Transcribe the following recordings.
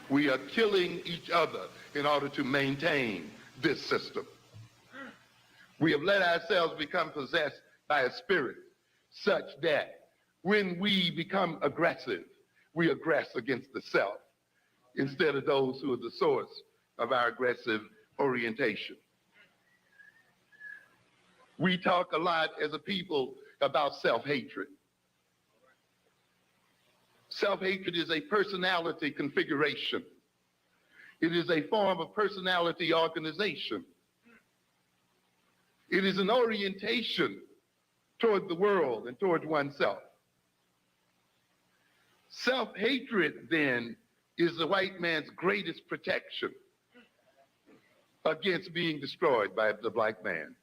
We are killing each other in order to maintain this system. We have let ourselves become possessed by a spirit such that when we become aggressive, we aggress against the self instead of those who are the source of our aggressive orientation. We talk a lot as a people about self-hatred. Self-hatred is a personality configuration. It is a form of personality organization. It is an orientation toward the world and toward oneself. Self-hatred, then, is the white man's greatest protection against being destroyed by the black man.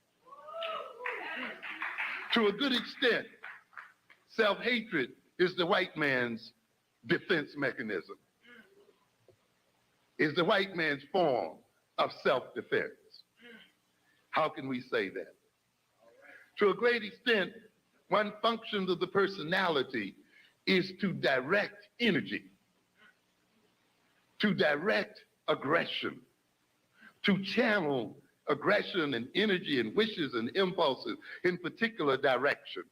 To a good extent, self-hatred is the white man's defense mechanism, is the white man's form of self-defense. How can we say that? To a great extent, one function of the personality is to direct energy, to direct aggression, to channel aggression and energy and wishes and impulses in particular directions,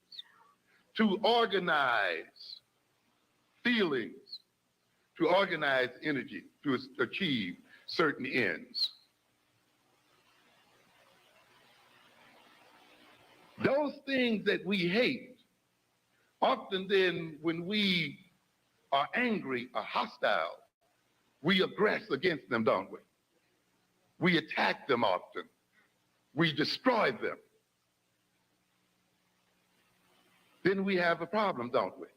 to organize feelings, to organize energy, to achieve certain ends. Those things that we hate, often then when we are angry or hostile, we aggress against them, don't we? We attack them often. We destroy them. Then we have a problem, don't we?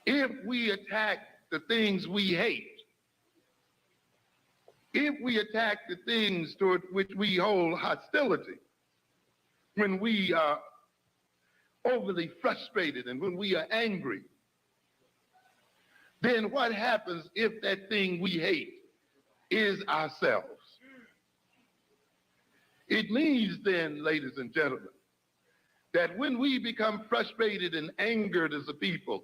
If we attack the things we hate, if we attack the things toward which we hold hostility, when we are overly frustrated and when we are angry, then what happens if that thing we hate is ourselves? It means then, ladies and gentlemen, that when we become frustrated and angered as a people,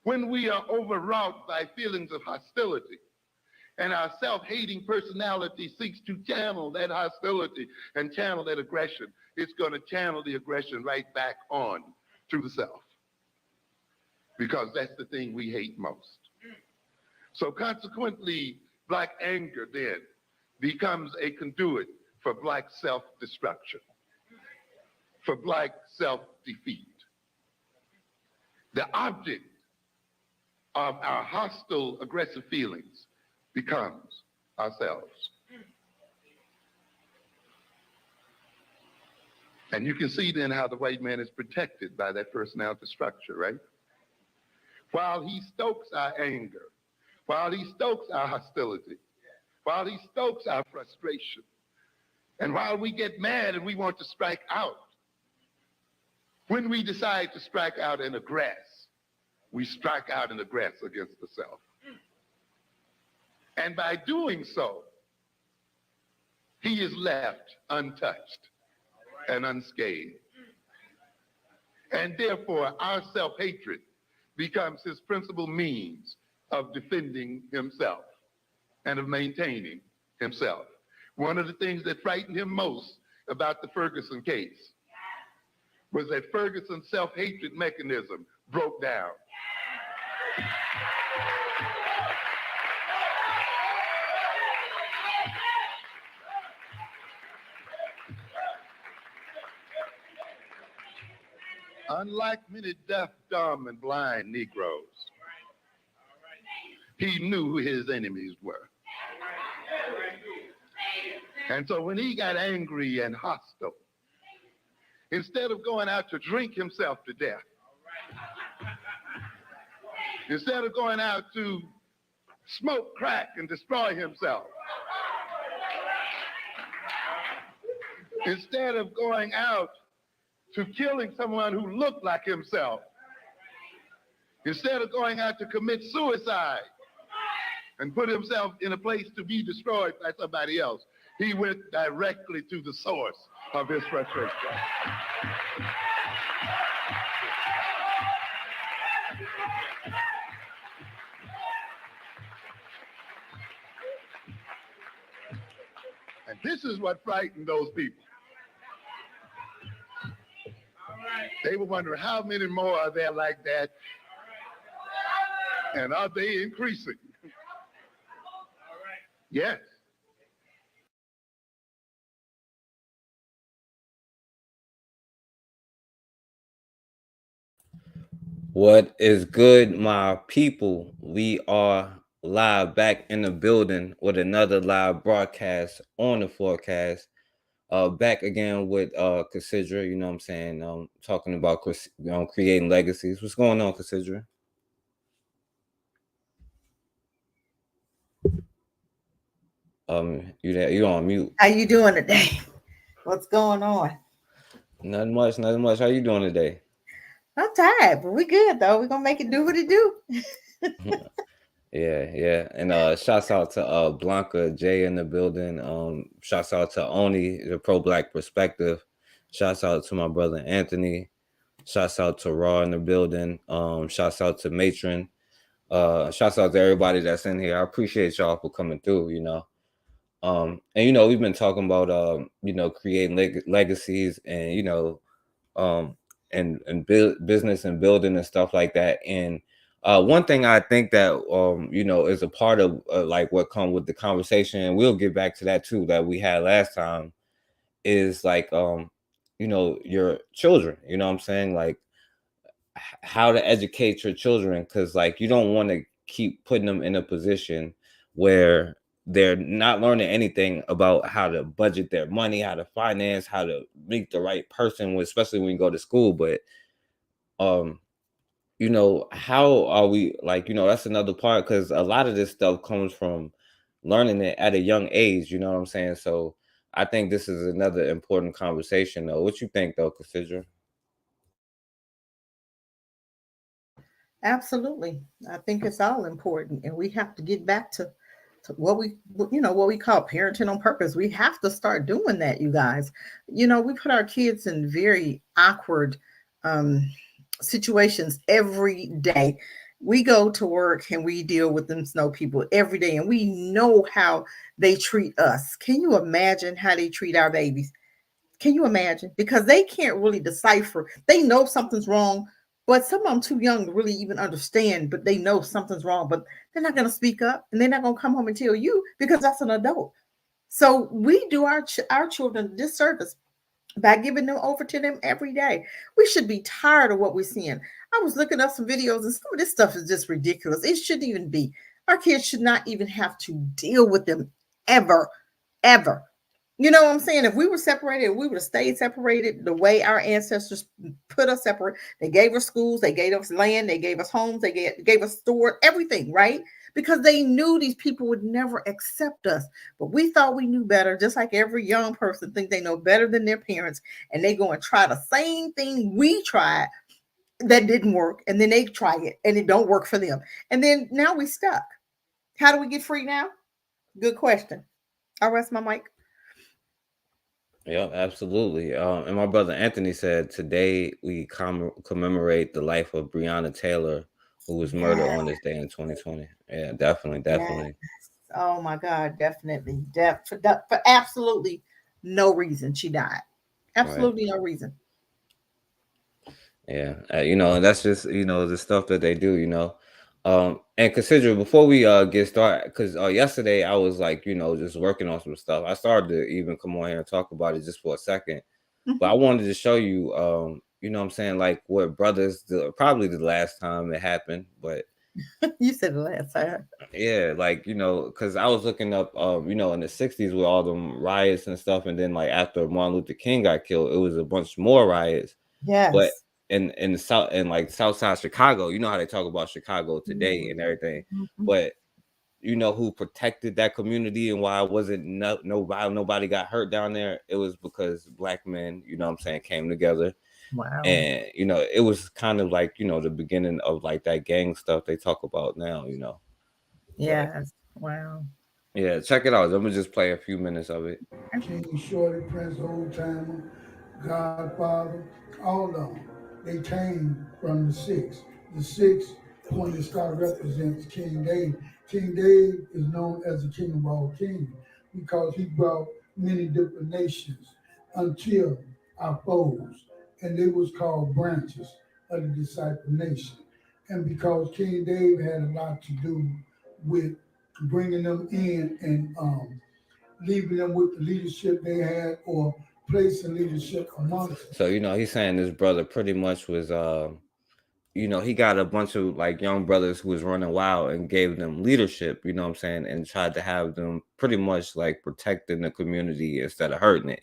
when we are overwrought by feelings of hostility, and our self-hating personality seeks to channel that hostility and channel that aggression, it's going to channel the aggression right back on to the self, because that's the thing we hate most. So consequently, black anger then becomes a conduit for black self-destruction, for black self-defeat. The object of our hostile, aggressive feelings becomes ourselves. And you can see then how the white man is protected by that personality structure, right? While he stokes our anger, while he stokes our hostility, while he stokes our frustration, and while we get mad and we want to strike out, when we decide to strike out and aggress, we strike out and aggress against the self. And by doing so, he is left untouched and unscathed. And therefore, our self-hatred becomes his principal means of defending himself and of maintaining himself. One of the things that frightened him most about the Ferguson case was that Ferguson's self-hatred mechanism broke down. Unlike many deaf, dumb, and blind Negroes, he knew who his enemies were. And so when he got angry and hostile, instead of going out to drink himself to death, instead of going out to smoke crack and destroy himself, instead of going out to killing someone who looked like himself, instead of going out to commit suicide and put himself in a place to be destroyed by somebody else, he went directly to the source of his frustration. And this is what frightened those people. They were wondering how many more are there like that, and are they increasing? Yes. What is good, my people? We are live back in the building with another live broadcast on the forecast. Back again with Cassidra, you know what I'm saying? Talking about creating legacies. What's going on, Cassidra? You there? You on mute? How you doing today? What's going on? Nothing much, nothing much. How you doing today? I'm tired, but we good though. We're gonna make it do what it do. Yeah, yeah. And shouts out to Blanca J in the building. Shouts out to Oni, the pro black perspective. Shouts out to my brother Anthony. Shouts out to Raw in the building. Shouts out to Matron. Shouts out to everybody that's in here. I appreciate y'all for coming through, you know. And we've been talking about creating legacies and um and build business and building and stuff like that. And one thing I think that is a part of like what come with the conversation, and we'll get back to that too, that we had last time, is like your children, you know what I'm saying, like how to educate your children, because like you don't want to keep putting them in a position where they're not learning anything about how to budget their money, how to finance, how to meet the right person, especially when you go to school. But um how are we, like, that's another part, because a lot of this stuff comes from learning it at a young age, you know what I'm saying? So I think this is another important conversation though. What you think though, Cassandra? Absolutely. I think it's all important, and we have to get back to what we call parenting on purpose. We have to start doing that, you guys. We put our kids in very awkward um, situations every day. We go to work and we deal with them snow people every day, and we know how they treat us. Can you imagine how they treat our babies? Can you imagine? Because they can't really decipher. They know something's wrong, but some of them too young to really even understand. But they know something's wrong, but they're not going to speak up, and they're not going to come home and tell you because that's an adult. So we do our children a disservice by giving them over to them every day. We should be tired of what we're seeing. I was looking up some videos, and some of this stuff is just ridiculous. It shouldn't even be. Our kids should not even have to deal with them ever, ever. You know what I'm saying? If we were separated, we would have stayed separated the way our ancestors put us separate. They gave us schools, they gave us land, they gave us homes, they gave us store, everything, right? Because they knew these people would never accept us. But we thought we knew better, just like every young person think they know better than their parents, and they go and try the same thing we tried that didn't work, and then they try it and it don't work for them. And then now we stuck. How do we get free now? Good question. I'll rest my mic. Yeah, absolutely. And my brother Anthony said today we commemorate the life of Breonna Taylor, who was murdered Yeah. on this day in 2020. Yeah, definitely, Yeah. definitely. Oh my God, definitely. For absolutely no reason she died. Right. Absolutely no reason. Yeah. And that's just, the stuff that they do, and consider, before we get started, because yesterday I was like, just working on some stuff. I started to even come on here and talk about it just for a second. But I Mhm. wanted to show you, what I'm saying, like what brothers do, probably the last time it happened, but You said it last time. yeah, like, because I was looking up, in the 60s with all them riots and stuff, and then like after Martin Luther King got killed, it was a bunch more riots. But Yes. in the South, in like South Side Chicago, you know how they talk about Chicago today and everything. Mhm. But you know who protected that community and why it wasn't nobody got hurt down there? It was because black men, you know what I'm saying, came together. Wow. And it was kind of like, the beginning of like that gang stuff they talk about now. But Yes. Wow. yeah, check it out. I'm gonna just play a few minutes of it. King Shorty, Prince Old Timer, Godfather, all of them. They came from the six. The six Pointed Star represents King David. King David is known as the King of all kings because he brought many different nations until our foes, and they was called branches of the disciple nation. And because King David had a lot to do with bringing them in and leaving them with the leadership they had or placing leadership amongst them. So he's saying this brother pretty much was he got a bunch of like young brothers who was running wild and gave them leadership, you know what I'm saying, and tried to have them pretty much like protecting the community instead of hurting it,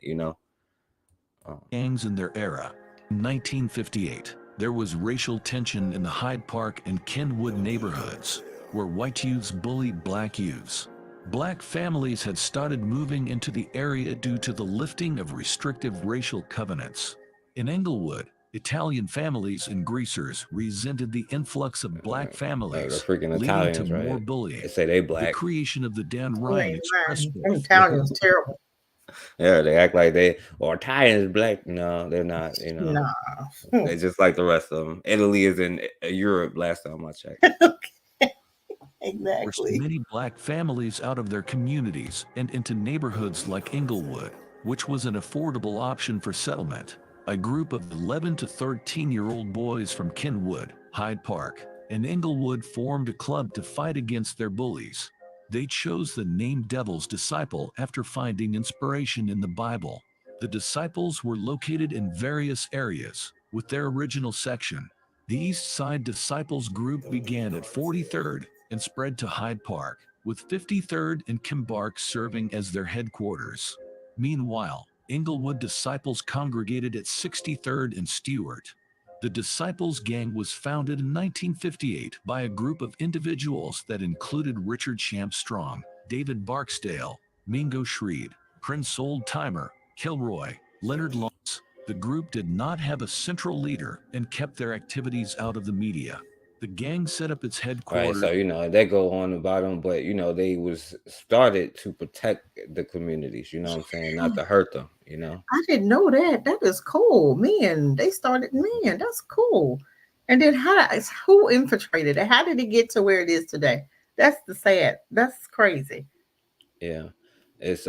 Gangs in their era. In 1958, there was racial tension in the Hyde Park and Kenwood neighborhoods, where white youths bullied black youths. Black families had started moving into the area due to the lifting of restrictive racial covenants. In Englewood, Italian families and greasers resented the influx of black the families, freaking leading Italians, to right? more bullying. They say they The black. creation of the Dan Oh, Ryan amen. Express Them Wharf. Italians terrible. Yeah, they act like Italians black. No, they're not. Nah. They just like the rest of them. Italy is in Europe. Last time I checked. Forced Exactly. many black families out of their communities and into neighborhoods like Englewood, which was an affordable option for settlement. A group of 11 to 13-year-old boys from Kenwood, Hyde Park, and Englewood formed a club to fight against their bullies. They chose the name Devil's Disciple after finding inspiration in the Bible. The disciples were located in various areas, with their original section. The East Side Disciples group began at 43rd and spread to Hyde Park, with 53rd and Kimbark serving as their headquarters. Meanwhile, Englewood Disciples congregated at 63rd and Stewart. The Disciples Gang was founded in 1958 by a group of individuals that included Richard Champ Strong, David Barksdale, Mingo Shreed, Prince Old Timer, Kilroy, Leonard Lawrence. The group did not have a central leader and kept their activities out of the media. The gang set up its Right, headquarters. so they go on about them, but they was started to protect the communities. You know what I'm saying, not to hurt them. I didn't know that. That is cool. Man, they started, man, that's cool. And then who infiltrated it? How did it get to where it is today? That's that's crazy. Yeah, it's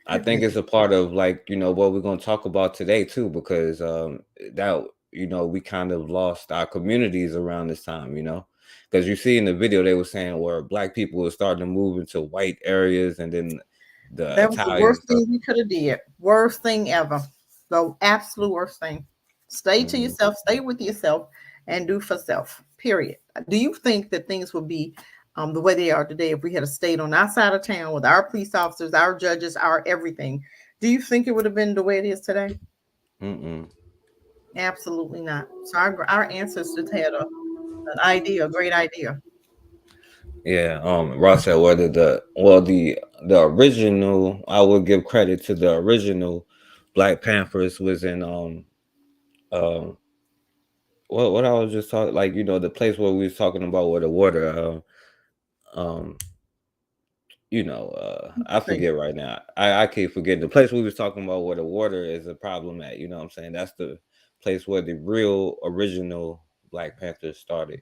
I think it's a part of like what we're gonna talk about today too, because that we kind of lost our communities around this time, because you see in the video they were saying where black people were starting to move into white areas, and then the That was the Italians. worst thing we could have did. Worst thing ever. The absolute worst thing. Stay to yourself, stay with yourself, and do for self. Period. Do you think that things would be the way they are today if we had a state on our side of town with our police officers, our judges, our everything? Do you think it would have been the way it is today? Mm-mm. Absolutely not. So our ancestors had a great idea. Yeah, Ross said whether the original, I would give credit to the original Black Panthers was in um what I was just talking, like the place where we was talking about where the water I forget right now. I keep forgetting the place we was talking about where the water is a problem at. You know what I'm saying? That's the place where the real original Black Panthers started.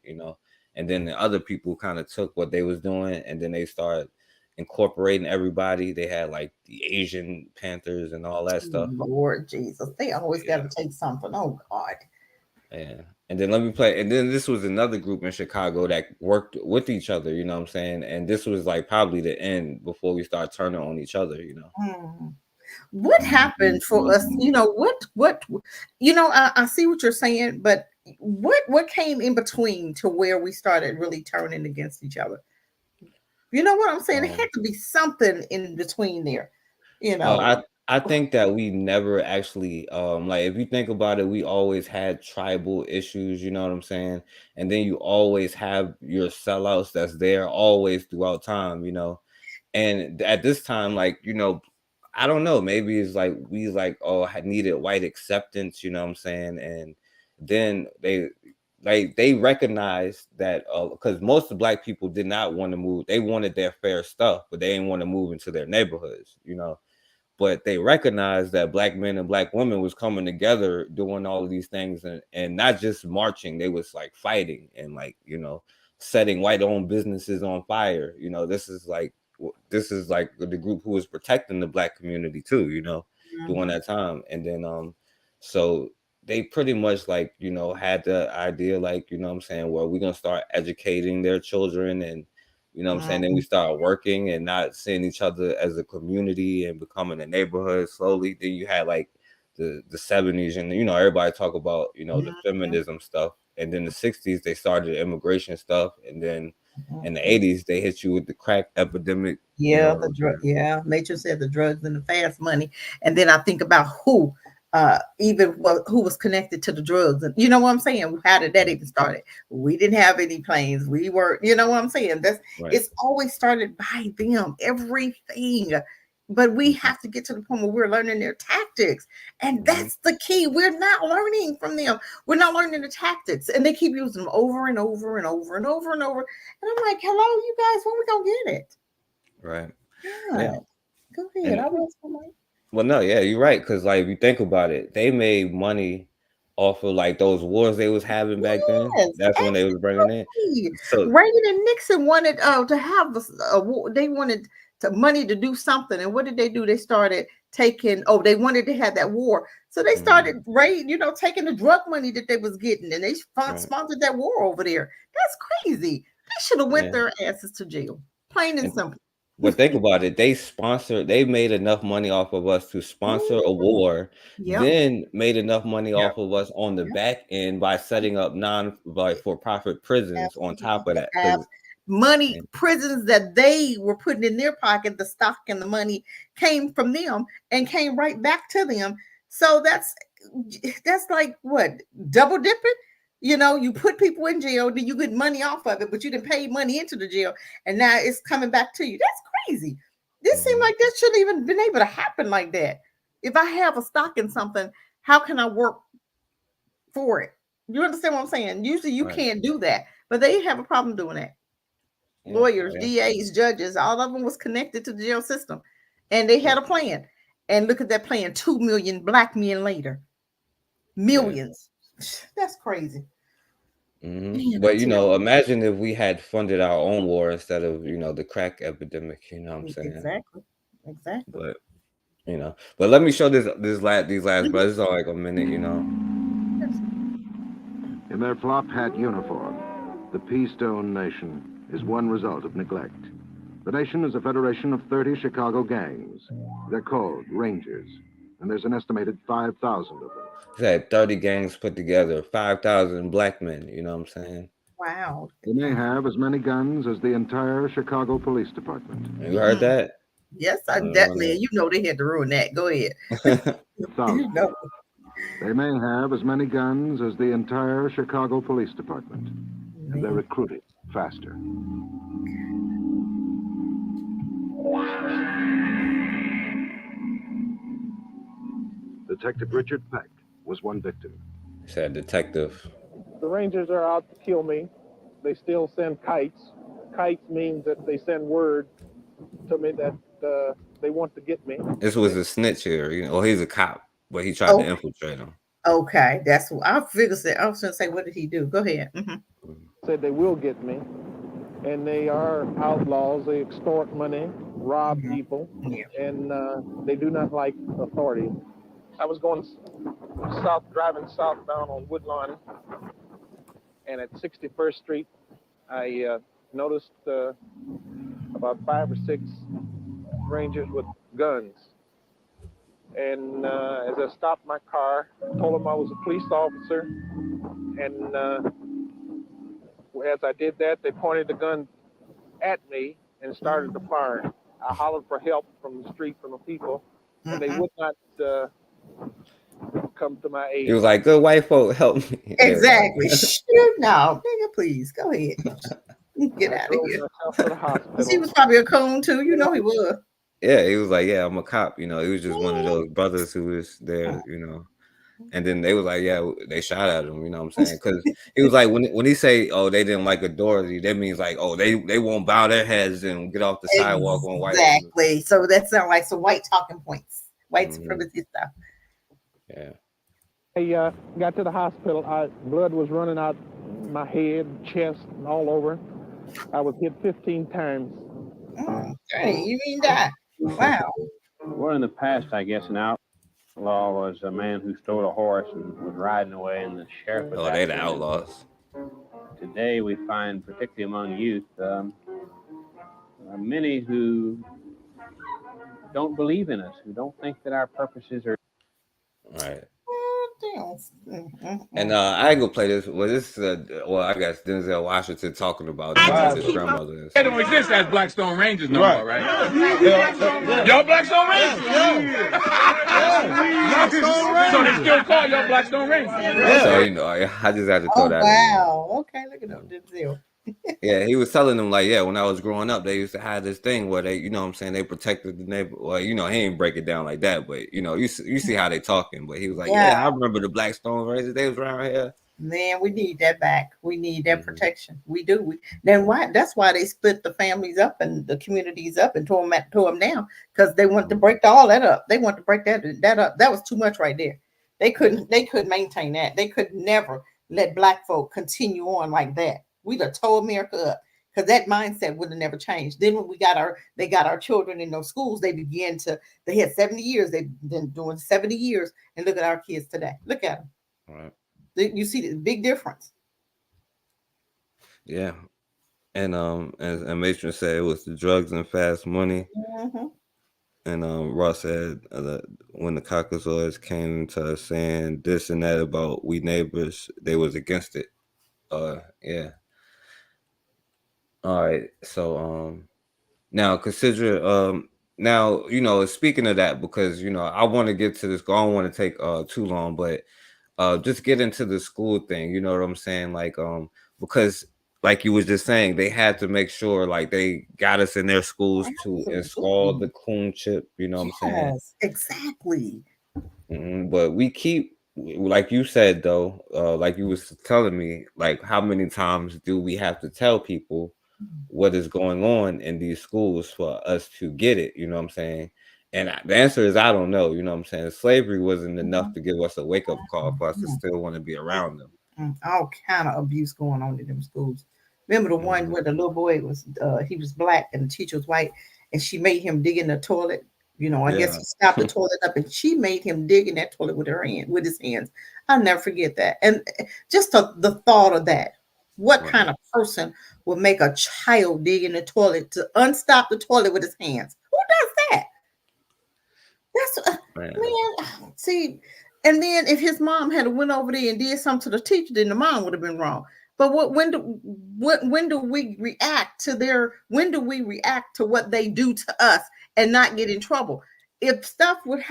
And then the other people kind of took what they was doing, and then they started incorporating everybody. They had like the Asian Panthers and all that stuff. Lord Jesus, they always got to take something. Oh God. Yeah. And then let me play. And then this was another group in Chicago that worked with each other, you know what I'm saying? And this was like probably the end before we start turning on each other, What happened for us? I see what you're saying, but what came in between to where we started really turning against each other? You know what I'm saying? There had to be something in between there. I think that we never actually like if you think about it, we always had tribal issues, you know what I'm saying? And then you always have your sellouts that's there always throughout time, And at this time, like, I don't know, maybe it's like we needed white acceptance, you know what I'm saying? And then they recognized that because most of the Black people did not want to move. They wanted their fair stuff, but they didn't want to move into their neighborhoods, But they recognized that Black men and Black women was coming together doing all of these things, and not just marching. They was like fighting and like, setting white owned businesses on fire. This is like this is like the group who was protecting the black community too, you know, during that time. And then so they pretty much like, you know, had the idea like, you know what I'm saying, well, we're gonna start educating their children, and you know what I'm saying, then we start working and not seeing each other as a community and becoming a neighborhood slowly. Then you had like the 70s, and you know, everybody talk about, you know, the feminism stuff. And then the 60s they started the immigration stuff, and then in the 80s they hit you with the crack epidemic. You know Yeah, what the I'm drug. saying? Yeah, Nature said the drugs and the fast money, and then I think about who, who was connected to the drugs, and you know what I'm saying. How did that even start? We didn't have any planes. We were, you know what I'm saying. Right. It's always started by them. Everything. But we have to get to the point where we're learning their tactics. And that's the key. We're not learning from them. We're not learning the tactics. And they keep using them over and over and over and over and over. And I'm like, hello, you guys, when we gonna get it? Right. Yeah. God. Go ahead. And I was like, well, no, yeah, you're right. Cause like if you think about it, they made money off of like those wars they was having back then. yes, That's when they was bringing in. absolutely. So Reagan and Nixon wanted to have they wanted money to do something. And what did they do? They started taking, they wanted to have that war. So they started taking the drug money that they was getting, and they sponsored that war over there. That's crazy. They should have went their asses to jail. Plain and simple. But think about it, they made enough money off of us to sponsor a war, Yep. then made enough money off of us on the back end by setting up for-profit prisons on top of that. Prisons that they were putting in their pocket, the stock and the money came from them and came right back to them. So that's like what, double dipping? You know, you put people in jail, then you get money off of it, but you didn't pay money into the jail, and now it's coming back to you. That's crazy. This seemed like that shouldn't even been able to happen like that. If I have a stock in something, how can I work for it? You understand what I'm saying? Usually you can't do that, but they have a problem doing that. Lawyers, DAs, judges, all of them was connected to the jail system, and they had a plan. And look at that plan, 2 million black men later. Millions. That's crazy. But you know, imagine if we had funded our own war instead of, you know, the crack epidemic, you know what I'm saying? Exactly. But you know, but let me show these last brothers on like a minute, you know. In their flop hat uniform, the Pea-Stone Nation is one result of neglect. The nation is a federation of 30 Chicago gangs. They're called Rangers, and there's an estimated 5,000 of them. They had 30 gangs put together, 5,000 black men, you know what I'm saying? Wow. They may have as many guns as the entire Chicago Police Department. You heard that? Yes, I definitely. You know they had to ruin that. Go ahead. You know. They may have as many guns as the entire Chicago Police Department. And they're recruited faster. Detective Richard Peck was one victim. Said detective. The Rangers are out to kill me. They still send kites. Kites means that they send word to me that they want to get me. This was a snitch here, you know. Well, he's a cop, but he tried to infiltrate him. Okay, that's what I figured. I was going to say, what did he do? Go ahead. Said they will get me, and they are outlaws. They extort money, rob people, and they do not like authority. I was going driving southbound on Woodlawn, and at 61st Street, I noticed about 5 or 6 Rangers with guns. And as I stopped my car, told them I was a police officer, and as I did that, they pointed the gun at me and started to fire. I hollered for help from the street, from the people, and they would not come to my aid. He was like, "Good white folk, help me." Exactly. Shoot, no, nigga, please go ahead. Get out of here. To the hospital. He was probably a coon too. You know he was. Yeah, he was like, "Yeah, I'm a cop." You know, he was just one of those brothers who was there. You know, and then they was like, "Yeah," they shot at him. You know what I'm saying? Because he was like, when he say, "Oh, they didn't like authority," that means like, "Oh, they won't bow their heads and get off the sidewalk on white." Exactly. So that sounds like some white talking points, white supremacy stuff. Yeah. I got to the hospital. Blood was running out my head, chest, and all over. I was hit 15 times. Dang, you mean that? Wow. Well, in the past, I guess an outlaw was a man who stole a horse and was riding away, and the sheriff was Oh, they after the him. outlaws. Today, we find, particularly among youth, many who don't believe in us, who don't think that our purposes are. Right. Damn. And I ain't gonna play this. Well, this is well, I guess Denzel Washington talking about his grandmother. And They stuff. don't exist as Blackstone Rangers no more, right? Y'all Blackstone Rangers? So they still call y'all Blackstone Rangers? So I just had to throw Oh that in. wow. Okay, look at them. Denzel. Yeah, he was telling them like, yeah, when I was growing up, they used to have this thing where they, you know what I'm saying, they protected the neighbor. Well, he ain't break it down like that, but you see how they talking. But he was like, yeah, I remember the Blackstone Rangers. They was around here. Man, we need that back. We need that protection. We do. Then why? That's why they split the families up and the communities up and tore them down, because they want to break all that up. They want to break that up. That was too much right there. They couldn't maintain that. They could never let Black folk continue on like that. We'd have tore America up, because that mindset would have never changed. Then when they got our children in those schools, they had 70 years. They've been doing 70 years, and look at our kids today. Look at them. Right. You see the big difference. Yeah. And as Matron said, it was the drugs and fast money. Mm-hmm. And Ross said when the Caucasoids came to us saying this and that about we neighbors, they was against it. Yeah. All right. So now consider now speaking of that, because I want to get to this. I don't want to take too long, but just get into the school thing. You know what I'm saying? Like because like you was just saying, they had to make sure like they got us in their schools to install the coon chip. You know what I'm saying? Exactly. But we keep, like you said though, like you was telling me, like how many times do we have to tell people what is going on in these schools for us to get it? You know what I'm saying? And the answer is I don't know. You know what I'm saying? Slavery wasn't enough to give us a wake up call for us to still want to be around them. All kind of abuse going on in them schools. Remember the one where the little boy was he was Black and the teacher was white, and she made him dig in the toilet. I guess he stopped the toilet up, and she made him dig in that toilet with his hands. I'll never forget that. And just the thought of that. What kind of person would make a child dig in the toilet to unstop the toilet with his hands? Who does that? That's man. See, and then if his mom had went over there and did something to the teacher, then the mom would have been wrong. But when do we react to when do we react to what they do to us and not get in trouble? If stuff would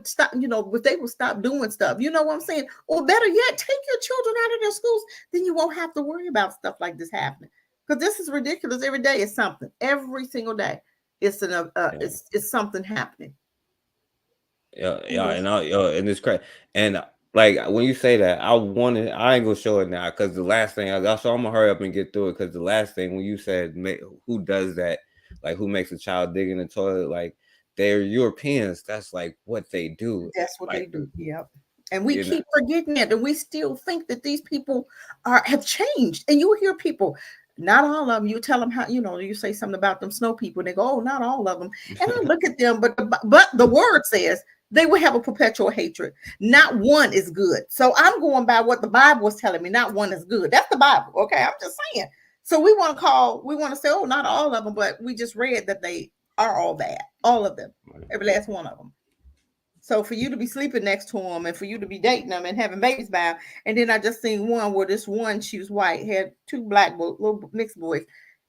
stop, if they would stop doing stuff, you know what I'm saying? Or better yet, take your children out of their schools, then you won't have to worry about stuff like this happening. Because this is ridiculous. Every day is something. Every single day, it's something happening. Yeah, and it's crazy. And like when you say that, I ain't gonna show it now because the last thing so I'm gonna hurry up and get through it because the last thing when you said who does that, like who makes a child dig in the toilet, like they're Europeans. That's like what they do. That's what they do. Yep. And we keep forgetting that, and we still think that these people have changed. And you hear people, not all of them. You tell them how you say something about them snow people, and they go, "Oh, not all of them." And I look at them, but the word says they will have a perpetual hatred. Not one is good. So I'm going by what the Bible was telling me. Not one is good. That's the Bible. Okay, I'm just saying. So we want to say, oh, not all of them, but we just read that they are all bad. All of them. Every last one of them. So for you to be sleeping next to them and for you to be dating them and having babies by them, and then I just seen one where this one, she was white, had two black little mixed boys,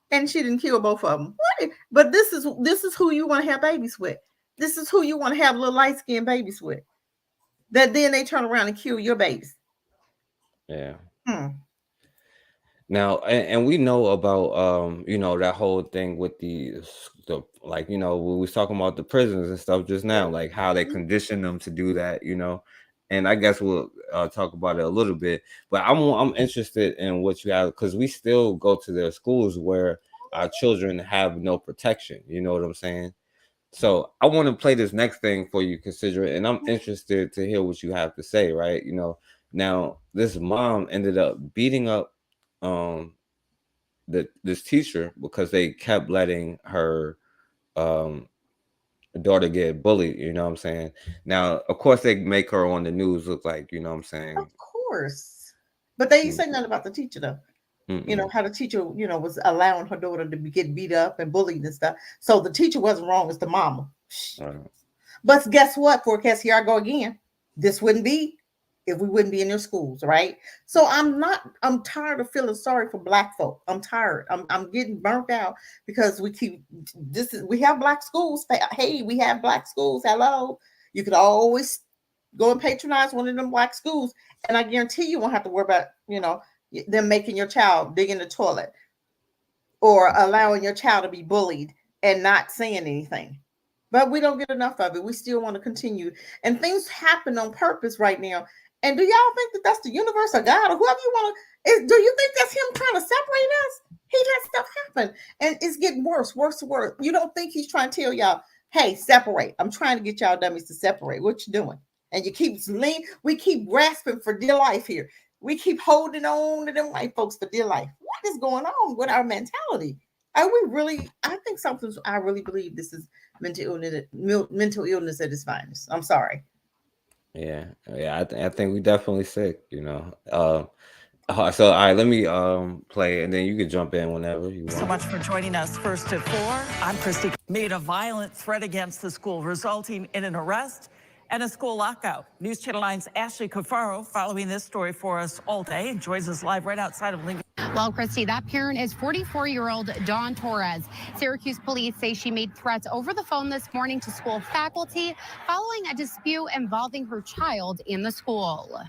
and she didn't kill both of them. What? But this is who you want to have babies with. This is who you want to have little light-skinned babies with. That then they turn around and kill your babies. Yeah. Now, and we know about that whole thing with the like we was talking about the prisons and stuff just now, like how they condition them to do that, and I guess we'll talk about it a little bit. But I'm interested in what you have, because we still go to their schools where our children have no protection. You know what I'm saying? So I want to play this next thing for you, consider it, and I'm interested to hear what you have to say. Right? Now this mom ended up beating up this teacher because they kept letting her daughter get bullied, you know what I'm saying? Now, of course, they make her on the news look like, you know what I'm saying? Of course. But they ain't say nothing about the teacher, though. You know, how the teacher, was allowing her daughter to get beat up and bullied and stuff. So the teacher wasn't wrong, it's the mama. But guess what, forecast, here I go again. This wouldn't be if we wouldn't be in their schools, right? So I'm tired of feeling sorry for black folk. I'm tired. I'm getting burnt out because we have black schools. Hey, we have black schools. Hello. You could always go and patronize one of them black schools. And I guarantee you won't have to worry about, them making your child dig in the toilet or allowing your child to be bullied and not saying anything. But we don't get enough of it. We still want to continue. And things happen on purpose right now. And do y'all think that that's the universe or God or whoever you want to? Do you think that's him trying to separate us? He let stuff happen. And it's getting worse. You don't think he's trying to tell y'all, hey, separate. I'm trying to get y'all dummies to separate. What you doing? And you keep we keep grasping for dear life here. We keep holding on to them white folks for dear life. What is going on with our mentality? Are we really? I really believe this is mental illness at its finest. I'm sorry. Yeah. I think we definitely sick. So all right, let me play, and then you can jump in whenever you want. So much for joining us. First at 4, I'm Christy. Made a violent threat against the school, resulting in an arrest and a school lockout. News Channel 9's Ashley Cafaro following this story for us all day and joins us live right outside of Lincoln. Well, Christy, that parent is 44-year-old Dawn Torres. Syracuse police say she made threats over the phone this morning to school faculty following a dispute involving her child in the school.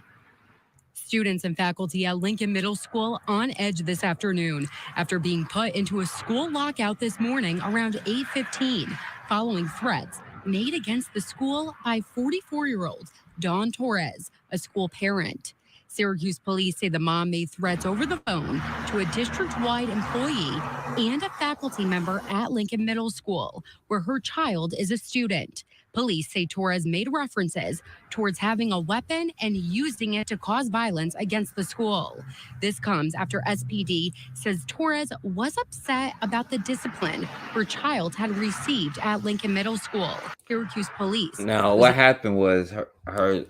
Students and faculty at Lincoln Middle School on edge this afternoon after being put into a school lockout this morning around 8:15 following threats made against the school by 44-year-old Dawn Torres, a school parent. Syracuse police say the mom made threats over the phone to a district-wide employee and a faculty member at Lincoln Middle School, where her child is a student. Police say Torres made references towards having a weapon and using it to cause violence against the school. This comes after SPD says Torres was upset about the discipline her child had received at Lincoln Middle School. Syracuse police. Now, what happened was her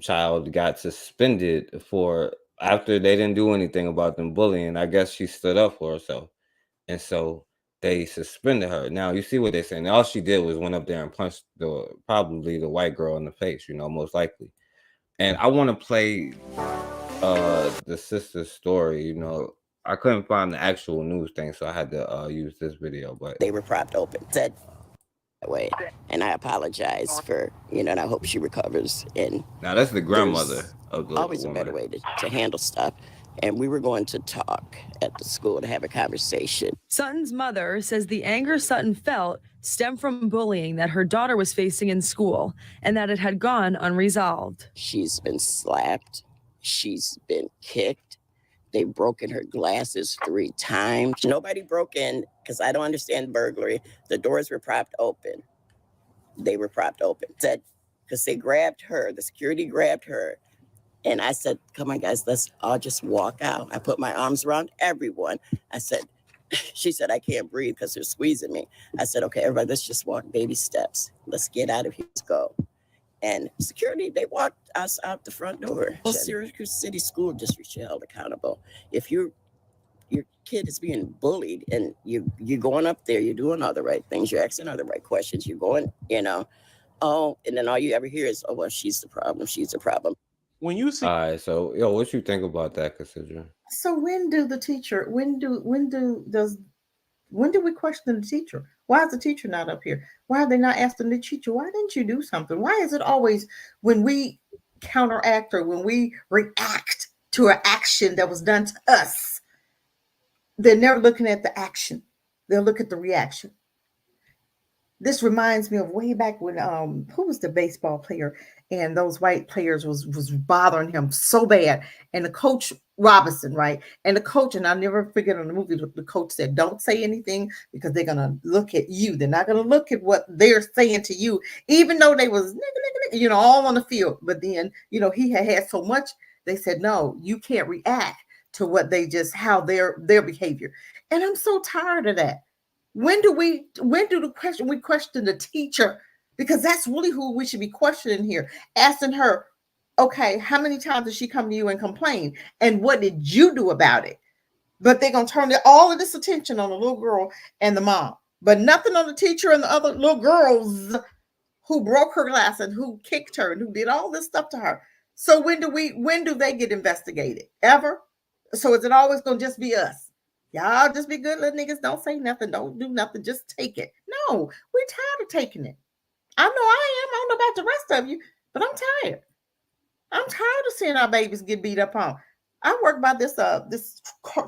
child got suspended after they didn't do anything about them bullying. I guess she stood up for herself, and so they suspended her. Now you see what they're saying. All she did was went up there and punched probably the white girl in the face, most likely. And I want to play the sister's story. I couldn't find the actual news thing, so I had to use this video. But they were propped open. Said that way, and I apologize for and I hope she recovers. And now that's the grandmother of the always woman. A better way to handle stuff. And we were going to talk at the school to have a conversation. Sutton's mother says the anger Sutton felt stemmed from bullying that her daughter was facing in school and that it had gone unresolved. She's been slapped. She's been kicked. They've broken her glasses 3 times. Nobody broke in because I don't understand burglary. The doors were propped open. They were propped open. Said because they grabbed her, the security grabbed her. And I said, come on, guys, let's all just walk out. I put my arms around everyone. She said, I can't breathe because they're squeezing me. I said, okay, everybody, let's just walk baby steps. Let's get out of here. Let's go. And security, they walked us out the front door. Well, Syracuse City School District should be held accountable. If your kid is being bullied and you're going up there, you're doing all the right things, you're asking all the right questions, you're going, and then all you ever hear is, oh, well, she's the problem. She's the problem. When you see, all right, so what you think about that, Cassidra? So when do we question the teacher? Why is the teacher not up here? Why are they not asking the teacher? Why didn't you do something? Why is it always when we counteract or when we react to an action that was done to us, they're never looking at the action. They'll look at the reaction. This reminds me of way back when who was the baseball player and those white players was bothering him so bad, and the coach Robinson, right? And the coach, and I'll never forget on the movie, the coach said, don't say anything because they're gonna look at you. They're not gonna look at what they're saying to you, even though they was all on the field. But then he had so much. They said, no, you can't react to what they how their behavior. And I'm so tired of that. When do we question the teacher? Because that's really who we should be questioning here. Asking her, okay, how many times did she come to you and complain? And what did you do about it? But they're going to turn all of this attention on the little girl and the mom, but nothing on the teacher and the other little girls who broke her glass and who kicked her and who did all this stuff to her. So when do they get investigated? Ever? So is it always going to just be us? Y'all just be good little niggas. Don't say nothing. Don't do nothing. Just take it. No, we're tired of taking it. I know I am. I don't know about the rest of you, but I'm tired. I'm tired of seeing our babies get beat up on. I work by this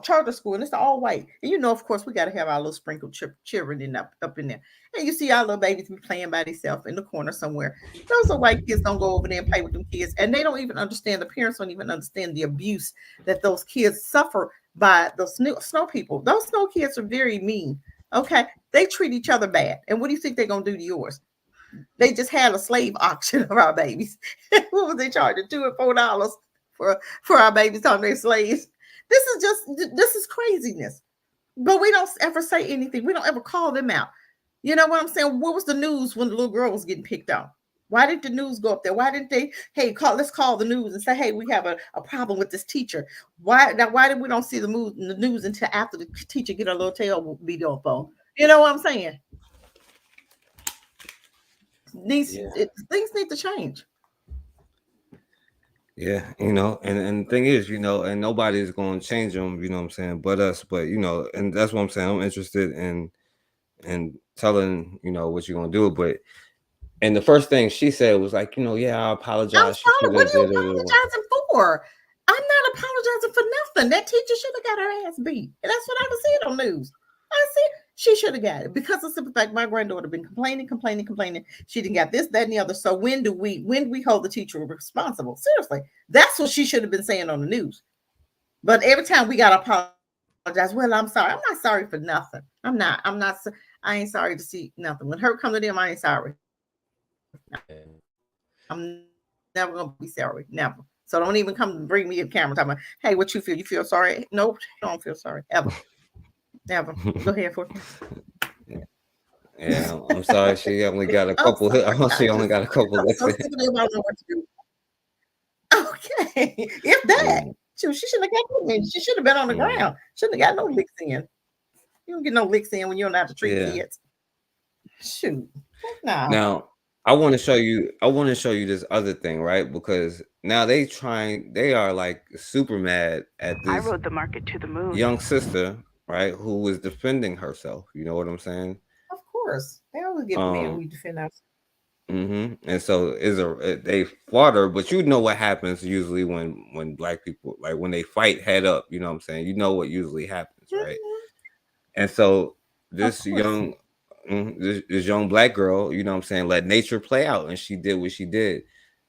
charter school, and it's all white. And you know, of course, we got to have our little sprinkled children up in there. And you see our little babies be playing by themselves in the corner somewhere. Those are white kids. Don't go over there and play with them kids, and they don't even understand. The parents don't even understand the abuse that those kids suffer by those snow people. Those snow kids are very mean. Okay, they treat each other bad. And what do you think they're gonna do to yours? They just had a slave auction of our babies. What was they charging? $2 and $4 for our babies on their slaves? This is craziness. But we don't ever say anything. We don't ever call them out. You know what I'm saying? What was the news when the little girl was getting picked on? Why did the news go up there? Why didn't they, let's call the news and say, hey, we have a problem with this teacher. Why did we don't see the news until after the teacher get her little tail beat up on? You know what I'm saying? Things need to change. Yeah, and the thing is, and nobody's going to change them, what I'm saying, but us. But and that's what I'm saying. I'm interested in telling what you're gonna do. But and the first thing she said was like, yeah, I apologize. What are you apologizing for? I'm not apologizing for nothing. That teacher should have got her ass beat. And that's what I was seeing on news. I see she should have got it because of the fact my granddaughter been complaining. She didn't get this, that, and the other. So when do we hold the teacher responsible? Seriously, that's what she should have been saying on the news. But every time we got to apologize, well, I'm sorry. I'm not sorry for nothing. I ain't sorry to see nothing. When her come to them, I ain't sorry. I'm never gonna be sorry. Never. So don't even come and bring me a camera talking about, hey, what you feel? You feel sorry? Nope, I don't feel sorry. Ever. Never. Go ahead for me. Yeah, I'm sorry. She only got a couple. She only got a couple. Okay. If that, she shouldn't have got me. She should have been on the ground. Shouldn't have got no licks in. You don't get no licks in when you don't know how to treat kids. Shoot. No. Now I want to show you this other thing, right? Because now they are like super mad at this. I rode the market to the moon. Young sister, right, who was defending herself. You know what I'm saying? Of course, they always get mad when we defend ourselves. And so they fought her, but you know what happens usually when Black people, like when they fight head up. You know what I'm saying? You know what usually happens, right? And so this young Black girl, you know what I'm saying, let nature play out, and she did what she did.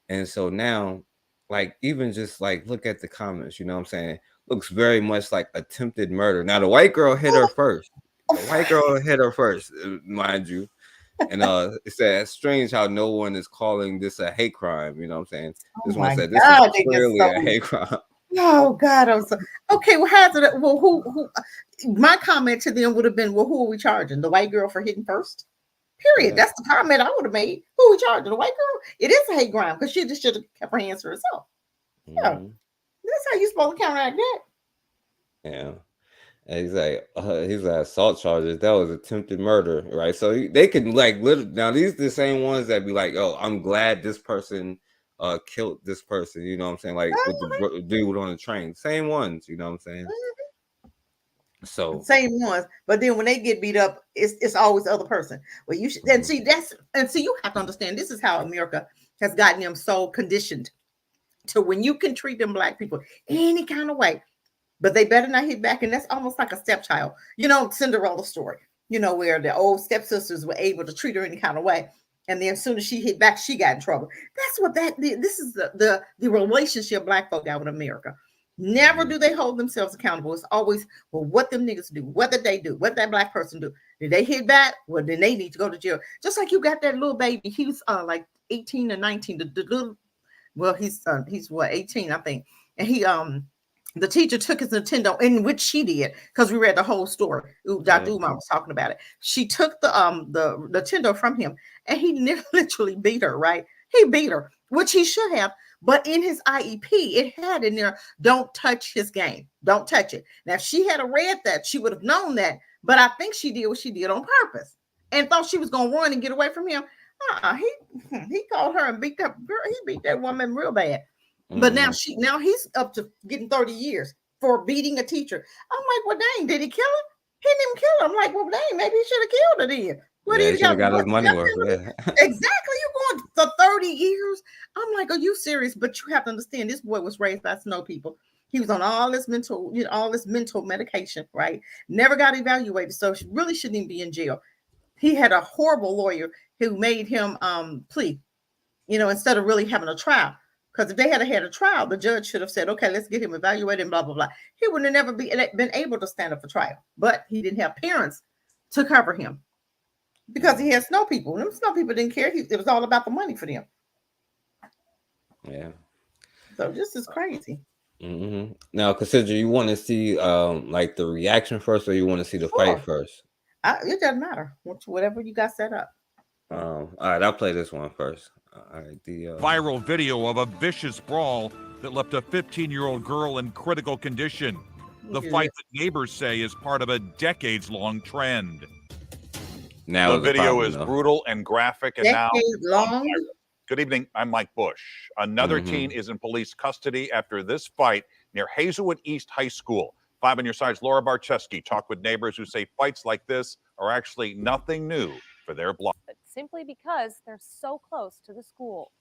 And so now, like, even just like look at the comments, you know what I'm saying, looks very much like attempted murder. Now the white girl hit her first. Mind you. And it's strange how no one is calling this a hate crime. You know what I'm saying? This one said this is clearly a hate crime. Oh God, I'm so okay. Well, how's it? Well, who? My comment to them would have been, well, who are we charging? The white girl for hitting first? Period. That's the comment I would have made. Who are we charging? The white girl? It is a hate crime because she just should have kept her hands to herself. Yeah, that's how you supposed to counteract that. Yeah. And he's like assault charges. That was attempted murder, right? So they can like now these are the same ones that be like, oh, I'm glad this person killed this person. You know what I'm saying? Like with the dude on the train, same ones. You know what I'm saying? So same ones, but then when they get beat up, it's always the other person. Well, you should and see you have to understand. This is how America has gotten them so conditioned to when you can treat them Black people any kind of way. But they better not hit back. And that's almost like a stepchild, Cinderella story, where the old stepsisters were able to treat her any kind of way. And then as soon as she hit back, she got in trouble. That's what this is the relationship Black folk got with America. Never do they hold themselves accountable. It's always, well, what them niggas do, what did they do, what that Black person do? Did they hit back? Well, then they need to go to jail. Just like you got that little baby. He was like 18 or 19. The little, well, he's what, 18, I think. And he The teacher took his Nintendo, in which she did, because we read the whole story. Dr. Umar was talking about it. She took the Nintendo from him, and he literally beat her, right? He beat her, which he should have. But in his IEP, it had in there, don't touch his game. Don't touch it. Now, if she had read that, she would have known that. But I think she did what she did on purpose and thought she was going to run and get away from him. He called her and beat that girl. He beat that woman real bad. But now he's up to getting 30 years for beating a teacher. I'm like, well, dang, did he kill her? He didn't even kill her. I'm like, well, dang, maybe he should have killed her then. What he should have got his money worth. Yeah. Exactly. You're going for 30 years. I'm like, are you serious? But you have to understand, this boy was raised by snow people. He was on all this mental medication, right? Never got evaluated. So she really shouldn't even be in jail. He had a horrible lawyer who made him plea, instead of really having a trial. Because if they had a trial, the judge should have said, okay, let's get him evaluated and blah, blah, blah. He would have never been able to stand up for trial. But he didn't have parents to cover him because he had snow people. And them snow people didn't care. It was all about the money for them. Yeah. So this is crazy. Mm-hmm. Now, Cassidra, you want to see like the reaction first, or you want to see the fight first? It doesn't matter. Whatever you got set up. All right, I'll play this one first. All right, viral video of a vicious brawl that left a 15-year-old girl in critical condition. The fight that neighbors say is part of a decades-long trend. Now the video is brutal and graphic, and now long. Good evening, I'm Mike Bush. Another teen is in police custody after this fight near Hazelwood East High School. 5 on your side's Laura Barczewski talked with neighbors who say fights like this are actually nothing new for their block. Simply because they're so close to the school.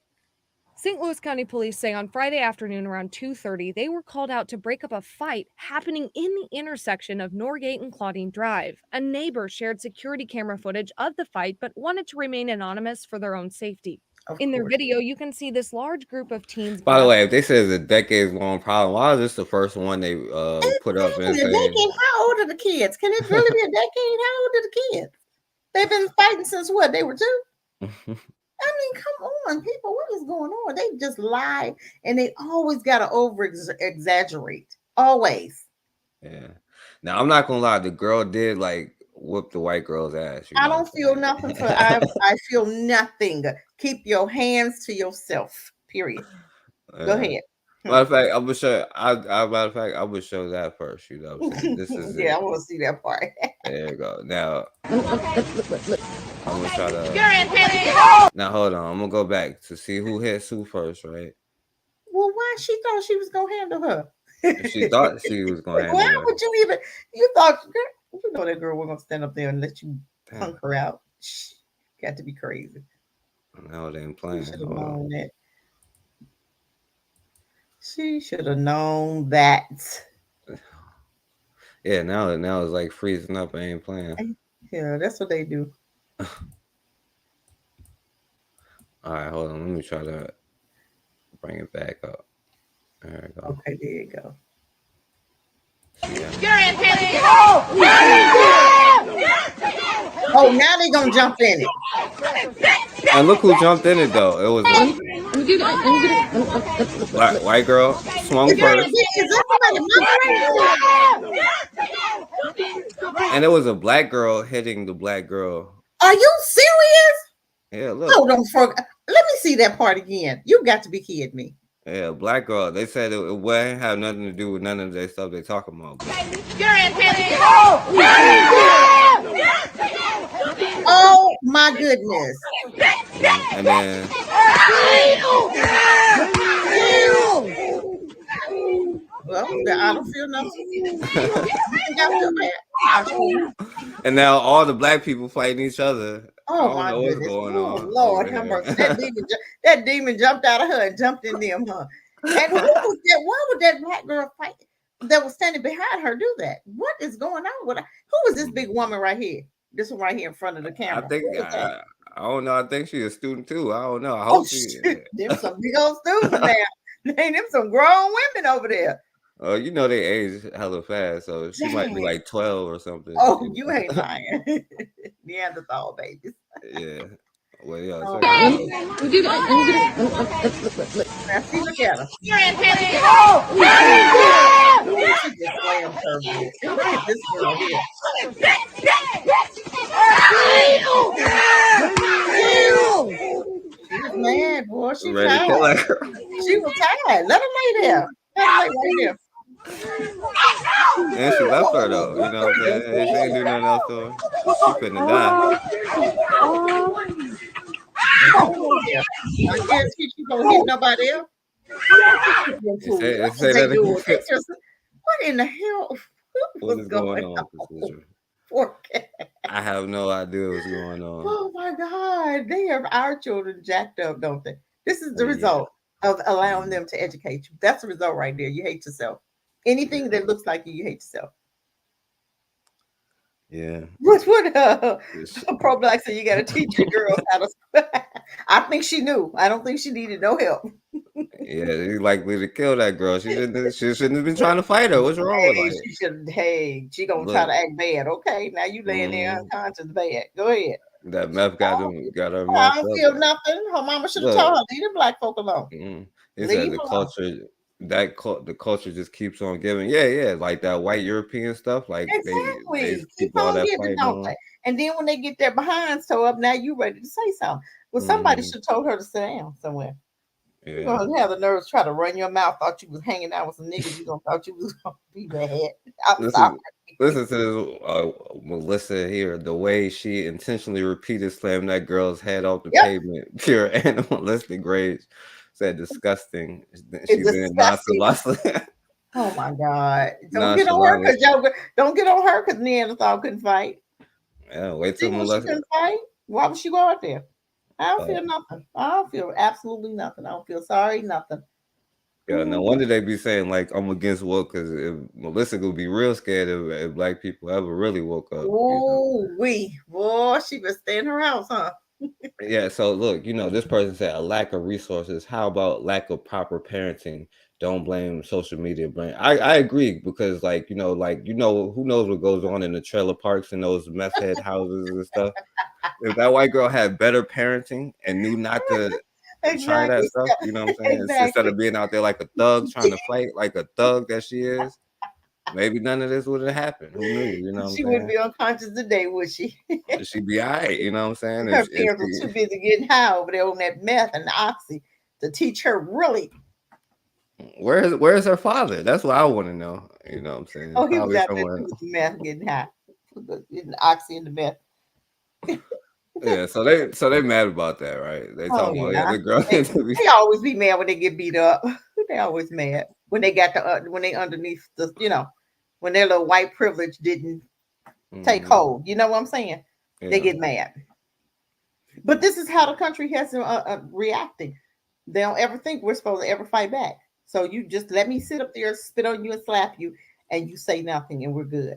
St. Louis County Police say on Friday afternoon around 2:30, they were called out to break up a fight happening in the intersection of Norgate and Claudine Drive. A neighbor shared security camera footage of the fight, but wanted to remain anonymous for their own safety. In their video, you can see this large group of teens. By the way, if they say it's a decades-long problem, why is this the first one they put up and say? How old are the kids? Can it really be a decade? How old are the kids? They've been fighting since what? They were 2? I mean, come on, people. What is going on? They just lie, and they always got to over-exaggerate. Always. Yeah. Now, I'm not going to lie. The girl did, whoop the white girl's ass. I don't feel nothing for I feel nothing. Keep your hands to yourself. Period. Go ahead. Matter of fact, I'm gonna show. I would show that first. This is I want to see that part. There you go. Now I'm gonna try to. Now hold on. I'm gonna go back to see who hits who first, right? Well, why she thought she was gonna handle her? She thought she was gonna handle her. Why would you even? You thought, girl, you know that girl was gonna stand up there and let you punk her out. Got to be crazy. No, they ain't playing. She should have known that. She should have known that. Yeah, now it's like freezing up. I ain't playing. Yeah, that's what they do. All right, hold on. Let me try to bring it back up. There we go. Okay, there you go. Oh, now they gonna jump in it. And look who jumped in it though. It was a white girl swung first. And it was a black girl hitting the black girl. Are you serious? Yeah, look. Oh, don't forget. Let me see that part again. You got to be kidding me. Yeah, black girl. They said it wouldn't have nothing to do with none of their stuff they talking about. Oh my goodness. And then well, I don't feel nothing. And now all the black people fighting each other. Oh my goodness. What's going on? Lord have mercy. That demon jumped out of her and jumped in them, huh? And who was that? Why would that black girl fight that was standing behind her do that? What is going on with her? Who is this big woman right here? This one right here in front of the camera. I think I don't know. I think she's a student too. I don't know. I hope them some big old students now. Ain't them some grown women over there. Oh, you know they age hella fast, so she might be like 12 or something. Oh, you ain't lying. Neanderthal babies. Yeah. Well, yeah. Now see, look at her. she just slammed her. And look at this girl here. She was mad, boy. She Ready to tired. kill that girl. She was tired. Let her lay there. Let her lay right there. And she left her though. You know what I'm saying? She ain't do nothing else to her. She finna die. I guarantee she gonna hit nobody else. Say They that do again. it. They just, what in the hell? What is going on, Patricia? Poor cat. I have no idea what's going on. Oh my God. They have our children jacked up, don't they? This is the result of allowing them to educate you. That's the result right there. You hate yourself. Anything that looks like you hate yourself. Yeah. What pro black said you gotta teach your girls how to I think she knew. I don't think she needed no help. Yeah, he's likely to kill that girl. She shouldn't have been trying to fight her. What's wrong with her? She should she gonna try to act bad. Okay, now you laying there unconscious bad. Go ahead. That meth got her I messed don't up. feel nothing. Her mama should have told her, leave the black folk alone. He said the culture, the culture just keeps on giving. Yeah, like that white European stuff. Like exactly. they keep all that giving, fighting don't on. they? And then when they get their behinds toe up, now you ready to say something. Well, somebody should have told her to sit down somewhere. Yeah. You gonna have the nerves try to run your mouth. Thought you was hanging out with some niggas. You gonna thought you was gonna be bad. Listen to this, Melissa here. The way she intentionally repeated slam that girl's head off the pavement. Pure animalistic rage. Said disgusting. She then nonchalantly. Oh my God! Don't get on her because don't get on her because Neanderthal couldn't fight. Yeah, wait till Melissa. She couldn't fight. Why would she go out there? I don't feel nothing. I don't feel absolutely nothing. I don't feel sorry, nothing. Yeah, no wonder they be saying like I'm against woke because Melissa would be real scared if black people ever really woke up. Oh, boy, she would stay in her house, huh? Yeah, so look, this person said a lack of resources. How about lack of proper parenting? Don't blame social media. I agree because who knows what goes on in the trailer parks and those meth head houses and stuff. If that white girl had better parenting and knew not to try that stuff, you know what I'm saying? Instead of being out there like a thug trying to fight like a thug that she is, maybe none of this would have happened. Who knew? You know what I'm saying? She wouldn't be unconscious today, would she? She'd be all right, you know what I'm saying? Her parents were too busy getting high over there on that meth and the oxy to teach her really. Where's her father? That's what I want to know. You know what I'm saying? Oh, he was out there with the meth getting high, getting the oxy and the meth. Yeah, so they mad about that, right? They talking about the girl. They always be mad when they get beat up. They always mad when they got when they underneath the when their little white privilege didn't take hold. You know what I'm saying? Yeah. They get mad. But this is how the country has reacting. They don't ever think we're supposed to ever fight back. So you just let me sit up there, spit on you, and slap you, and you say nothing, and we're good.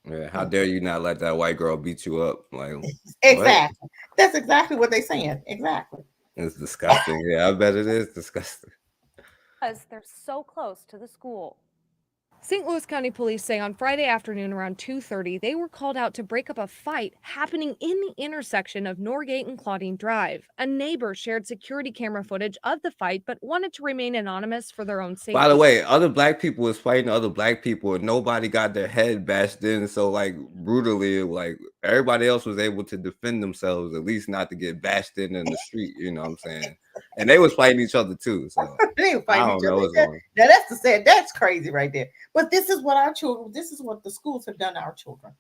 Yeah, how dare you not let that white girl beat you up? Like exactly. What? That's exactly what they're saying. Exactly. It's disgusting. Yeah, I bet it is disgusting. Because they're so close to the school. St. Louis County Police say on Friday afternoon around 2:30, they were called out to break up a fight happening in the intersection of Norgate and Claudine Drive. A neighbor shared security camera footage of the fight, but wanted to remain anonymous for their own safety. By the way, other black people was fighting other black people and nobody got their head bashed in. So like brutally, like everybody else was able to defend themselves, at least not to get bashed in the street. You know what I'm saying? And they was fighting each other too. So they were fighting each other. Now that's crazy right there. But this is what our children, this is what the schools have done to our children.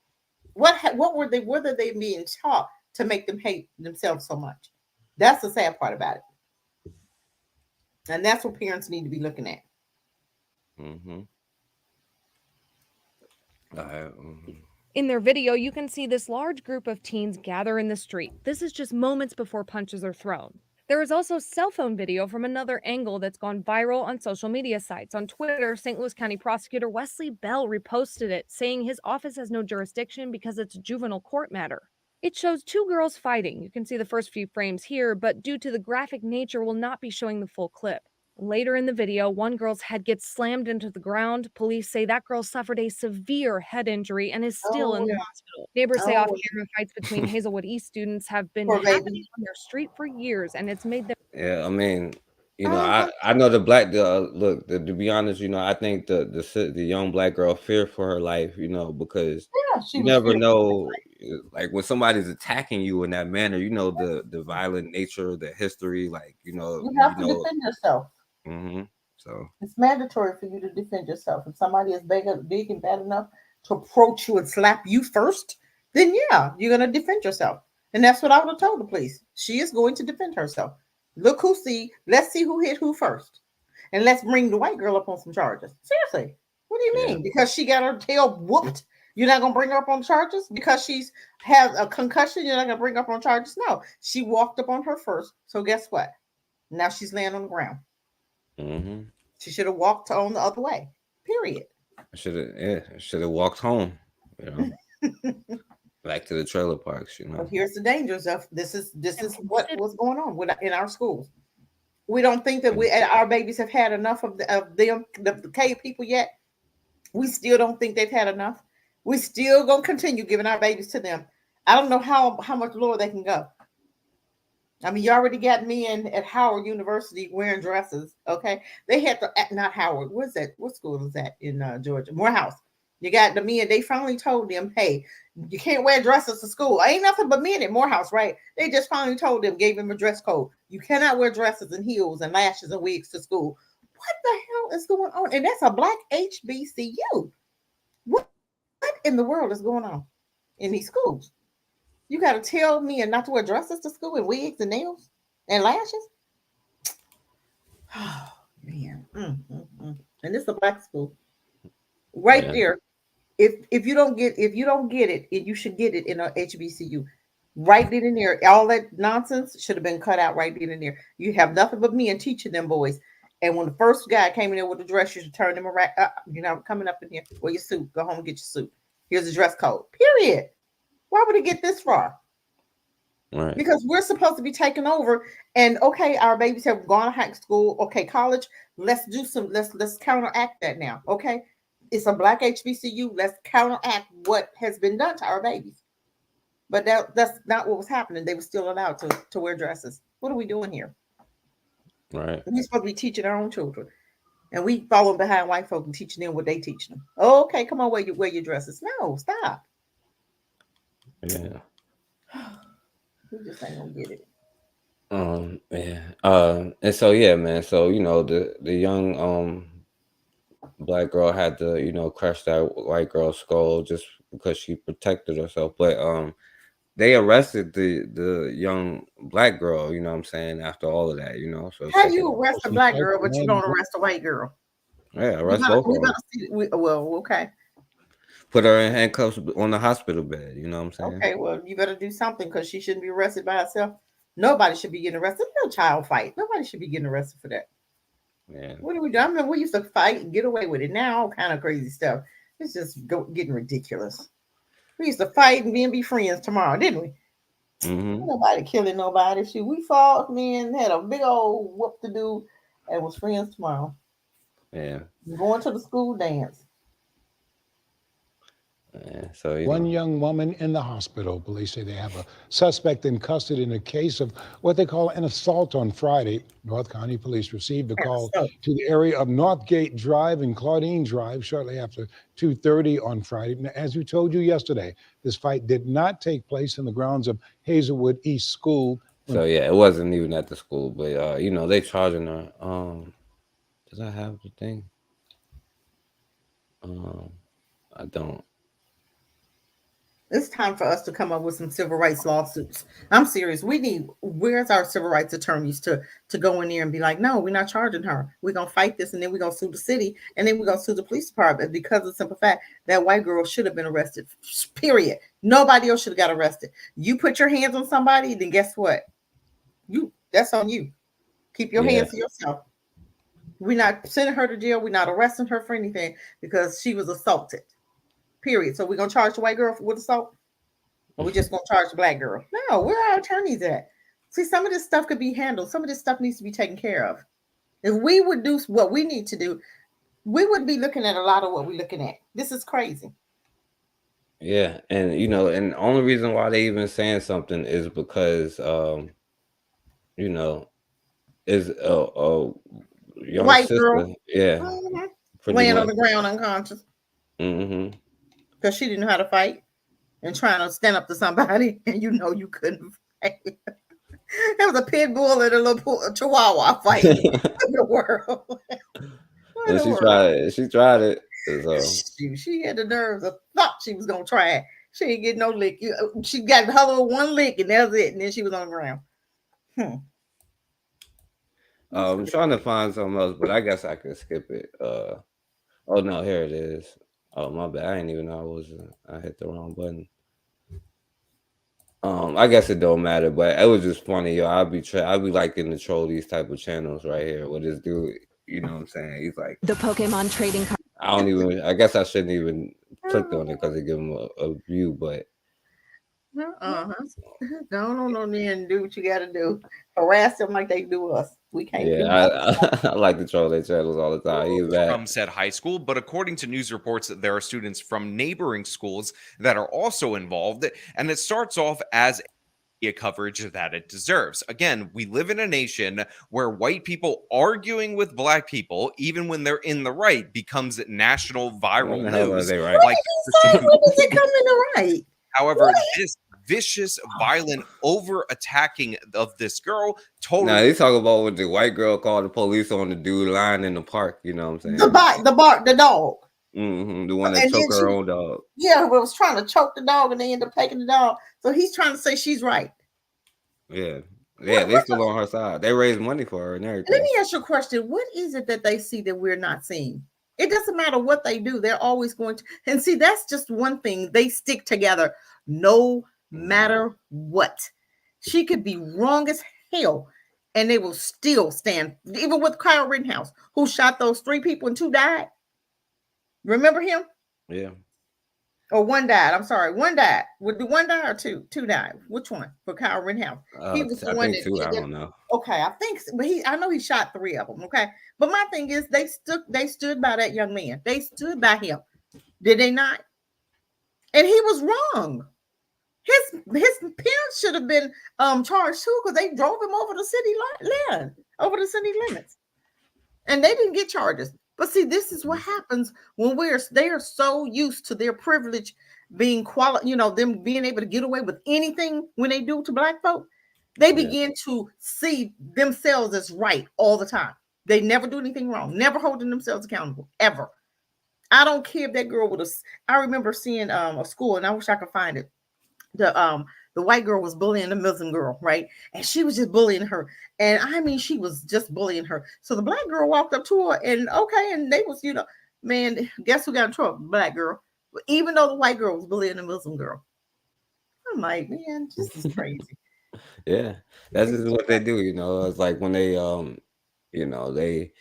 What were they being taught to make them hate themselves so much? That's the sad part about it. And that's what parents need to be looking at. Mm-hmm. In their video, you can see this large group of teens gather in the street. This is just moments before punches are thrown. There is also cell phone video from another angle that's gone viral on social media sites. On Twitter, St. Louis County Prosecutor Wesley Bell reposted it, saying his office has no jurisdiction because it's a juvenile court matter. It shows two girls fighting. You can see the first few frames here, but due to the graphic nature, will not be showing the full clip. Later in the video, one girl's head gets slammed into the ground. Police say that girl suffered a severe head injury and is still in the hospital. Neighbors say off-camera fights between Hazelwood East students have been happening on their street for years, and it's made them. Yeah, I mean, You know, I know the black look, to be honest, you know, I think the young black girl feared for her life, you know, because Yeah, she you was never fearful. know, like when somebody's attacking you in that manner, you know, the violent nature, the history, like You have to defend yourself. So It's mandatory for you to defend yourself. If somebody is big and bad enough to approach you and slap you first, then yeah, you're gonna defend yourself. And that's what I would have told the police. She is going to defend herself. Look who see. Let's see who hit who first, and let's bring the white girl up on some charges. Seriously, what do you yeah, mean? Because she got her tail whooped, you're not gonna bring her up on charges? Because she's has a concussion, you're not gonna bring her up on charges? No, she walked up on her first. So guess what? Now she's laying on the ground. She should have walked on the other way. Period. should have walked home, you know, back to the trailer parks, you know. But here's the dangers of this is what's going on in our schools. We don't think that our babies have had enough of the K people yet. We still don't think they've had enough. We still gonna continue giving our babies to them. I don't know how much lower they can go. I mean, you already got me in at Howard University wearing dresses. Okay, they had to not Howard. What's that? What school is that in Georgia? Morehouse. You got the men. They finally told them, "Hey, you can't wear dresses to school." Ain't nothing but men at Morehouse, right? They just finally told them, gave them a dress code. You cannot wear dresses and heels and lashes and wigs to school. What the hell is going on? And that's a black HBCU. What in the world is going on in these schools? You got to tell me and not to wear dresses to school and wigs and nails and lashes. Oh man, and this is a black school, right there. If you don't get it, you should get it in a HBCU. Right then and there, all that nonsense should have been cut out right then and there. You have nothing but men teaching them boys. And when the first guy came in there with the dress, you should turn them around. You're not coming up in here. Wear your suit. Go home and get your suit. Here's the dress code. Period. Why would it get this far? Right. Because we're supposed to be taking over, and okay, our babies have gone to high school, okay, college. Let's counteract that now. Okay, it's a black HBCU. Let's counteract what has been done to our babies. But that's not what was happening. They were still allowed to wear dresses. What are we doing here? Right. We're supposed to be teaching our own children, and we following behind white folk and teaching them what they teach them. Oh, okay, come on, wear your dresses. No, stop. Yeah. We just ain't gonna get it. And so yeah, man. So you know, the young black girl had to, you know, crush that white girl's skull just because she protected herself. But they arrested the young black girl, you know what I'm saying, after all of that, you know. So How do you arrest a black girl, but you don't arrest a white girl? Yeah, arrest both of them. Well, okay. Put her in handcuffs on the hospital bed, you know what I'm saying? Okay, well, you better do something because she shouldn't be arrested by herself. Nobody should be getting arrested. No child fight. Nobody should be getting arrested for that. Yeah. What are we doing? I mean, we used to fight and get away with it. Now, all kind of crazy stuff. It's just getting ridiculous. We used to fight and then be friends tomorrow, didn't we? Nobody killing nobody. Shoot, we fought, man, had a big old whoop to do, and was friends tomorrow. Yeah. Going to the school dance. So one young woman in the hospital. Police say they have a suspect in custody in a case of what they call an assault on Friday. North County Police received a call to the area of Northgate Drive and Claudine Drive shortly after 2:30 on Friday. Now, as we told you yesterday, this fight did not take place in the grounds of Hazelwood East School. So yeah, it wasn't even at the school, but you know, they charging her. Does I have the thing? I don't. It's time for us to come up with some civil rights lawsuits. I'm serious. Where's our civil rights attorneys to go in there and be like, no, we're not charging her. We're going to fight this, and then we're going to sue the city, and then we're going to sue the police department because of the simple fact that white girl should have been arrested, period. Nobody else should have got arrested. You put your hands on somebody, then guess what? That's on you. Keep your hands to yourself. We're not sending her to jail. We're not arresting her for anything because she was assaulted. Period. So we're gonna charge the white girl with assault, or we're just gonna charge the black girl? No, where are our attorneys at? See, some of this stuff could be handled. Some of this stuff needs to be taken care of. If we would do what we need to do, we would be looking at a lot of what we're looking at. This is crazy. Yeah, and you know, and the only reason why they even saying something is because you know, is a young White sister. girl. Yeah, Mhm. pretty Laying on much. the ground unconscious because she didn't know how to fight and trying to stand up to somebody, and you know you couldn't fight. There was a pit bull and a little chihuahua fighting in the world. What in And the she world? tried it. She tried it. So She had the nerves. I thought she was gonna try it. She didn't get no lick. She got her little one lick, and that was it. And then she was on the ground. I'm trying to find something else, but I guess I could skip it. Oh no, here it is. Oh my bad. I didn't even know I hit the wrong button. I guess it don't matter, but it was just funny, yo. I'd be liking to troll these type of channels right here with this dude. You know what I'm saying? He's like The Pokemon trading card. I guess I shouldn't even clicked on it because it give him a view, but Go on there and do what you got to do. Harass them like they do us. We can't do yeah, nothing. I like to troll their channels all the time. He's bad. From said high school, but according to news reports, that there are students from neighboring schools that are also involved, and it starts off as media coverage that it deserves. Again, we live in a nation where white people arguing with black people, even when they're in the right, becomes national viral When the hell are news. they right? Like When does it come in the right? However, this vicious, violent over attacking of this girl totally. Now they talk about when the white girl called the police on the dude lying in the park. You know what I'm saying? The dog. The one that And choked then her own dog. Yeah, who was trying to choke the dog, and they ended up taking the dog. So he's trying to say she's right. Yeah, they still on her side. They raised money for her and everything. Let me ask you a question. What is it that they see that we're not seeing? It doesn't matter what they do. They're always going to, and see, that's just one thing. They stick together no matter what. She could be wrong as hell, and they will still stand. Even with Kyle Rittenhouse, who shot those 3 people and 2 died. Remember him? Yeah. Or 1 died. I'm sorry. 1 died. Would the 1 die or 2? 2 died. Which one? For Kyle Rittenhouse. He was the I one think that 2. I don't know. Okay, I think, but I know he shot 3 of them. Okay, but my thing is, they stood by that young man. They stood by him. Did they not? And he was wrong. His parents should have been charged too, because they drove him over the city line, over the city limits, and they didn't get charges. But see, this is what happens when they are so used to their privilege being them being able to get away with anything when they do to black folk. They begin to see themselves as right all the time. They never do anything wrong, never holding themselves accountable, ever. I don't care if that girl would have. I remember seeing a school, and I wish I could find it. The white girl was bullying the Muslim girl, right? And she was just bullying her. And I mean, she was just bullying her. So the black girl walked up to her and they was, man, guess who got in trouble? Black girl. Even though the white girl was bullying the Muslim girl. I'm like, man, this is crazy. Yeah, that's just what they do. It's like when they they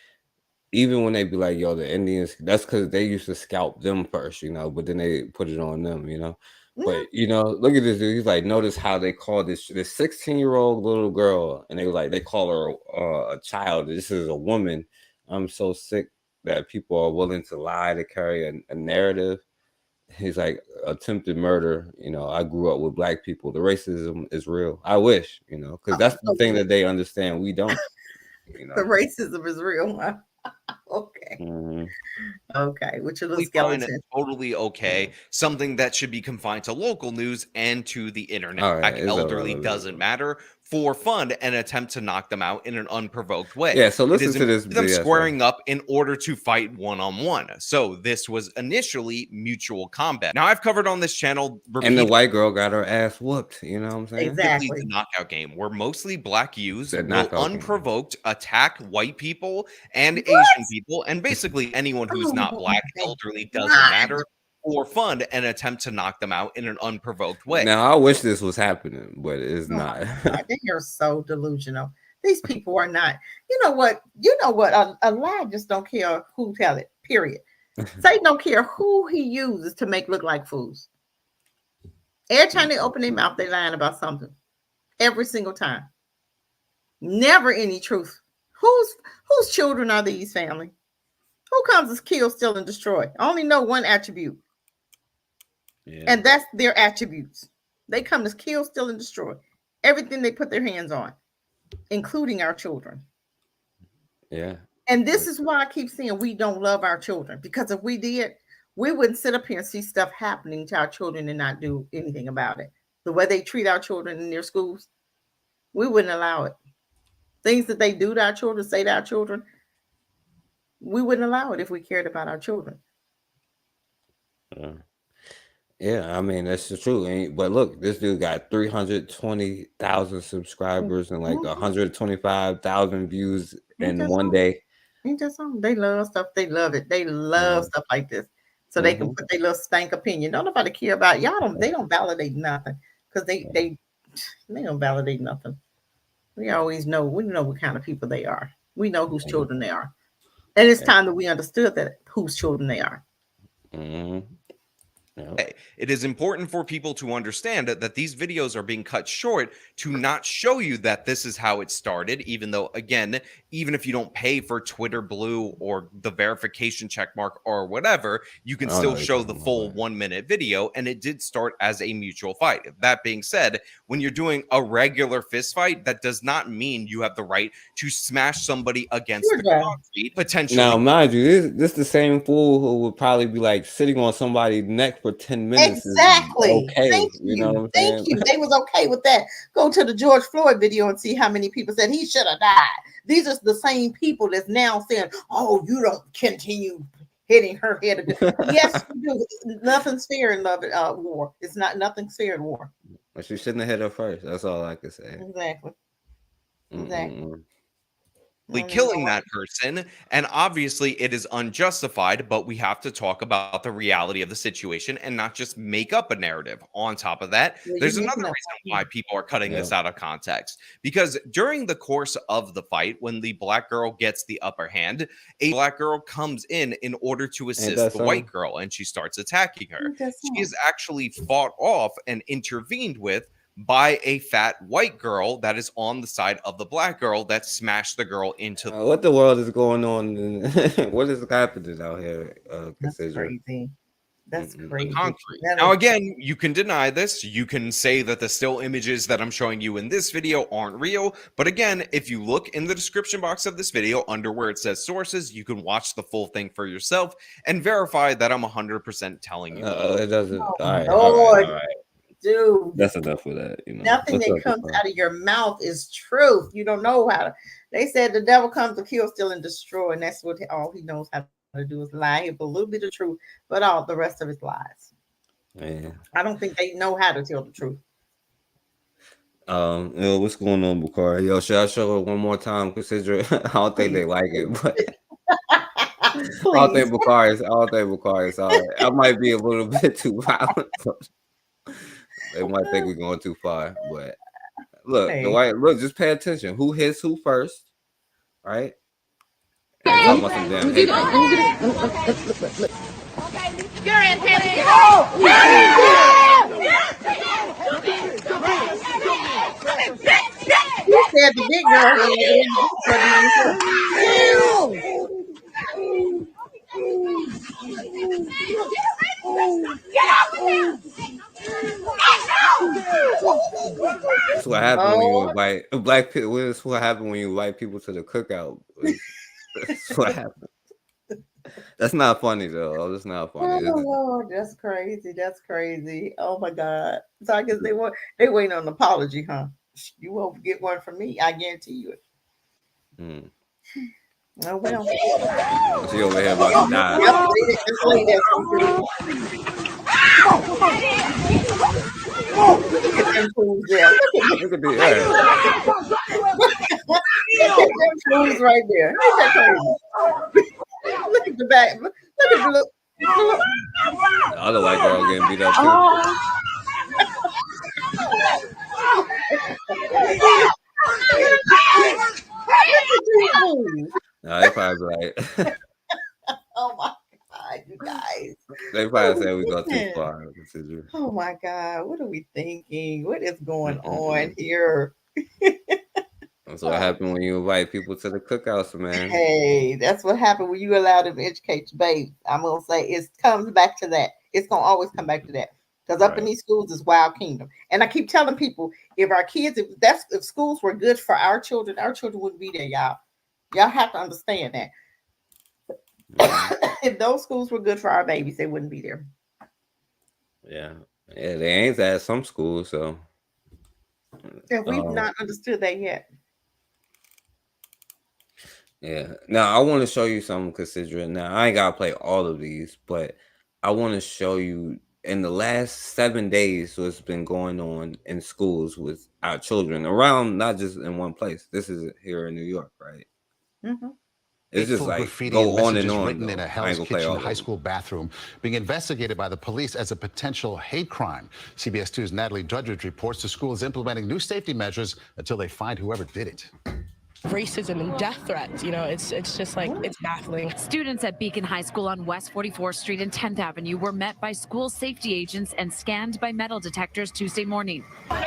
even when they be like, yo, the Indians, that's because they used to scalp them first, but then they put it on them, But look at this dude. He's like, notice how they call this 16-year-old little girl, and they call her a child. This is a woman. I'm so sick that people are willing to lie to carry a narrative. He's like, attempted murder. I grew up with black people. The racism is real. I wish, because that's the thing that they understand. We don't. The racism is real. Okay. Mm-hmm. Okay, which are the find skeleton. it totally okay. Something that should be confined to local news and to the internet. Right, Elderly doesn't matter. For fun, and attempt to knock them out in an unprovoked way. Yeah, so listen to this. Them squaring up in order to fight one-on-one. So this was initially mutual combat. Now I've covered on this channel and the white girl got her ass whooped. You know what I'm saying? Exactly. The knockout game, where mostly black youths The will knockout unprovoked attack white people and Asian people, and basically anyone who's not black, elderly, doesn't matter, for fun, and attempt to knock them out in an unprovoked way. Now I wish this was happening, but it's not. They are so delusional. These people are not. You know what? A lie just don't care who tell it. Period. Satan don't care who he uses to make look like fools. Every time they open their mouth, they lying about something. Every single time. Never any truth. Whose children are these, family? Who comes to kill, steal, and destroy? I only know one attribute. Yeah. And that's their attributes. They come to kill, steal, and destroy everything they put their hands on, including our children. Yeah. And this is why I keep saying we don't love our children, because if we did, we wouldn't sit up here and see stuff happening to our children and not do anything about it. The way they treat our children in their schools, we wouldn't allow it. Things that they do to our children, say to our children, we wouldn't allow it if we cared about our children. Yeah, I mean that's the truth. But look, this dude got 320,000 subscribers and like 125,000 views in one day. Ain't that something? They love stuff. They love it. They love stuff like this, so they can put their little stank opinion. Don't nobody care about y'all. They don't validate nothing because they don't validate nothing. We always know. We know what kind of people they are. We know whose children they are, and it's time that we understood that whose children they are. It is important for people to understand that these videos are being cut short to not show you that this is how it started, even though, again, even if you don't pay for Twitter Blue or the verification check mark or whatever, you can still show the full 1 minute video, and it did start as a mutual fight. That being said, when you're doing a regular fist fight, that does not mean you have the right to smash somebody against the concrete, potentially. Now, mind you, this the same fool who would probably be like sitting on somebody's neck for 10 minutes. Exactly. Okay. Thank you know what I'm Thank saying? you. They was okay with that. Go to the George Floyd video and see how many people said he should have died. These are the same people that's now saying, "Oh, you don't continue hitting her head." Yes, you do. Nothing's fair in war. It's not. Nothing's fair in war. But you shouldn't have hit her first. That's all I can say. Exactly. Exactly. Killing that person, and obviously it is unjustified, but we have to talk about the reality of the situation and not just make up a narrative. On top of that, there's another reason why people are cutting this out of context, because during the course of the fight, when the black girl gets the upper hand, a black girl comes in order to assist the white girl, and she starts attacking her. She is actually fought off and intervened with by a fat white girl that is on the side of the black girl that smashed the girl into what the world is going on? What is happening out here? That's crazy. That's crazy. Concrete. Now, again, you can deny this. You can say that the still images that I'm showing you in this video aren't real. But again, if you look in the description box of this video under where it says sources, you can watch the full thing for yourself and verify that I'm 100% telling you. It doesn't. All right. Dude, that's enough of that. You know, nothing that comes out of your mouth is truth. You don't know how to. They said the devil comes to kill, steal, and destroy, and that's what all he knows how to do is lie. He have a little bit of truth, but all the rest of his lies. Yeah. I don't think they know how to tell the truth. What's going on, Bakari? Yo, should I show it one more time? Consider I don't think they like it, but I don't think Bakari's all right. I might be a little bit too violent. They might think we're going too far, but look, look, just pay attention. Who hits who first, right? Talking about some damn hate. You're in heaven. You said the big girl. That's what happened when you invite black people. That's what happened when you invite people to the cookout. That's what happened. That's not funny though. That's not funny. Oh Lord, that's crazy. That's crazy. Oh my God. So I guess they waiting on an apology, huh? You won't get one from me. I guarantee you it. Oh well. She over here about to die. Look at them fools there. Look at them fools right there. Ain't that crazy? Look at the back. Look at the look. The other white girl getting beat up too. No, they probably right. Oh my God, you guys. They probably say we go too far. Oh my God, what are we thinking? What is going on here? That's what happened when you invite people to the cookouts, man. Hey, that's what happened when you allow them to educate your baby. I'm gonna say it comes back to that. It's gonna always come back to that. Because up in these schools is wild kingdom. And I keep telling people, if our kids, if schools were good for our children wouldn't be there, y'all. Y'all have to understand that. If those schools were good for our babies, they wouldn't be there. Yeah, they ain't at some schools, so. And we've not understood that yet. Yeah. Now I want to show you something, considering now I ain't gotta play all of these, but I want to show you in the last 7 days what's been going on in schools with our children around, not just in one place. This is here in New York, right? Mm-hmm. It's just Hateful like graffiti and go on and messages on. written in Though. a I Hell's ain't gonna play Kitchen all of high them. school bathroom being investigated by the police as a potential hate crime. CBS 2's Natalie Judge reports the school is implementing new safety measures until they find whoever did it. Racism and death threats, you know, it's just like, it's baffling. Students at Beacon High School on West 44th Street and 10th Avenue were met by school safety agents and scanned by metal detectors Tuesday morning. Good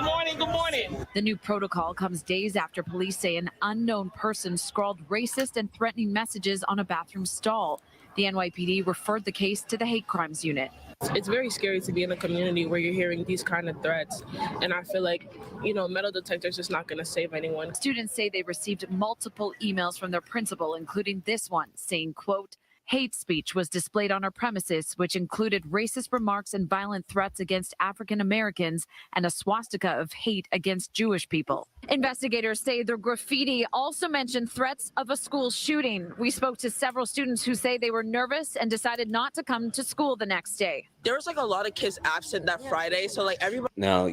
morning, good morning. The new protocol comes days after police say an unknown person scrawled racist and threatening messages on a bathroom stall. The NYPD referred the case to the hate crimes unit. It's very scary to be in a community where you're hearing these kind of threats. And I feel like, you know, metal detectors just not going to save anyone. Students say they received multiple emails from their principal, including this one saying, quote, hate speech was displayed on our premises, which included racist remarks and violent threats against African Americans and a swastika of hate against Jewish people. Investigators say the graffiti also mentioned threats of a school shooting. We spoke to several students who say they were nervous and decided not to come to school the next day. There was like a lot of kids absent that Friday, so like everybody. Now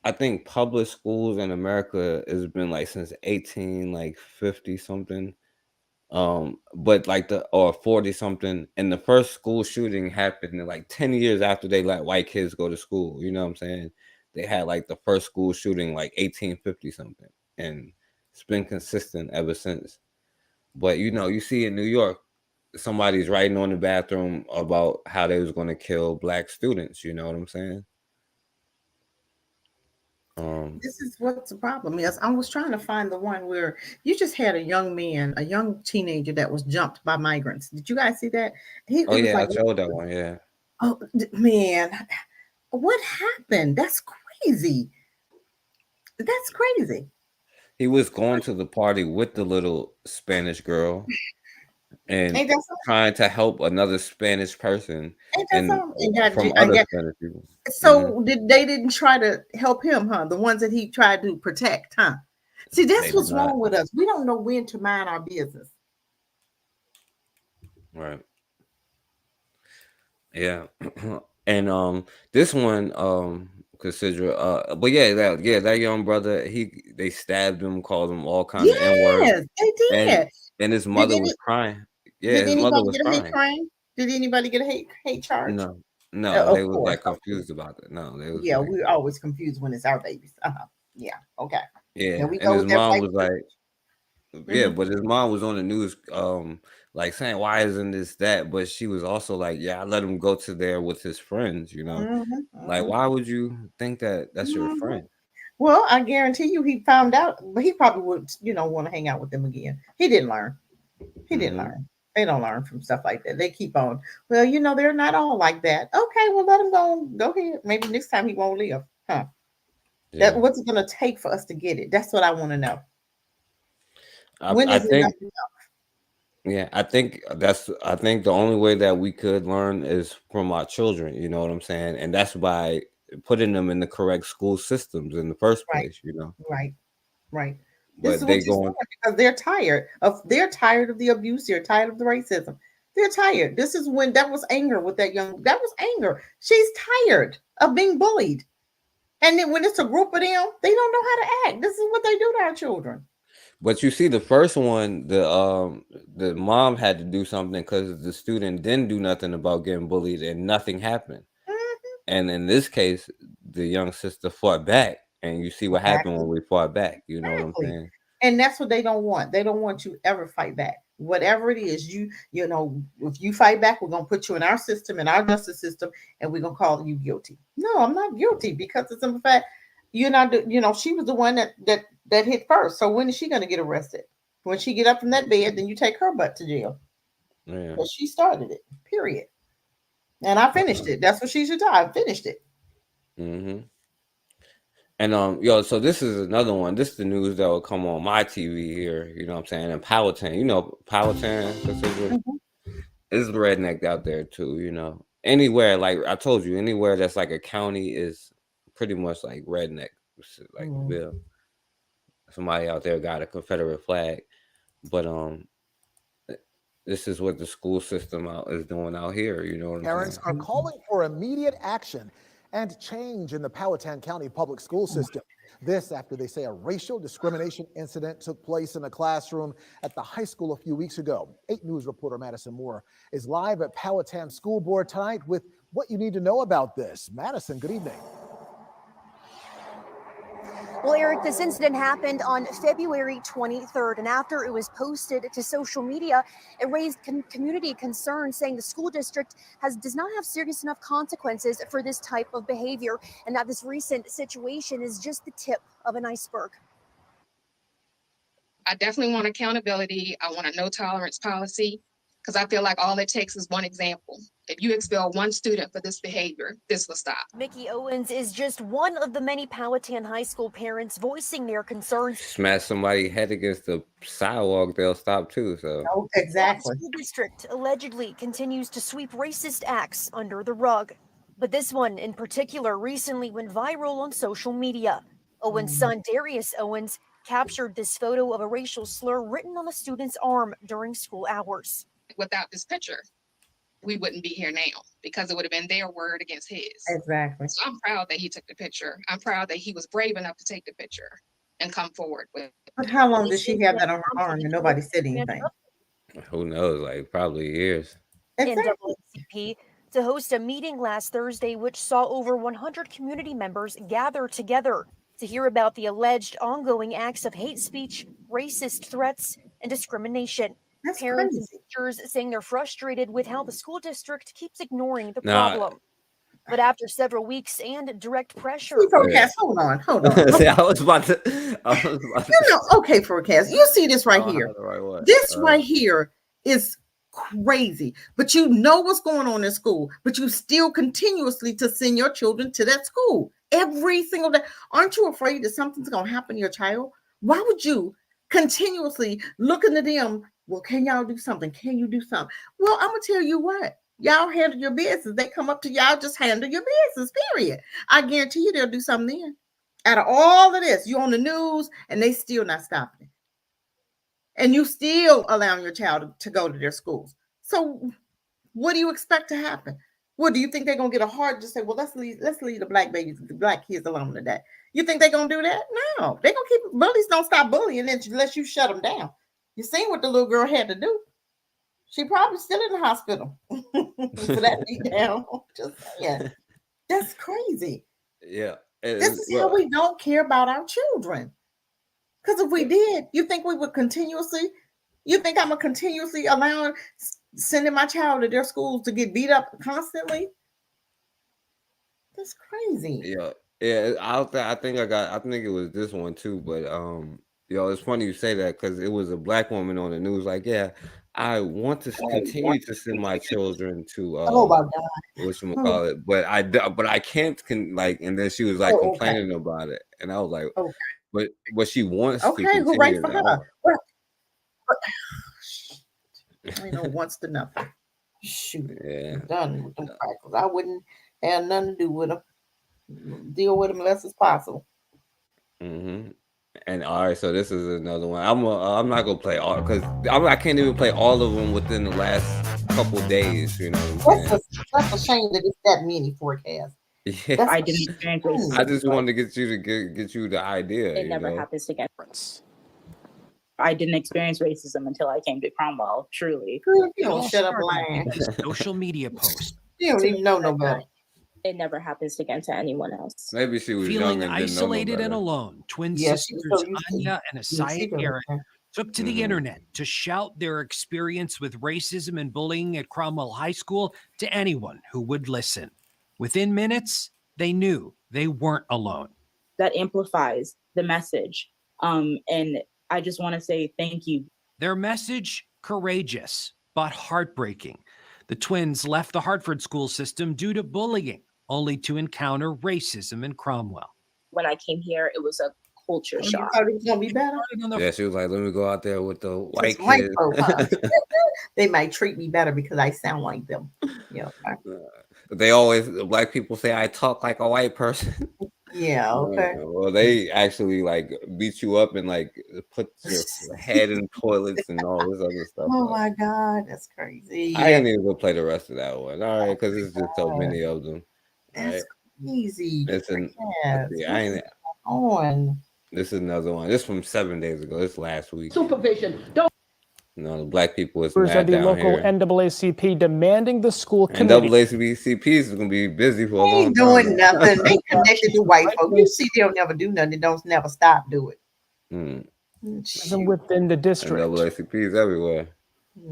I think public schools in America has been like since 50 something. But like or 40 something, and the first school shooting happened in like 10 years after they let white kids go to school. You know what I'm saying? They had like the first school shooting like 1850 something, and it's been consistent ever since. But you see in New York, somebody's writing on the bathroom about how they was going to kill black students. You know what I'm saying? This is what the problem is. I was trying to find the one where you just had a young man, a young teenager that was jumped by migrants. Did you guys see that? It was Yeah, like, I showed that one. Yeah. oh man, what happened? That's crazy. That's crazy. He was going to the party with the little Spanish girl and Ain't that trying to help another Spanish person something? and from other Spanish people. So they didn't try to help him, huh? The ones that he tried to protect, huh? See, that's what's wrong with us. We don't know when to mind our business. Right. Yeah. And this one, but that young brother, they stabbed him, called him all kinds of N-words. Yes, they did. And his mother was crying. Yeah, Did his mother anybody was get a hate crying. crime? Did anybody get a hate charge? No, Of they was course, like confused about it. No, they was yeah, like, we're always confused when it's our babies. Yeah, okay. yeah. There we And go his with that mom white was like, yeah, Mhm. but his mom was on the news, like saying, why isn't this that? But she was also like, yeah, I let him go to there with his friends, Like, why would you think that that's your Mhm. friend? Well, I guarantee you he found out, but he probably would, want to hang out with them again. He didn't learn. He didn't learn. They don't learn from stuff like that. They keep on, well, they're not all like that. Okay, well, let him go. Go ahead. Maybe next time he won't live. Huh? Yeah. What's it going to take for us to get it? That's what I want to know. When I is enough think, enough? yeah, I think the only way that we could learn is from our children, you know what I'm saying? And that's by putting them in the correct school systems in the first Right. place, Right. This But is they what you're saying going, because they're tired of the abuse. They're tired of the racism. They're tired. This is when that was anger with that was anger. She's tired of being bullied. And then when it's a group of them, they don't know how to act. This is what they do to our children. but you see the first one, the mom had to do something because the student didn't do nothing about getting bullied and nothing happened. And in this case, the young sister fought back, and you see what happened when we fought back. You know what I'm Exactly. saying? And that's what they don't want. They don't want you ever fight back. Whatever it is, if you fight back, we're gonna put you in our system, in our justice system, and we're gonna call you guilty. No, I'm not guilty because the simple fact you're not. She was the one that hit first. So when is she gonna get arrested? When she get up from that bed, then you take her butt to jail. Yeah. But she started it. Period. And I finished it. That's what she should do. I finished it. Mm-hmm. And yo, so this is another one. This is the news that will come on my TV here. You know what I'm saying? And Powhatan, you know, Powhatan, is rednecked out there too. You know, anywhere like I told you, anywhere that's like a county is pretty much like redneck, like Bill. Somebody out there got a Confederate flag, but this is what the school system is doing out here. You know what I'm Parents saying? are calling for immediate action and change in the Powhatan County public school system. This after they say a racial discrimination incident took place in a classroom at the high school a few weeks ago. 8 News reporter Madison Moore is live at Powhatan School Board tonight with what you need to know about this. Madison, good evening. Well, Eric, this incident happened on February 23rd, and after it was posted to social media, it raised community concerns, saying the school district does not have serious enough consequences for this type of behavior, and that this recent situation is just the tip of an iceberg. I definitely want accountability. I want a no tolerance policy, because I feel like all it takes is one example. If you expel one student for this behavior, this will stop. Mickey Owens is just one of the many Powhatan High School parents voicing their concerns. Smash somebody's head against the sidewalk, they'll stop too. So exactly. The school district allegedly continues to sweep racist acts under the rug. But this one in particular recently went viral on social media. Owens' son, Darius Owens, captured this photo of a racial slur written on a student's arm during school hours. Without this picture, we wouldn't be here now, because it would have been their word against his. Exactly. So I'm proud that he took the picture. I'm proud that he was brave enough to take the picture and come forward with it. But how long did she have that on her arm and nobody said anything? who knows? Like probably years. NAACP to host a meeting last Thursday, which saw over 100 community members gather together to hear about the alleged ongoing acts of hate speech, racist threats, and discrimination. That's Parents crazy. and teachers saying they're frustrated with how the school district keeps ignoring the Nah. problem. But after several weeks and direct pressure, Forecast, hold on. See, I was about to. You know, okay, forecast. You see this right here. This right here is crazy. But you know what's going on in school, but you still continuously to send your children to that school every single day. Aren't you afraid that something's going to happen to your child? Why would you continuously look into them? Well, can y'all do something? Can you do something? Well, I'm going to tell you what. Y'all handle your business. They come up to y'all, just handle your business, period. I guarantee you they'll do something then. Out of all of this, you on the news and they still not stopping it. And you still allowing your child to go to their schools. So what do you expect to happen? What do you think they're gonna get a heart to say, well, let's leave the black babies, the black kids alone today? You think they're gonna do that? No, they're gonna keep bullies don't stop bullying unless you shut them down. You seen what the little girl had to do. She probably still in the hospital for that beat down. Just saying. That's crazy. Yeah. This is how we don't care about our children. Because if we did, you think we would continuously, you think I'm going to continuously allowing, sending my child to their schools to get beat up constantly? That's crazy. Yeah. Yeah. I think it was this one too, but yo, it's funny you say that because it was a black woman on the news like, yeah, I want to continue to send my children to oh my God, whatchamacallit, but I can't like, and then she was like complaining about it, and I was like, but she wants to continue. Hooray for her. I know wants to nothing. Shoot, yeah. Done with them crackers. I wouldn't have nothing to do with them. Deal with them unless it's possible. Mm-hmm. And all right, so this is another one. I'm not gonna play all because I can't even play all of them within the last couple days. You know, that's a shame that it's that many forecasts. Yeah, I didn't experience racism. I just wanted to get you the idea. It never happens again. I didn't experience racism until I came to Cromwell. Truly, you don't shut up, lying. Social media post. You don't even know nobody. It never happens again to anyone else. Maybe she was Feeling young and isolated and alone. Twin sisters Anya and Asaya Garrett took to the internet to shout their experience with racism and bullying at Cromwell High School to anyone who would listen. Within minutes, they knew they weren't alone. That amplifies the message. And I just want to say thank you. Their message, courageous, but heartbreaking. The twins left the Hartford school system due to bullying, only to encounter racism in Cromwell. when I came here, it was a culture You shock. thought it was gonna be better? Yeah, she was like, let me go out there with the white Just white kids. folks. They might treat me better because I sound like them. Yeah. They always, black people say I talk like a white person. Yeah. Okay. Well, they actually like beat you up and like put your head in toilets and all this other stuff. Oh Like, my God, that's crazy. I ain't even gonna play the rest of that one. All right, because it's just so many of them. All That's right. crazy. Listen, Yes. let's see, I ain't. On. This is another one. This from 7 days ago. This last week. Supervision. Don't. No, the black people is Members mad of the down local here. NAACP demanding the school And committee. NAACPs is gonna be busy for a They long ain't time. doing nothing. They connected to white folk. You see, they'll never do nothing. They don't never stop do it. Even within the district. NAACPs everywhere.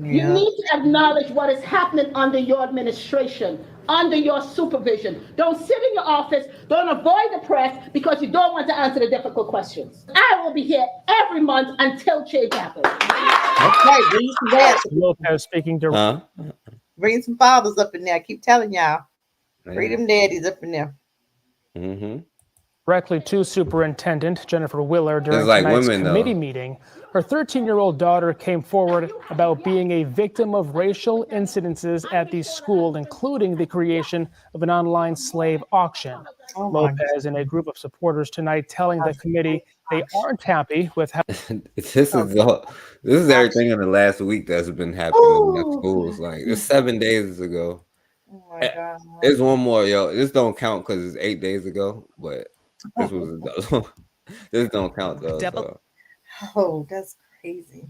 You need to acknowledge what is happening under your administration, under your supervision. Don't sit in your office, don't avoid the press because you don't want to answer the difficult questions. I will be here every month until change happens. Okay, bring some dads. Lopez speaking to Bring some fathers up in there. I keep telling y'all. Bring Yeah. them daddies up in there. Mm-hmm. directly to Superintendent Jennifer Willer during like tonight's women, though. committee meeting. Her 13-year-old daughter came forward about being a victim of racial incidences at the school, including the creation of an online slave auction. Oh my Lopez and a group of supporters tonight telling the committee they aren't happy with how This is everything in the last week that's been happening at schools. Like it's 7 days ago. Oh my God. There's one more, yo. This don't count because it's 8 days ago, but this was this don't count though. So. Oh, that's crazy.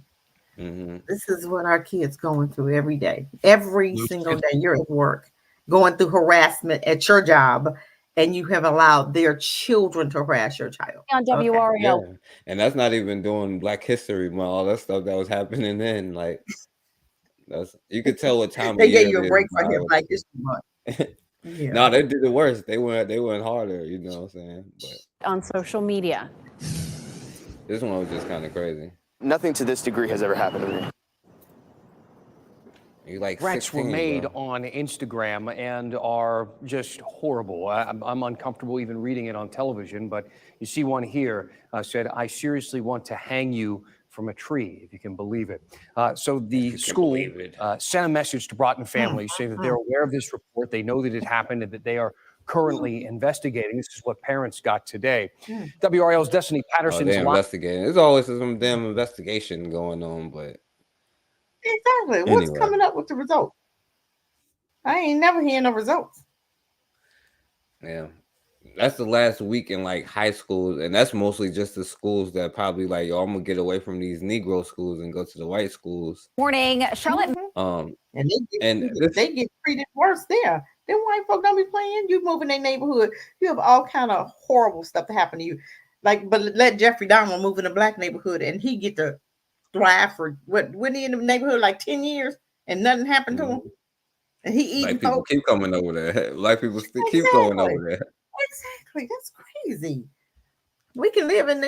Mm-hmm. This is what our kids going through every day. Every single day you're at work, going through harassment at your job, and you have allowed their children to harass your child. On WRAL. Yeah, and that's not even doing Black History Month, all that stuff that was happening then. Like, that's you could tell what time They of year gave you it a is break for by their what- Black History Month. Yeah. No, they did it worse. They went harder. You know what I'm saying? But On social media. this one was just kind of crazy. Nothing to this degree has ever happened to me. You like Threats were 16, made bro. on Instagram and are just horrible. I'm uncomfortable even reading it on television, but you see one here said, "I seriously want to hang you from a tree," if you can believe it. So the school sent a message to Broughton families saying that they're aware of this report. They know that it happened and that they are currently investigating. This is what parents got today. WRL's Destiny Oh, Patterson's they're investigating. There's always some damn investigation going on, but Exactly. What's Anyway. coming up with the results? I ain't never hearing no results. yeah. That's the last week in like high schools, and that's mostly just the schools that probably like, yo, I'm gonna get away from these Negro schools and go to the white schools. Morning, Charlotte. And And this, they get treated worse there. Them white folk don't be playing. You move in their neighborhood, you have all kind of horrible stuff to happen to you. Like, but let Jeffrey Dahmer move in a black neighborhood and he get to thrive for wasn't he in the neighborhood like 10 years and nothing happened to him? And he eating black people folk. keep coming over there. Black people still keep going over there. Exactly. That's crazy. We can't live in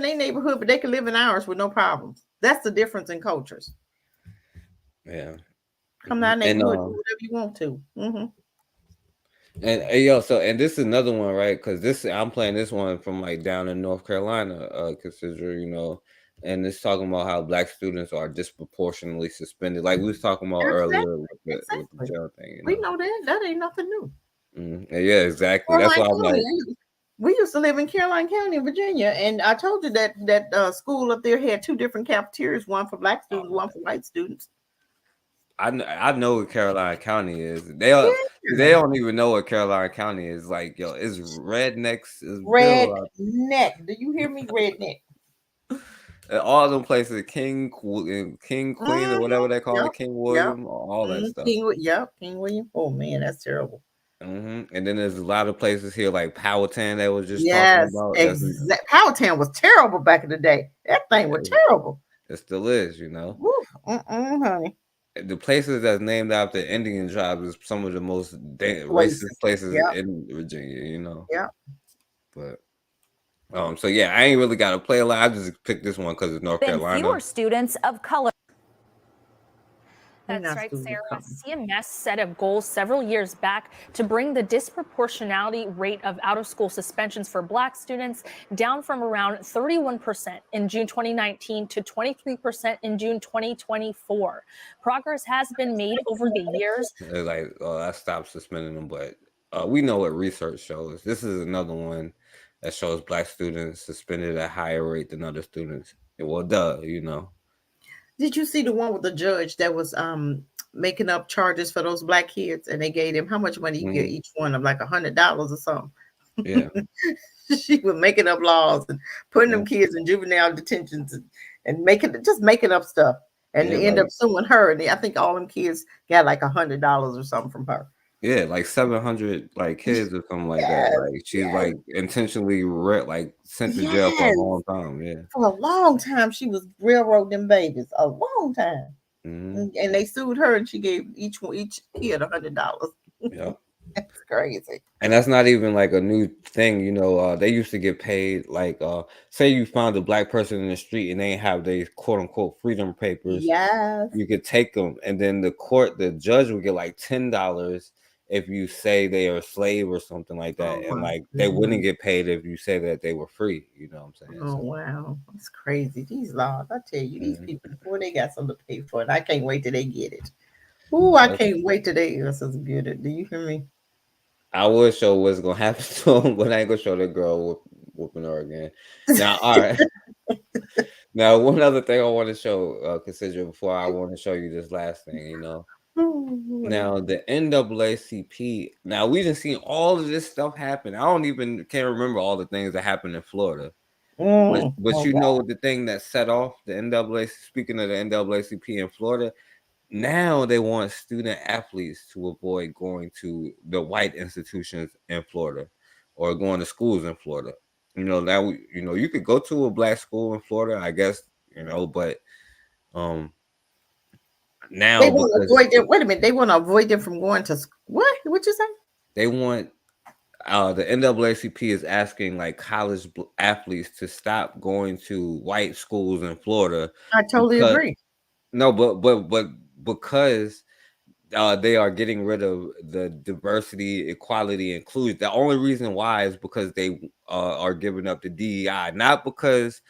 their neighborhood, but they can live in ours with no problems. That's the difference in cultures. Yeah. Come to our neighborhood, do And whatever you want to. yo, so and this is another one, right? Because this I'm playing this one from like down in North Carolina, consider, you know, and it's talking about how black students are disproportionately suspended, like we was talking about earlier with the jail thing. You We know? know that. That ain't nothing new. Yeah, exactly. That's why I'm Caroline like, County, we used to live in Caroline County, Virginia, and I told you that school up there had two different cafeterias, one for black students, one for white students. I know what Caroline County is. They don't even know what Caroline County is. Like, yo, it's rednecks. It's Redneck. Do you hear me? Redneck. all them places, King Queen or whatever they call it, King William, all that stuff. King William. Oh man, that's terrible. And then there's a lot of places here like Powhatan that was just Yes, talking about. exactly. Powhatan was terrible back in the day. That thing was terrible. It still is, you know. Honey. The places that's named after Indian tribes is some of the most racist places in Virginia, you know. Yeah. But so yeah, I ain't really got to play a lot. I just picked this one because it's North Carolina. Fewer students of color. That's right, Sarah. CMS set a goal several years back to bring the disproportionality rate of out-of-school suspensions for Black students down from around 31% in June 2019 to 23% in June 2024. Progress has been made over the years. They're like, I stopped suspending them, but we know what research shows. This is another one that shows Black students suspended at a higher rate than other students. Well, Did you see the one with the judge that was making up charges for those Black kids, and they gave him how much money you get each one of like $100 or something? Yeah. She was making up laws and putting them kids in juvenile detentions and making up stuff, and they end up suing her. And I think all them kids got like $100 or something from her. Yeah, like 700 like kids or something like that. Like she's like intentionally sent to jail for a long time. Yeah, for a long time she was railroading them babies. A long time. And they sued her, and she gave each kid $100. Yep. That's crazy. And that's not even like a new thing, they used to get paid say you found a Black person in the street and they have their quote unquote freedom papers. Yes. You could take them, and then the judge would get like $10 if you say they are a slave or something like that. And they wouldn't get paid if you say that they were free. You know what I'm saying? Oh, wow. That's crazy. These laws, I tell you, these people, before they got something to pay for it, I can't wait till they get it. Ooh, I can't wait till they get it. Do you hear me? I will show what's gonna happen to him, but I ain't gonna show the girl whooping her again. Now, all right. Now, one other thing I want to show, Cassidra, before I want to show you this last thing, Now, the NAACP. Now, we done seen all of this stuff happen. I can't remember all the things that happened in Florida. But the thing that set off the NAACP. Speaking of the NAACP in Florida. Now they want student athletes to avoid going to the white institutions in Florida or going to schools in Florida. Now you could go to a Black school in Florida, I guess, but now they want to avoid them. Wait a minute, they want to avoid them from going to what? What you say? They want the NAACP is asking like college athletes to stop going to white schools in Florida. I totally agree. No, but because they are getting rid of the diversity, equality, inclusion. The only reason why is because they are giving up the DEI, not because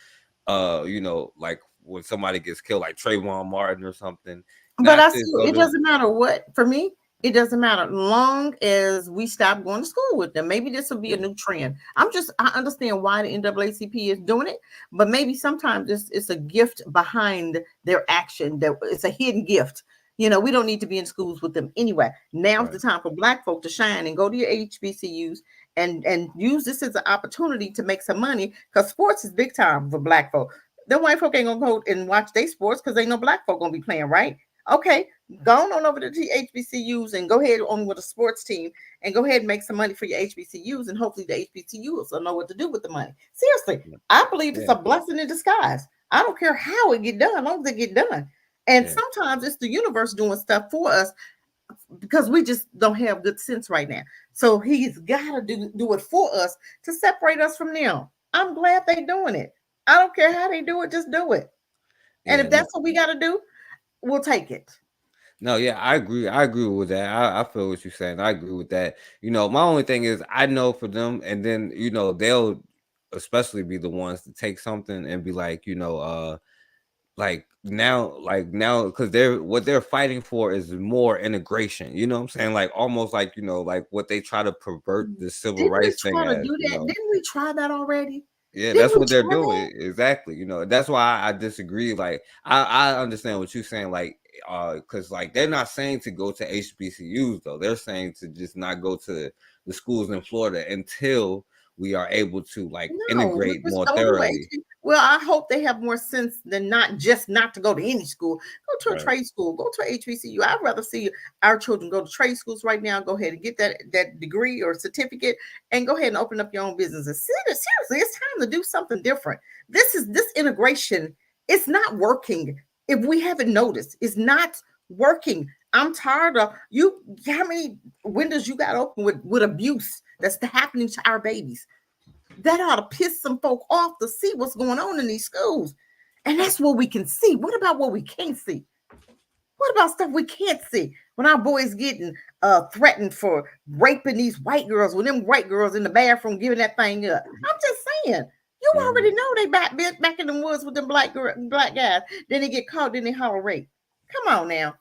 like when somebody gets killed, like Trayvon Martin or something. But it doesn't matter what, for me, it doesn't matter long as we stop going to school with them. Maybe this will be a new trend. I understand why the NAACP is doing it, but maybe sometimes it's a gift behind their action. That it's a hidden gift. We don't need to be in schools with them anyway. Now's the time for Black folk to shine and go to your HBCUs and use this as an opportunity to make some money, because sports is big time for Black folk. The white folk ain't gonna go and watch their sports because they know Black folk gonna be playing, right? Okay, go on over to the HBCUs and go ahead on with a sports team and go ahead and make some money for your HBCUs, and hopefully the HBCUs will know what to do with the money. Seriously, I believe it's a blessing in disguise. I don't care how it get done, as long as it get done. And sometimes it's the universe doing stuff for us because we just don't have good sense right now. So he's got to do it for us to separate us from them. I'm glad they're doing it. I don't care how they do it, just do it. And if that's what we got to do, we'll take it. No, yeah, I agree. I agree with that. I feel what you're saying. I agree with that. My only thing is I know for them, and then they'll especially be the ones to take something and be like, now because what they're fighting for is more integration. You know what I'm saying? Like almost like like what they try to pervert the civil rights thing as. Didn't we try that already? Yeah, that's what they're doing. Exactly. That's why I disagree. Like I understand what you're saying. Like because like they're not saying to go to HBCUs though. They're saying to just not go to the schools in Florida until we are able to integrate more thoroughly. Well, I hope they have more sense than not to go to any school. Go to a trade school, go to HBCU. I'd rather see our children go to trade schools right now. Go ahead and get that degree or certificate and go ahead and open up your own businesses. Seriously, it's time to do something different. This integration, it's not working. If we haven't noticed, it's not working. I'm tired of you. How many windows you got open with abuse that's happening to our babies? That ought to piss some folk off to see what's going on in these schools. And that's what we can see. What about what we can't see? What about stuff we can't see? When our boys getting threatened for raping these white girls, when them white girls in the bathroom giving that thing up. I'm just saying, you already know they back in the woods with them black guys. Then they get caught, then they holler rape. Come on now.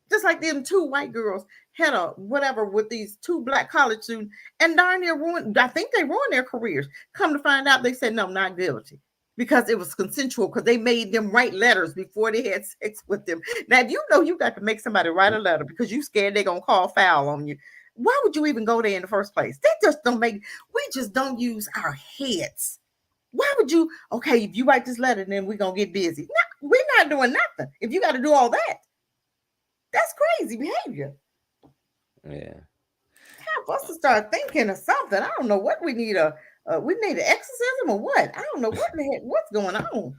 Just like them 2 white girls had a whatever with these 2 black college students, and darn near ruined, I think they ruined their careers. Come to find out, they said no, not guilty. Because it was consensual, because they made them write letters before they had sex with them. Now, if you know you got to make somebody write a letter because you scared they're going to call foul on you, why would you even go there in the first place? They just don't we just don't use our heads. Why would you, okay, if you write this letter, then we're going to get busy. No, we're not doing nothing. If you got to do all that, that's crazy behavior. Yeah. Help us to start thinking of something. I don't know what we need we need an exorcism or what? I don't know what the heck, what's going on.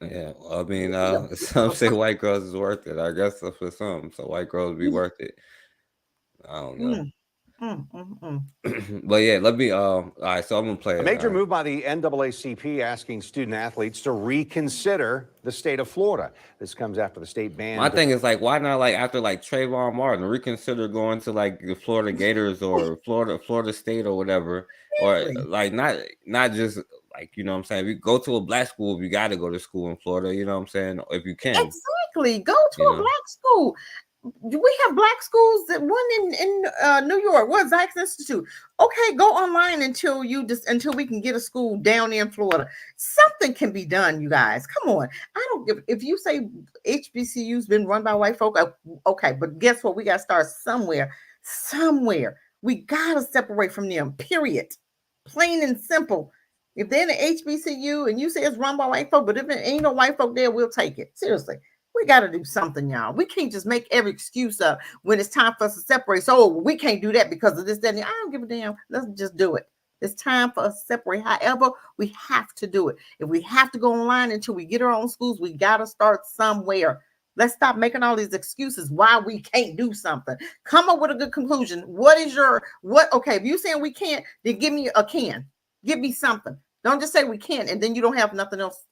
Yeah, I mean, some say white girls is worth it. I guess for some, so white girls be worth it. I don't know. But yeah, let me. All right, so I'm gonna play A major move by the NAACP asking student athletes to reconsider the state of Florida. This comes after the state banned. My thing is like, why not like after like Trayvon Martin reconsider going to like the Florida Gators or Florida State or whatever, or like not just like, you know what I'm saying, if you go to a black school, if you got to go to school in Florida, you know what I'm saying, if you can. Exactly, go to a black school. We have black schools, that one in New York, what, Zach's Institute. Okay, go online until we can get a school down in Florida. Something can be done, you guys. Come on. I don't give, if you say HBCU's been run by white folk, okay, but guess what? We got to start somewhere. We got to separate from them, period. Plain and simple. If they're in the HBCU and you say it's run by white folk, but if there ain't no white folk there, we'll take it. Seriously. We got to do something, y'all. We can't just make every excuse up when it's time for us to separate. So we can't do that because of this, that, and I don't give a damn. Let's just do it. It's time for us to separate. However, we have to do it. If we have to go online until we get our own schools, we got to start somewhere. Let's stop making all these excuses why we can't do something. Come up with a good conclusion. Okay, if you're saying we can't, then give me a can. Give me something. Don't just say we can't, and then you don't have nothing else,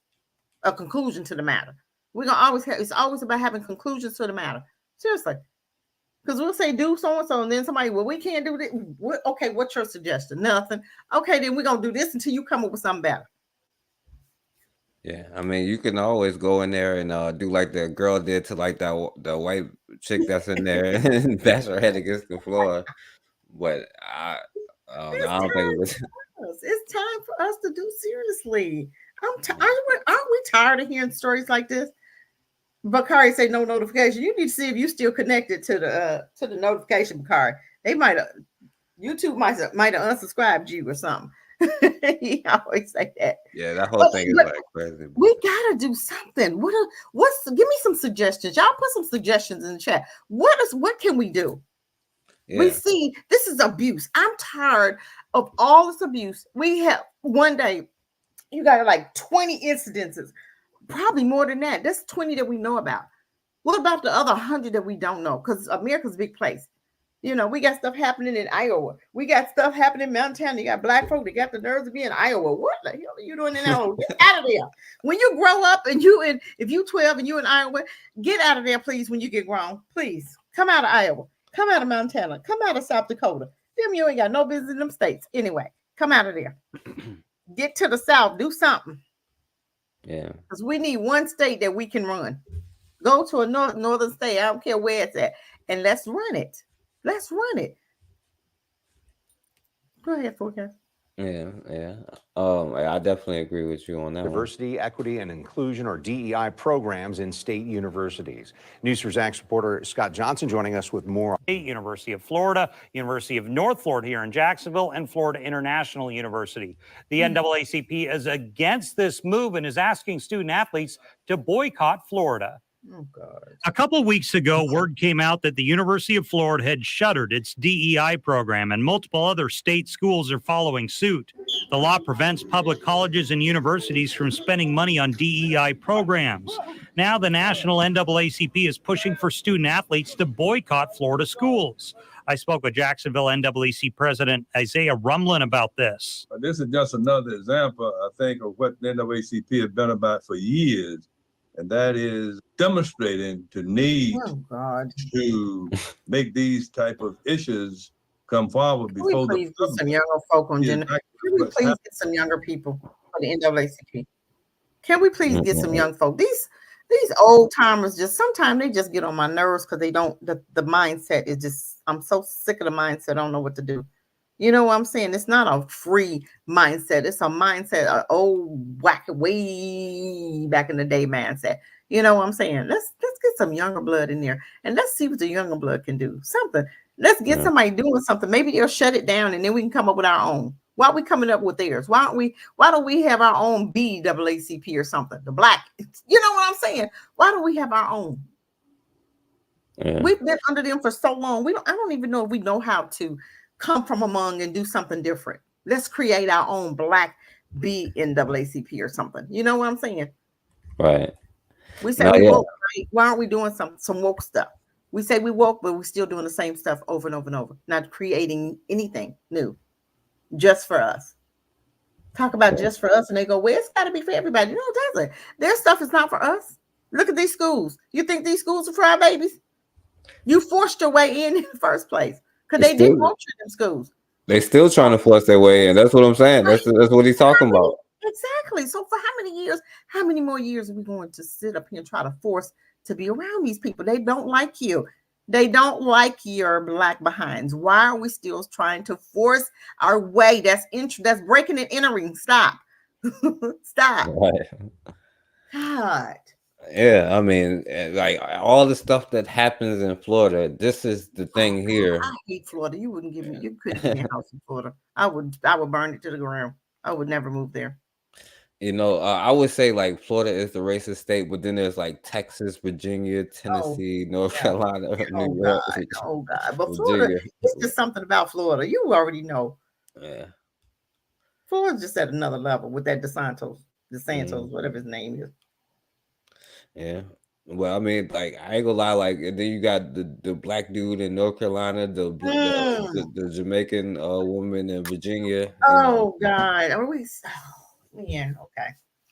a conclusion to the matter. We're gonna always have, it's always about having conclusions to the matter. Seriously. Because we'll say do so and so, and then somebody, well, we can't do this. Okay, what's your suggestion? Nothing. Okay, then we're gonna do this until you come up with something better. Yeah, I mean, you can always go in there and do like the girl did to like the white chick that's in there and bash her head against the floor. But I don't think it was. It's time for us to do seriously. Aren't we tired of hearing stories like this? Bakari say no notification. You need to see if you still connected to the notification, Bakari. They YouTube might have unsubscribed you or something. He always say that. Yeah, that whole thing is like crazy. We gotta do something. Give me some suggestions. Y'all put some suggestions in the chat. What can we do? Yeah. We see this is abuse. I'm tired of all this abuse. We have one day, you got like 20 incidences, probably more than that. That's 20 that we know about. What about the other 100 that we don't know? Because America's a big place. You know, we got stuff happening in Iowa. We got stuff happening in Mountain. You got black folk that got the nerves to be in Iowa. What the hell are you doing in Iowa? Get out of there. When you grow up and if you 12 and you in Iowa, get out of there, please, when you get grown. Please, come out of Iowa. Come out of Montana. Come out of South Dakota. Them, you ain't got no business in them states. Anyway, come out of there. Get to the South. Do something. Yeah. Because we need one state that we can run. Go to a northern state. I don't care where it's at. And let's run it. Let's run it. Go ahead, forecast. Yeah. I definitely agree with you on that. Diversity, equity, and inclusion, or DEI programs in state universities. News for Zach's reporter Scott Johnson joining us with more. University of Florida, University of North Florida here in Jacksonville, and Florida International University. The NAACP is against this move and is asking student athletes to boycott Florida. Oh, God. A couple weeks ago, word came out that the University of Florida had shuttered its DEI program, and multiple other state schools are following suit. The law prevents public colleges and universities from spending money on DEI programs. Now the national NAACP is pushing for student athletes to boycott Florida schools. I spoke with Jacksonville NAACP President Isaiah Rumlin about this. This is just another example, I think, of what the NAACP has been about for years. and that is demonstrating the need to make these type of issues come forward Can we before the please get some younger folk on gender? Can we please get some younger people for the NAACP? Can we please get some young folk? These old timers just sometimes they just get on my nerves because they don't the mindset is just I'm so sick of the mindset. I don't know what to do. You know what I'm saying? It's not a free mindset. It's a mindset, an old whack way back in the day mindset. You know what I'm saying? Let's get some younger blood in there and let's see what the younger blood can do. Something. Let's get somebody doing something. Maybe they'll shut it down and then we can come up with our own. Why are we coming up with theirs? Why don't we have our own BAACP or something? The black, you know what I'm saying? Why don't we have our own? Yeah. We've been under them for so long. I don't even know if we know how to come from among and do something different. Let's create our own black BNAACP or something. You know what I'm saying? Right. We say we woke, right? Why aren't we doing some woke stuff? We say we woke, but we're still doing the same stuff over and over and over, not creating anything new, just for us. Talk about just for us, and they go, well, it's got to be for everybody. No, it doesn't. Their stuff is not for us. Look at these schools. You think these schools are for our babies? You forced your way in the first place because they didn't want you in them schools. They still trying to force their way in. That's what I'm saying. That's what he's talking about. Exactly. So for how many years, how many more years are we going to sit up here and try to force to be around these people? They don't like you. They don't like your black behinds. Why are we still trying to force our way? That's breaking and entering. Stop. Stop. Right. God. Yeah, I mean, like all the stuff that happens in Florida, this is the thing here. I hate Florida. You couldn't give me a house in Florida. I would burn it to the ground. I would never move there. You know, I would say like Florida is the racist state, but then there's like Texas, Virginia, Tennessee, North Carolina, New York. Oh God. But Florida, it's just something about Florida. You already know. Yeah. Florida's just at another level with that DeSantis, whatever his name is. Yeah. Well, I mean, like I ain't gonna lie, like and then you got the black dude in North Carolina, the Jamaican woman in Virginia. Oh God. Are we yeah, okay.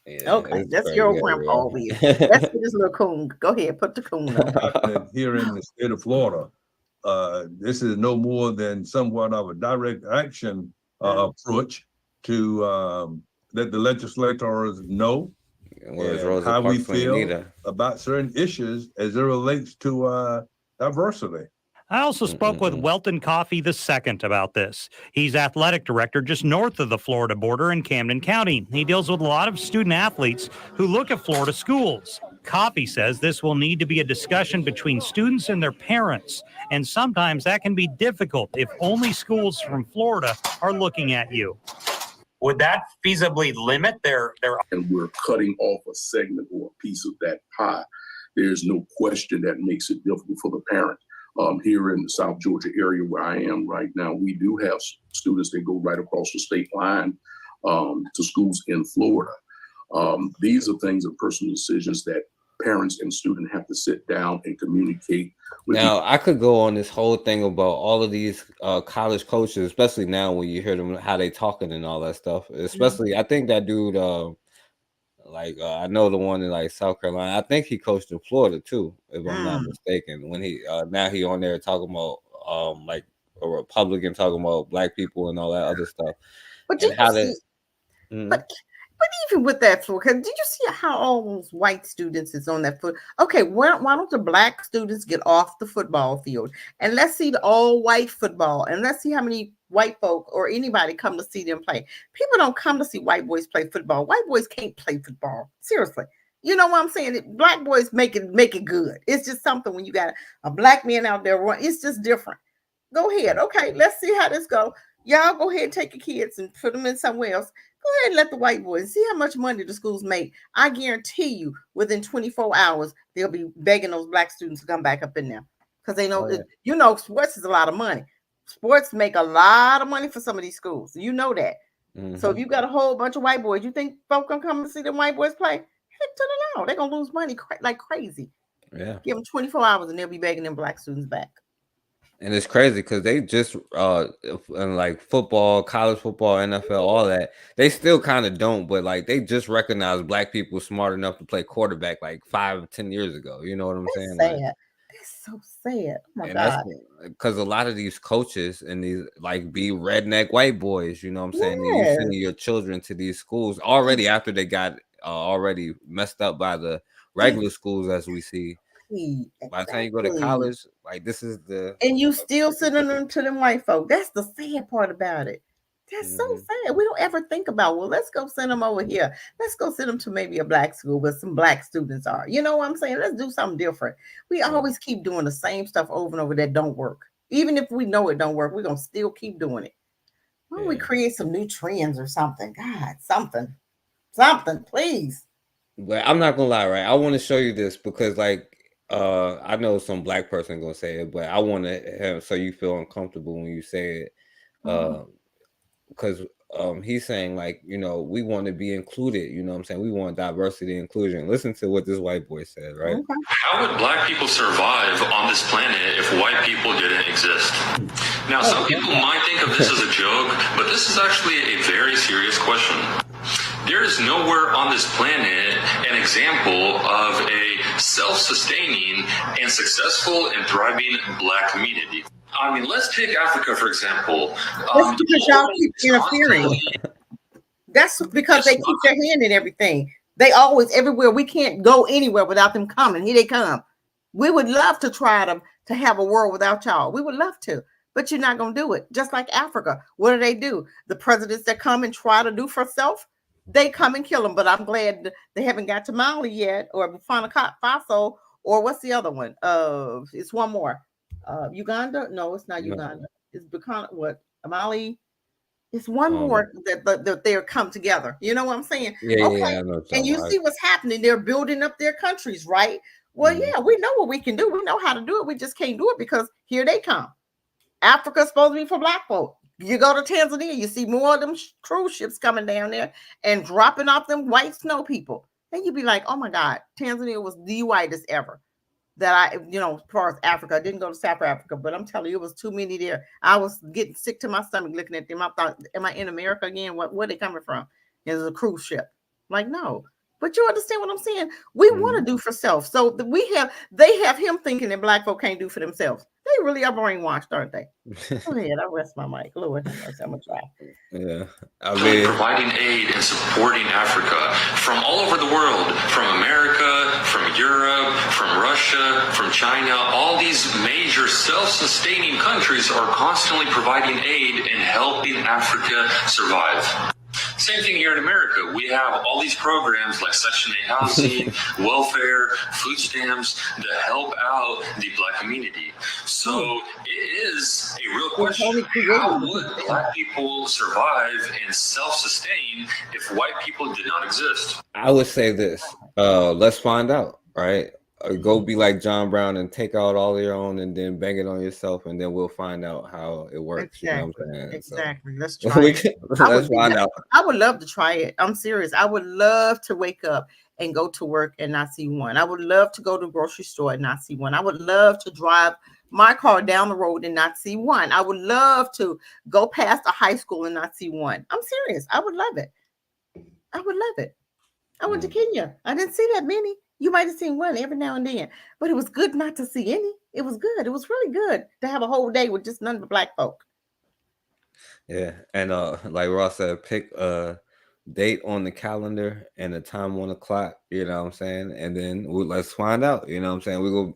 Yeah, okay, that's your old grandpa over here. That's this little coon. Go ahead, put the coon on. Here in the state of Florida, this is no more than somewhat of a direct action approach to let the legislators know how we feel about certain issues as it relates to diversity. I also spoke with Welton Coffey II about this. He's athletic director just north of the Florida border in Camden County. He deals with a lot of student athletes who look at Florida schools. Coffey says this will need to be a discussion between students and their parents, and sometimes that can be difficult if only schools from Florida are looking at you. Would that feasibly limit their... And we're cutting off a segment or a piece of that pie. There's no question that makes it difficult for the parent. Here in the South Georgia area where I am right now, we do have students that go right across the state line to schools in Florida. These are things of personal decisions that parents and students have to sit down and communicate with. Now, I could go on this whole thing about all of these college coaches, especially now when you hear them, how they talking and all that stuff. Especially, I think that dude, I know the one in like South Carolina. I think he coached in Florida too, if I'm not mistaken. When he now he on there talking about like a Republican talking about black people and all that other stuff. But did you see? But even with that, Florida, did you see how all those white students is on that foot? Okay, why don't the black students get off the football field and let's see the all white football and let's see how many white folk or anybody come to see them play. People don't come to see white boys play football. White boys can't play football. Seriously. You know what I'm saying? Black boys make it good. It's just something when you got a black man out there run. It's just different. Go ahead. Okay, let's see how this go. Y'all go ahead and take your kids and put them in somewhere else. Go ahead and let the white boys see how much money the schools make. I guarantee you within 24 hours, they'll be begging those black students to come back up in there. Because they know, sports is a lot of money. Sports make a lot of money for some of these schools. You know that. So if you got a whole bunch of white boys, you think folk gonna come to see them white boys play? Heck to the no. They're gonna lose money like crazy. Yeah. Give them 24 hours and they'll be begging them black students back. And it's crazy because they just in like football, college football, NFL, all that, they still kind of don't, but like they just recognize black people smart enough to play quarterback like 5 or 10 years ago. You know what I'm That's saying? Like, sad. That's so sad. Oh my and that's God. because a lot of these coaches and these like be redneck white boys, you know what I'm saying? And you Yes. sending your children to these schools already after they got already messed up by the regular schools as we see. By the time you go to Exactly. college, like this is the And you still sending them to them white folk. That's the sad part about it. That's so sad. We don't ever think about, well, let's go send them over here. Let's go send them to maybe a black school where some black students are. You know what I'm saying? Let's do something different. We always keep doing the same stuff over and over that don't work. Even if we know it don't work, we're going to still keep doing it. Why don't we create some new trends or something? God, something, please. But I'm not gonna lie, right? I want to show you this because, like, I know some black person gonna say it, but I want to have so you feel uncomfortable when you say it, because he's saying like, you know, we want to be included. You know what I'm saying? We want diversity and inclusion. Listen to what this white boy said, right? How would black people survive on this planet if white people didn't exist? Now, some people might think of this as a joke, but this is actually a very serious question. There is nowhere on this planet an example of a self-sustaining and successful and thriving black community. I mean, let's take Africa, for example. That's because y'all keep interfering. That's because they keep their hand in everything. They always, everywhere. We can't go anywhere without them coming. Here they come. We would love to try to have a world without y'all. We would love to, but you're not going to do it. Just like Africa. What do? The presidents that come and try to do for self, they come and kill them. But I'm glad they haven't got to Mali yet, or Burkina Faso, or what's the other one? It's one more. Uganda? No, it's not Uganda. It's Burkina, what? Mali? It's one more that they're come together. You know what I'm saying? Yeah, and you see what's happening. They're building up their countries, right? Well, yeah, we know what we can do. We know how to do it. We just can't do it because here they come. Africa's supposed to be for black folk. You go to Tanzania, you see more of them cruise ships coming down there and dropping off them white snow people. And you'd be like, oh my God, Tanzania was the whitest ever. That as far as Africa, I didn't go to South Africa, but I'm telling you, it was too many there. I was getting sick to my stomach looking at them. I thought, am I in America again? Where are they coming from? It's a cruise ship. Like, no. But you understand what I'm saying? We want to do for self. So they have him thinking that black folk can't do for themselves. They really are brainwashed, aren't they? Go ahead, I rest my mic. Lord, I'm gonna try. Yeah, I mean, providing aid and supporting Africa from all over the world, from America, from Europe, from Russia, from China. All these major self-sustaining countries are constantly providing aid and helping Africa survive. Same thing here in America. We have all these programs like Section 8 housing, welfare, food stamps that help out the black community. So it is a real question. How would black people survive and self-sustain if white people did not exist? I would say this. Let's find out, right? Go be like John Brown and take out all your own and then bang it on yourself, and then we'll find out how it works. Exactly. You know what I'm saying? Exactly. So, Let's try it. let's find out. I would love to try it. I'm serious. I would love to wake up and go to work and not see one. I would love to go to the grocery store and not see one. I would love to drive my car down the road and not see one. I would love to go past a high school and not see one. I'm serious. I would love it. I would love it. I went to Kenya. I didn't see that many. You might have seen one every now and then, but it was good not to see any. It was good. It was really good to have a whole day with just none but black folk. Yeah, and like Ross said, pick a date on the calendar and a time on the clock. You know what I'm saying? And then let's find out. You know what I'm saying? We go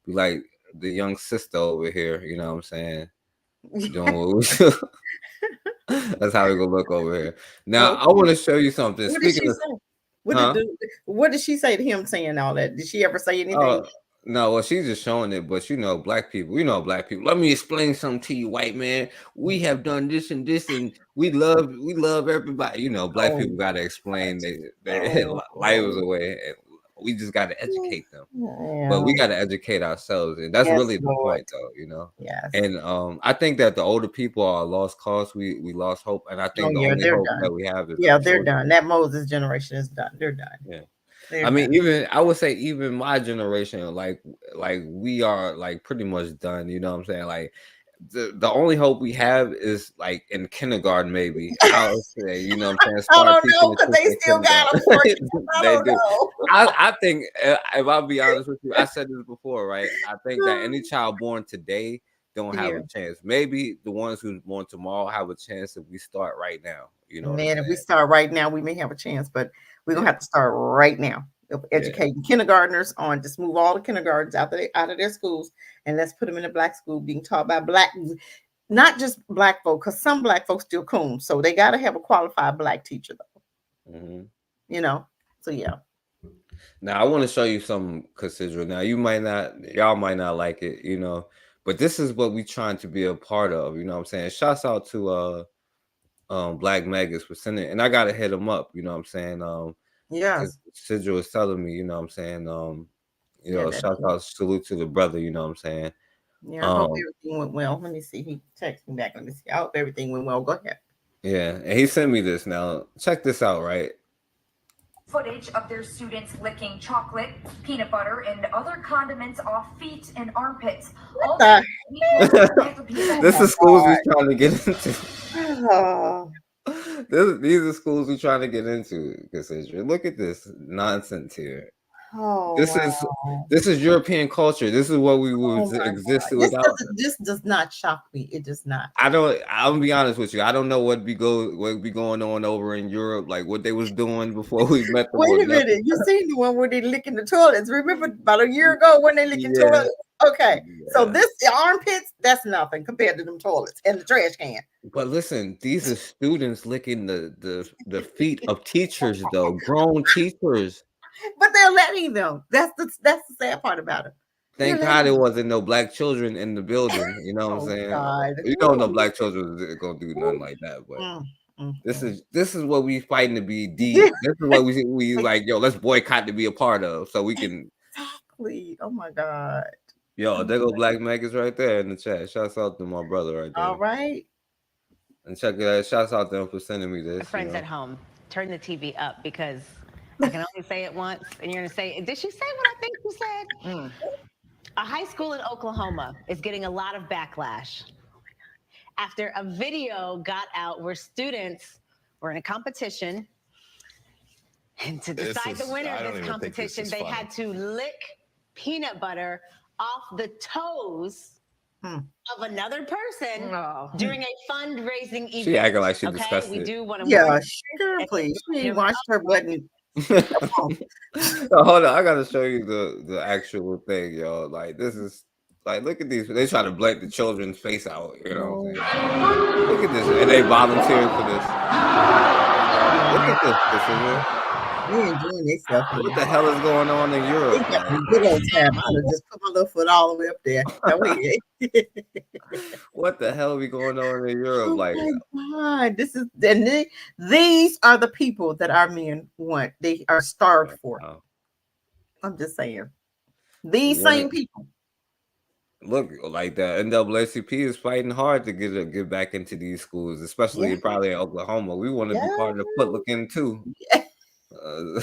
be like the young sister over here. You know what I'm saying? Doing what we do. That's how we gonna look over here. Now I want to show you something. What did she say? What did she say to him saying all that? Did she ever say anything? No, well, she's just showing it, but black people, black people. Let me explain something to you, white man. We have done this and this, and we love everybody. Black people got to explain their lives away. And we just got to educate them, but we got to educate ourselves, and that's really the point, though. Yes. And I think that the older people are a lost cause. We lost hope, and I think the only hope that we have is they're done. That Moses generation is done. They're done. Yeah. I mean, even I would say even my generation, like we are like pretty much done. You know what I'm saying? Like the only hope we have is like in kindergarten, maybe. I would say, you know what I'm saying? I Start don't teaching know the because they kids in still got them kindergarten. for I They don't do. know. I think if I'll be honest with you, I said this before, right? I think that any child born today don't have Yeah. a chance. Maybe the ones who's born tomorrow have a chance if we start right now. You know what I'm Man, if we saying? start right now, we may have a chance, but we're gonna have to start right now. Educating kindergartners on just move all the kindergartens out of their schools and let's put them in a black school being taught by black, not just black folk, because some black folks still coon, so they got to have a qualified black teacher though. You know, so yeah. Now I want to show you some Cassidra. Now y'all might not like it, you know, but this is what we trying to be a part of. You know what I'm saying? Shouts out to Black Megas for sending, and I gotta hit him up. You know what I'm saying? Yes. Cassidra was telling me, you know what I'm saying? You know, that's shout out, salute to the brother. You know what I'm saying? Yeah, I hope everything went well. Let me see. He texted me back. Let me see. I hope everything went well. Go ahead. Yeah, and he sent me this. Now check this out, right? Footage of their students licking chocolate, peanut butter, and other condiments off feet and armpits. This is schools we trying to get into. These are schools we trying to get into. Look at this nonsense here. This is European culture. This is what we would exist without. This does not shock me. It does not. I'm gonna be honest with you. I don't know what be going on over in Europe, like what they was doing before we met them. Wait a minute. You seen the one where they licking the toilets? Remember about a year ago when they licking toilets? Okay. So the armpits, that's nothing compared to them toilets and the trash can. But listen, these are students licking the feet of teachers, though, grown teachers. But they're letting them. That's the sad part about it. Thank God there wasn't no black children in the building. You know what I'm saying? God. You know, no black children are gonna do nothing like that. But this is what we fighting to be deep. This is what we like. Yo, let's boycott to be a part of, so we can. Exactly. Oh my God. Yo, there go Black Megas right there in the chat. Shouts out to my brother right there. All right. And check it out. Shouts out to him for sending me this. Friends at home, turn the TV up because I can only say it once, and you're gonna say, "Did she say what I think she said?" A high school in Oklahoma is getting a lot of backlash after a video got out where students were in a competition, and to decide the winner of this competition, they had to lick peanut butter off the toes of another person during a fundraising event. She acting like she disgusted. We do want to sure, please. She washed her button. So hold on, I gotta show you the actual thing, y'all. Like this is like, look at these. They try to blank the children's face out. You know what I'm saying? Look at this, and they volunteered for this. Look at this. They enjoying themselves. What the hell is going on in Europe? Good old time. I would just put my little foot all the way up there. What the hell be going on in Europe? Oh my God. These are the people that our men want. They are starved for. I'm just saying. These same people. Look, like the NAACP is fighting hard to get back into these schools, especially probably in Oklahoma. We want to be part of the foot looking too.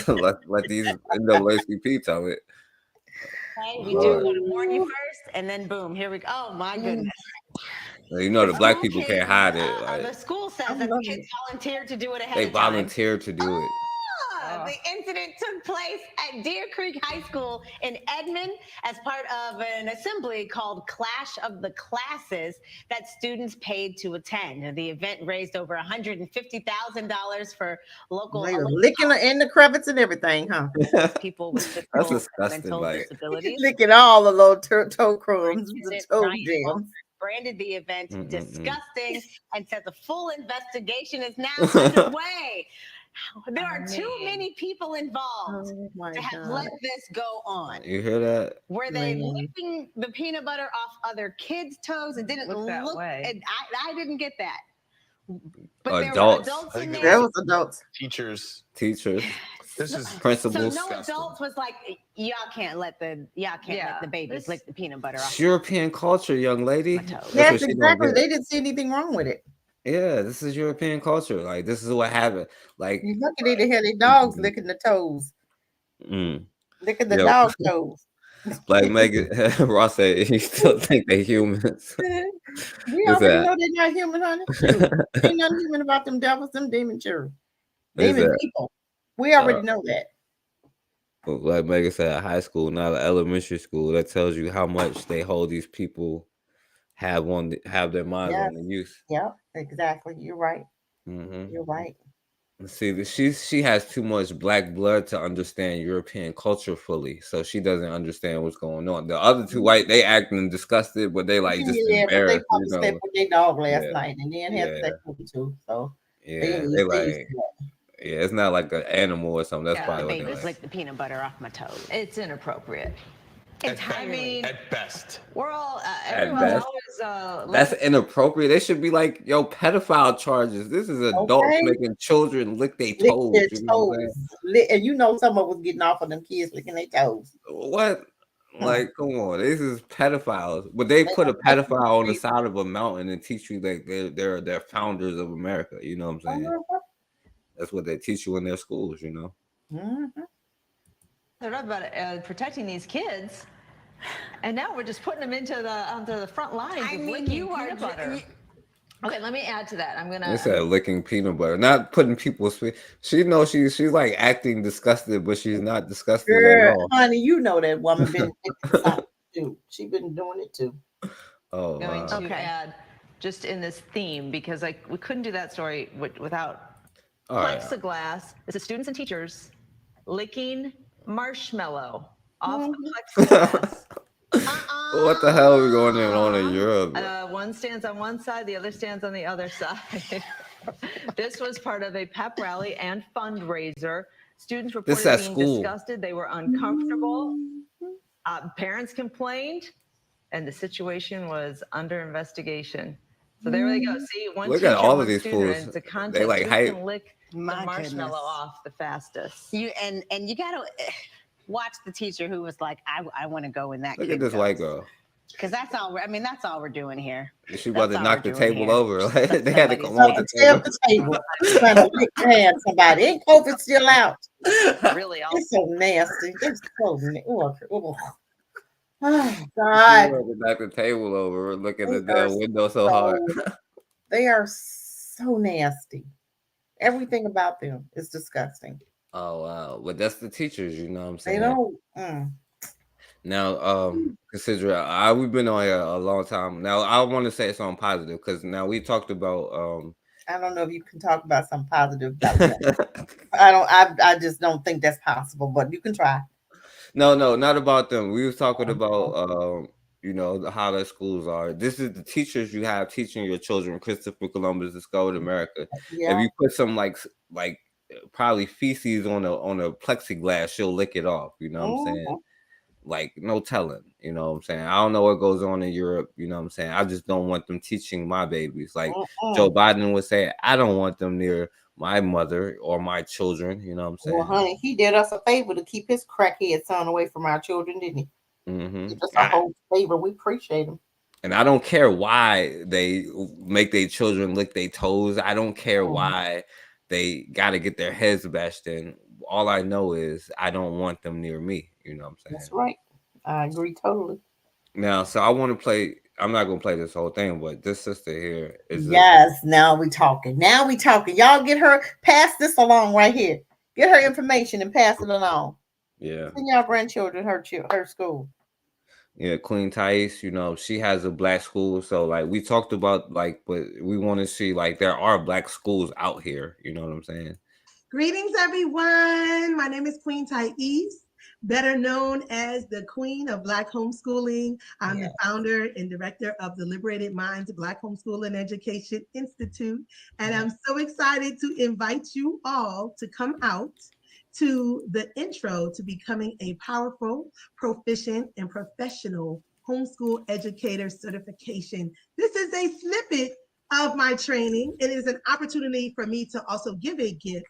Let these NAACP tell it. Okay, we do want to warn you first, and then boom, here we go. Oh my goodness. You know, the black people can't hide it. Like, the school says that the kids volunteered to do it ahead they of time. volunteered to do it. The incident took place at Deer Creek High School in Edmond as part of an assembly called Clash of the Classes that students paid to attend. The event raised over $150,000 for local. They were licking in the crevice and everything, huh? People with That's disgusting, mental disabilities. Licking all the little toe crumbs, the toe jams. Branded the event disgusting and said the full investigation is now underway. There are too many people involved to have let this go on. You hear that? Were they licking the peanut butter off other kids' toes? It didn't look that way. I didn't get that. But there were adults in there. There was adults. Teachers. This is principals. So no adults was like, y'all can't let the babies lick the peanut butter off. It's European culture, young lady. Yes, exactly. They didn't see anything wrong with it. Yeah, this is European culture. Like, this is what happened. Like, you lucky they had their dogs licking the toes. Look at the Yo, dog toes. Black Megan Ross said he still think they humans. We Is already that know they're not human, honey. Shoot. Ain't nothing human about them devils, them demon children. is Demon that people. We already know that. Black Megan said high school, not elementary school. That tells you how much they hold these people have their minds Yes. on the youth. Yep, exactly. You're right. Hmm You're right. See, she has too much black blood to understand European culture fully, so she doesn't understand what's going on. The other two white, they acting disgusted, but they like just Yeah, but they embarrassed, probably slept with their dog last Yeah, night and then had yeah, sex with it too. So yeah. They they used like, to that. yeah, it's not like an animal or something. That's Yeah, probably what baby, they like. lick the peanut butter off my toes. It's inappropriate. I mean, At best. We're all, At everyone's best. always, That's inappropriate. They should be like, yo, pedophile charges. This is adults Okay. making children lick their Lick toes. their You know what I'm toes. saying? And you know some of us getting off of them kids licking their toes. What? Like, come on, this is pedophiles. But they put a pedophile on the side of a mountain and teach you like they're founders of America. You know what I'm saying? That's what they teach you in their schools. You know. they're not about protecting these kids. And now we're just putting them onto the front lines of licking peanut butter. Okay, let me add to that. I'm They gonna. said licking peanut butter, not putting people's. She knows she's like acting disgusted, but she's not disgusted at Girl, all. honey, you know that woman been too. She been doing it too. Oh, going wow. to add just in this theme because we couldn't do that story without All right. plexiglass. This is students and teachers licking marshmallow off the plexiglass. What the hell are we going on in Europe? One stands on one side, the other stands on the other side. This was part of a pep rally and fundraiser. Students This reported at being school. disgusted. They were uncomfortable. Parents complained, and the situation was under investigation. So there they go. See, one Look teacher, at all of one these student, fools. and it's a contest. They like Who hype. can lick the marshmallow off the fastest? You and you gotta watch the teacher who was like, I want to go in that. Look at this white girl. Because that's all. I mean, that's all we're doing here. She about to That's all knock we're the doing table here. over. Like, they had to come on the Tell table. the table. Trying to lick your hand, somebody. Ain't COVID still out? Really, It's so nasty. It's so nasty. Oh She God. about to knock the table over. We're looking at They the are damn window so hard. They are so nasty. Everything about them is disgusting. Oh wow, but that's the teachers, you know what I'm They saying? don't. Now, consider we've been on here a long time. Now, I want to say something positive because now we talked about I don't know if you can talk about something positive about that. I just don't think that's possible, but you can try. No, not about them. We was talking about you know, how the schools are. This is the teachers you have teaching your children. Christopher Columbus discovered America. Yeah. If you put some like probably feces on a plexiglass, she'll lick it off. You know what I'm saying? Like no telling. You know what I'm saying? I don't know what goes on in Europe. You know what I'm saying? I just don't want them teaching my babies. Like Joe Biden would say, I don't want them near my mother or my children. You know what I'm saying? Well, honey, he did us a favor to keep his crackhead son away from our children, didn't he? Mm-hmm. Did us a whole favor. We appreciate him. And I don't care why they make their children lick their toes. I don't care why they got to get their heads bashed in. All I know is I don't want them near me. You know what I'm saying? That's right. I agree totally. Now, so I want to play. I'm not going to play this whole thing, but this sister here is. Yes, now we talking. Y'all get her, pass this along right here. Get her information and pass it along. Yeah. Send y'all grandchildren her school. Yeah, Queen Thais, you know, she has a black school. So like we talked about like, but we want to see like there are black schools out here. You know what I'm saying? Greetings, everyone. My name is Queen Thais, better known as the Queen of Black Homeschooling. I'm the founder and director of the Liberated Minds Black Homeschooling Education Institute. And I'm so excited to invite you all to come out to the intro to becoming a powerful, proficient, and professional homeschool educator certification. This is a snippet of my training. It is an opportunity for me to also give a gift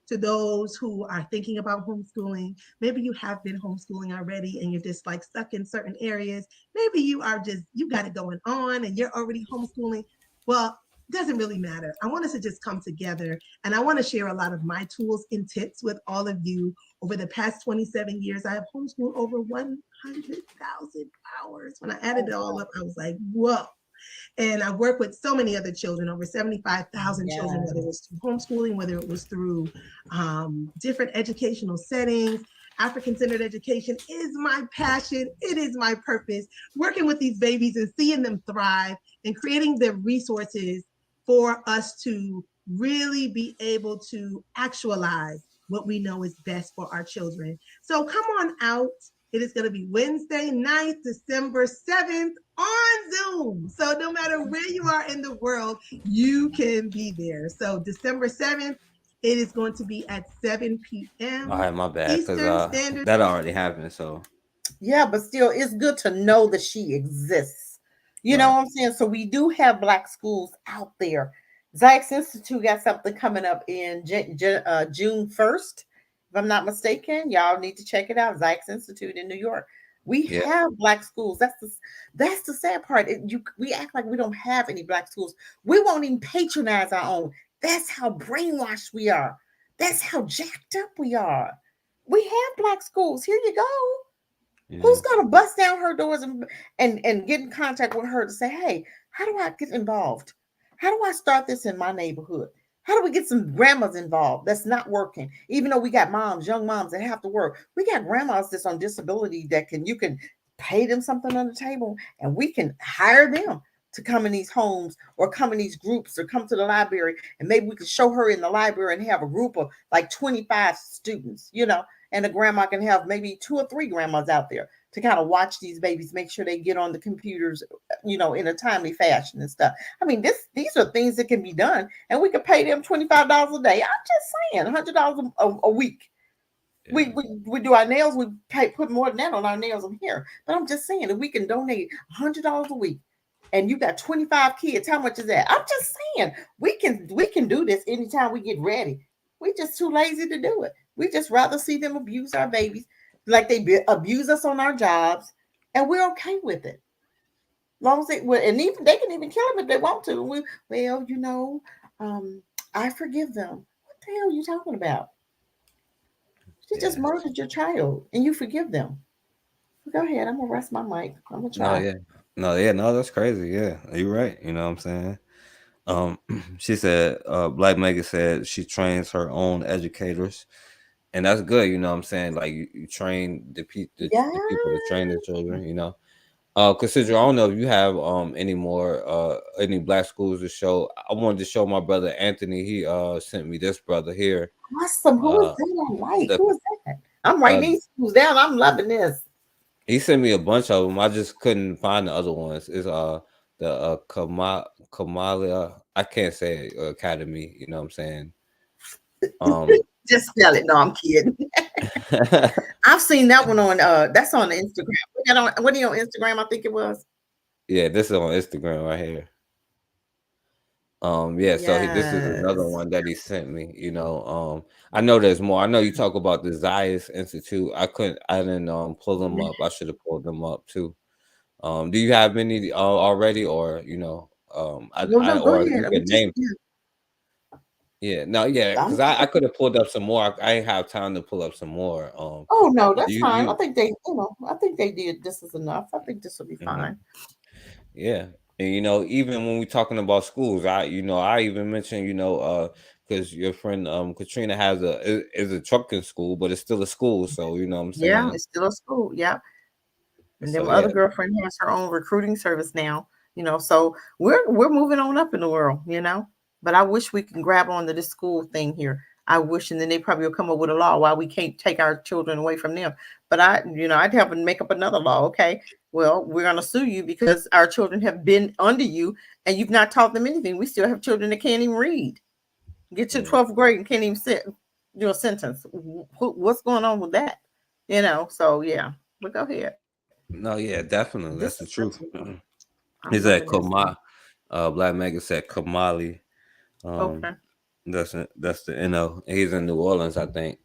to those who are thinking about homeschooling. Maybe you have been homeschooling already and you're just like stuck in certain areas. Maybe you got it going on and you're already homeschooling. Well, doesn't really matter. I want us to just come together, and I want to share a lot of my tools and tips with all of you. Over the past 27 years, I have homeschooled over 100,000 hours. When I added it all up, I was like, whoa. And I work with so many other children, over 75,000 children, whether it was through homeschooling, whether it was through different educational settings. African-centered education is my passion. It is my purpose. Working with these babies and seeing them thrive and creating the resources for us to really be able to actualize what we know is best for our children. So come on out. It is going to be Wednesday night, December 7th on Zoom. So no matter where you are in the world, you can be there. So December 7th, it is going to be at 7 p.m. All right, my bad, because Eastern Standard. that already happened. So Yeah, but still, it's good to know that she exists. You know what I'm saying? So we do have Black schools out there. Zykes Institute got something coming up in June 1st. If I'm not mistaken, y'all need to check it out. Zykes Institute in New York. We have Black schools. That's the sad part. We act like we don't have any Black schools. We won't even patronize our own. That's how brainwashed we are. That's how jacked up we are. We have Black schools. Here you go. Who's gonna bust down her doors and get in contact with her to say, hey, how do I get involved? How do I start this in my neighborhood? How do we get some grandmas involved that's not working? Even though we got moms, young moms that have to work, we got grandmas that's on disability that you can pay them something on the table, and we can hire them to come in these homes or come in these groups or come to the library, and maybe we could show her in the library and have a group of like 25 students, and a grandma can have maybe 2 or 3 grandmas out there to kind of watch these babies, make sure they get on the computers, in a timely fashion and stuff. I mean, these are things that can be done, and we could pay them $25 a day. I'm just saying, $100 a week. Yeah. We do our nails, we put more than that on our nails and hair. But I'm just saying, if we can donate $100 a week, and you got 25 kids, how much is that? I'm just saying, we can do this anytime we get ready. We're just too lazy to do it. We just rather see them abuse our babies like they abuse us on our jobs, and we're okay with it. Long as and even they can even kill them if they want to. I forgive them. What the hell are you talking about? She just murdered your child, and you forgive them. Go ahead. I'm gonna rest my mic. I'm gonna try. No, that's crazy. Yeah, you're right. You know what I'm saying? She said, Black Megan said she trains her own educators, and that's good. You know what I'm saying? Like you train the people to train the children. Consider, I don't know if you have any more any Black schools to show. I wanted to show my brother Anthony. He sent me this brother here. Awesome. Who is that I like? Who is that? I'm writing these schools down. I'm loving this. He sent me a bunch of them. I just couldn't find the other ones. It's the Kamalia. I can't say it, Academy. You know what I'm saying? Just spell it. No, I'm kidding. I've seen that one on that's on Instagram. What are you on Instagram? I think it was. Yeah, this is on Instagram right here. So this is another one that he sent me. I know there's more. I know you talk about the Zayas Institute. I didn't pull them up. I should have pulled them up too. Do you have any already, or go ahead. You can name? Because I could have pulled up some more. I ain't have time to pull up some more. Oh no, that's fine. I think they did. This is enough. I think this will be fine. Yeah. And even when we're talking about schools, I even mentioned, because your friend Katrina is a trucking school, but it's still a school. So you know what I'm saying? Yeah, it's still a school. Yeah. And then my other girlfriend has her own recruiting service now. So we're moving on up in the world, But I wish we can grab onto this school thing here. I wish, and then they probably will come up with a law why we can't take our children away from them. But I'd help and make up another law. Okay, well, we're going to sue you because our children have been under you and you've not taught them anything. We still have children that can't even read. Get to 12th grade and can't even do a sentence. What's going on with that? So yeah, but go ahead. No, yeah, definitely. That's the truth. Is that Black Megan said Kamali. Okay. That's the he's in New Orleans, I think.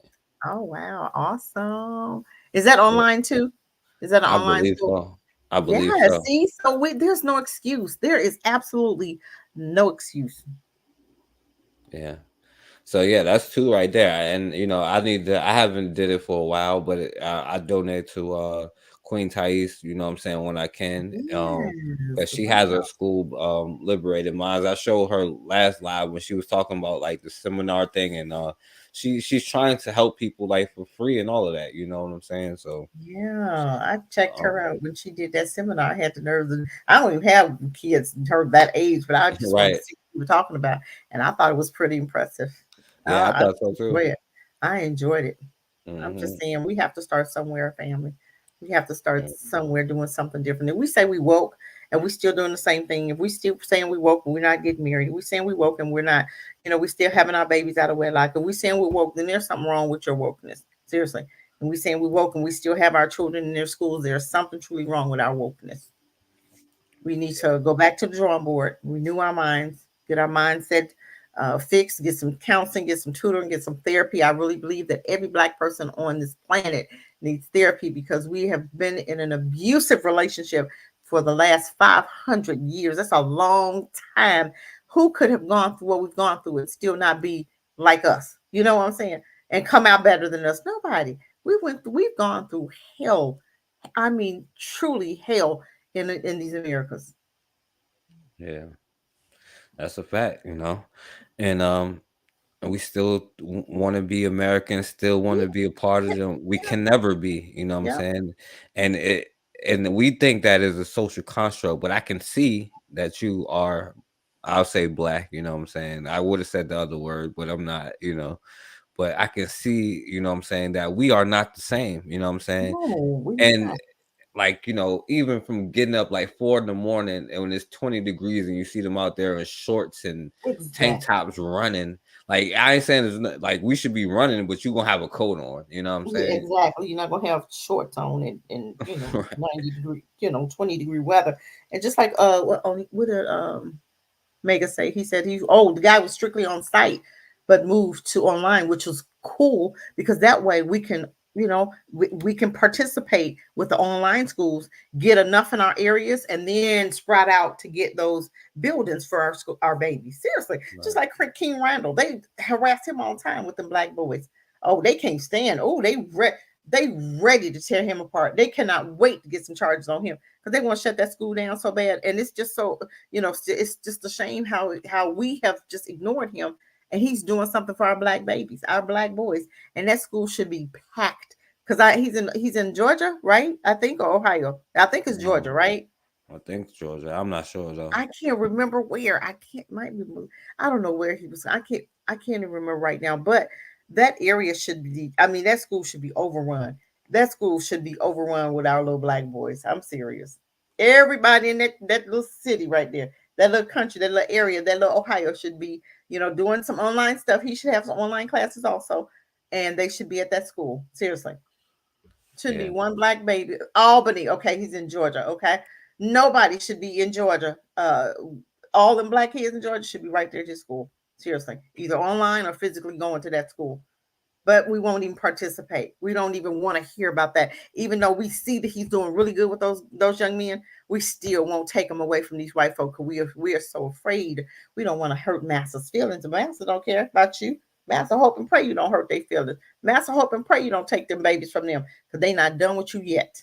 Oh wow, awesome. Is that online too? Is that an online school? I believe so. See, so there's no excuse. There is absolutely No excuse. Yeah. So yeah, that's two right there. And I haven't did it for a while, but I donate to Queen Thais, you know what I'm saying, when I can. Because Yes. she has her school, Liberated Minds. I showed her last live when she was talking about like the seminar thing, and she's trying to help people like for free and all of that, you know what I'm saying? So Yeah, I checked her um, out when she did that seminar. I had the nerves. I don't even have kids her that age, but I just wanted to right. see what you were talking about, and I thought it was pretty impressive. Yeah, I I thought so too. enjoyed it. I enjoyed it. I'm just Hmm. saying we have to start somewhere, family. We have to start somewhere doing something different. If we say we woke and we still doing the same thing, if we still saying we woke and we're not getting married, if we saying we woke and we're not, we still having our babies out of wedlock, if we saying we woke, then there's something wrong with your wokeness. Seriously. And we saying we woke and we still have our children in their schools, there's something truly wrong with our wokeness. We need to go back to the drawing board, renew our minds, get our mindset fixed, get some counseling, get some tutoring, get some therapy. I really believe that every Black person on this planet needs therapy because we have been in an abusive relationship for the last 500 years. That's a long time. Who could have gone through what we've gone through and still not be like us? You know what I'm saying? And come out better than us? Nobody. We've gone through hell. I mean, truly hell in these Americas. Yeah, that's a fact, and and we still want to be Americans, still want Yeah, to be a part of them. We can never be, you know what I'm yeah, saying? And we think that is a social construct, but I can see that you are, I'll say Black, you know what I'm saying? I would have said the other word, but I'm not, but I can see, you know what I'm saying, that we are not the same, you know what I'm saying? no, we're And not. like, even from getting up like 4 in the morning and when it's 20 degrees and you see them out there in shorts and tank Exactly. tops running, like I ain't saying it's not, like we should be running, but you gonna have a coat on, you know what I'm Yeah, saying? exactly. You're not gonna have shorts on and Right. 90-degree, 20-degree weather. And just like what did Mega say? He said the guy was strictly on site, but moved to online, which was cool because that way we can, we can participate with the online schools, get enough in our areas, and then spread out to get those buildings for our school, our babies. Seriously, just Right. like King Randall, they harassed him all the time with them Black boys. Oh, they can't stand. Oh, they ready to tear him apart. They cannot wait to get some charges on him because they want to shut that school down so bad. And it's just so, it's just a shame how we have just ignored him, and he's doing something for our Black babies, our Black boys, and that school should be packed because he's in Georgia, right? I think, or Ohio. I think it's Georgia, Um, right? I think Georgia. I'm not sure though. I can't remember where. I can't might be I don't know where he was. I can't even remember right now, but that area should be, I mean, that school should be overrun. That school should be overrun with our little Black boys. I'm serious. Everybody in that little city right there, that little country, that little area, that little Ohio should be, doing some online stuff. He should have some online classes also, and they should be at that school. Seriously. Shouldn't be Yeah. one Black baby. Albany, okay, he's in Georgia, okay. Nobody should be in Georgia. All them Black kids in Georgia should be right there at his school. Seriously, either online or physically going to that school. But we won't even participate. We don't even want to hear about that. Even though we see that he's doing really good with those young men, we still won't take them away from these white folk because we are so afraid. We don't want to hurt Master's feelings. And Master don't care about you. Master hope and pray you don't hurt their feelings. Master hope and pray you don't take them babies from them because they not done with you yet.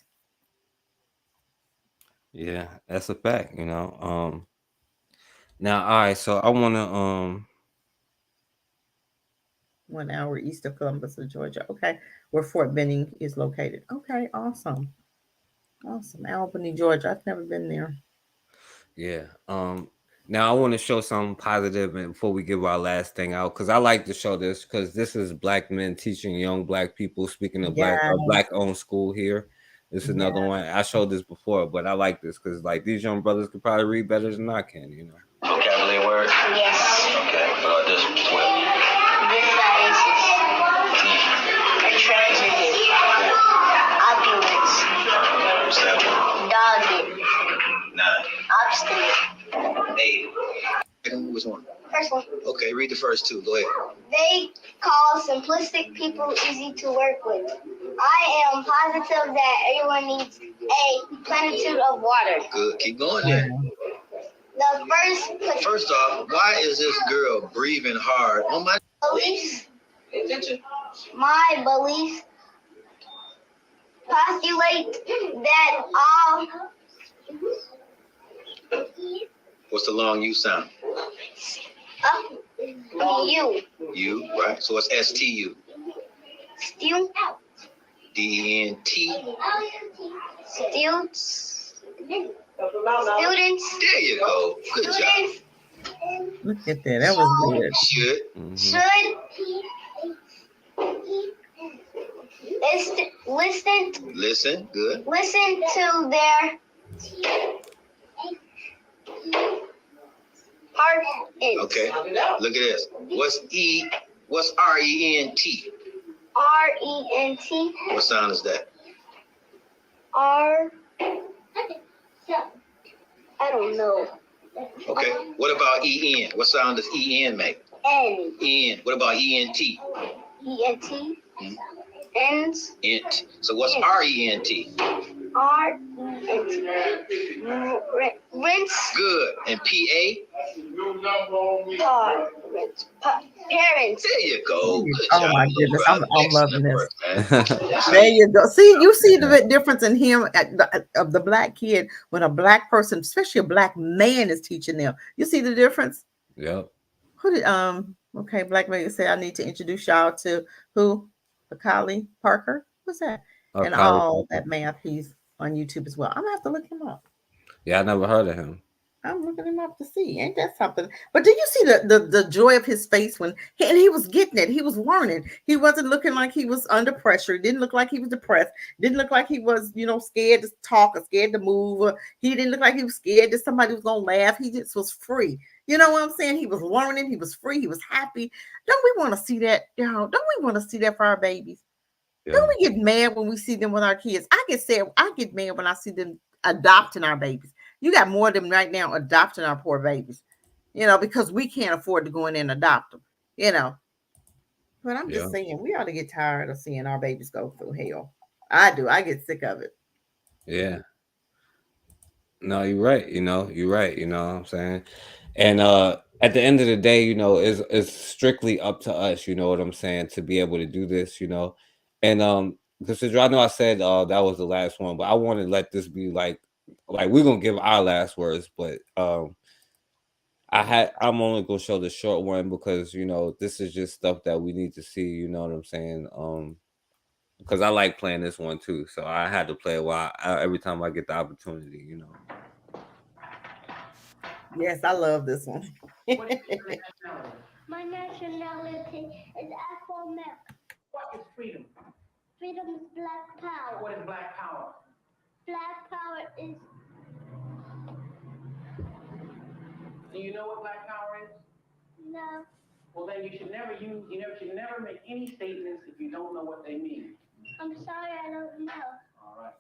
Yeah, that's a fact, Now, all right, so I wanna 1 hour east of Columbus, Georgia. Okay, where Fort Benning is located. Okay, awesome, awesome. Albany, Georgia. I've never been there. yeah. Now I want to show something positive and before we give our last thing out, because I like to show this because this is Black men teaching young Black people. Speaking of Yeah, Black owned school here, this is another yeah. one. I showed this before, but I like this because like these young brothers could probably read better than I can, Vocabulary word? Yes. Okay. What about this one? 12. Intransigent. Opulence. 7. Dogged. 9. Obstinate. 8. Which one? First one. Okay, read the first two. Go ahead. They call simplistic people easy to work with. I am positive that everyone needs a plenitude of water. Good. Keep going there. The first off, why is this girl breathing hard? Oh my beliefs. Pay attention. My beliefs postulate that all. What's the long U sound? U. U, right? So it's STU. Stew. DENT. Students. There you go. Good job. Look at that. That was good. Should. Listen. Good. Listen to their heart. Okay. Look at this. What's RENT? RENT. What sound is that? I don't know. Okay. What about EN? What sound does EN make? N. N. What about ENT? ENT. Ends. Ent. So what's RENT? RENT. Rinse. Good. And PA? Parents. There you go. Good oh job, my goodness, I'm loving this. work, man. There you go. See, you see the difference in him of the black kid when a black person, especially a black man, is teaching them. You see the difference? Yep. Who did okay, black man say I need to introduce y'all to who? Akali Parker. Who's that? And all that math, he's on YouTube as well. I'm gonna have to look him up. Yeah, I never heard of him. I'm looking him up to see. Ain't that something? But do you see the joy of his face when he was getting it? He was learning. He wasn't looking like he was under pressure. Didn't look like he was depressed. Didn't look like he was, scared to talk or scared to move. Or he didn't look like he was scared that somebody was gonna laugh. He just was free. You know what I'm saying? He was learning. He was free. He was happy. Don't we want to see that, y'all? Don't we want to see that for our babies? Yeah. Don't we get mad when we see them with our kids? I get mad when I see them adopting our babies. You got more of them right now adopting our poor babies, because we can't afford to go in there and adopt them, But I'm just saying, we ought to get tired of seeing our babies go through hell. I do. I get sick of it. Yeah. No, you're right. You're right. You know what I'm saying? And at the end of the day, it's strictly up to us, you know what I'm saying, to be able to do this, And Cassandra, I know I said that was the last one, but I want to let this be like we're gonna give our last words, but I'm only gonna show the short one because this is just stuff that we need to see, you know what I'm saying? Because I like playing this one too, so I had to play it every time I get the opportunity, Yes, I love this one. My nationality is Afro-American. What is freedom? Freedom is black power. What is black power? Black power is... Do you know what black power is? No. Well, then you should never make any statements if you don't know what they mean. I'm sorry, I don't know. All right.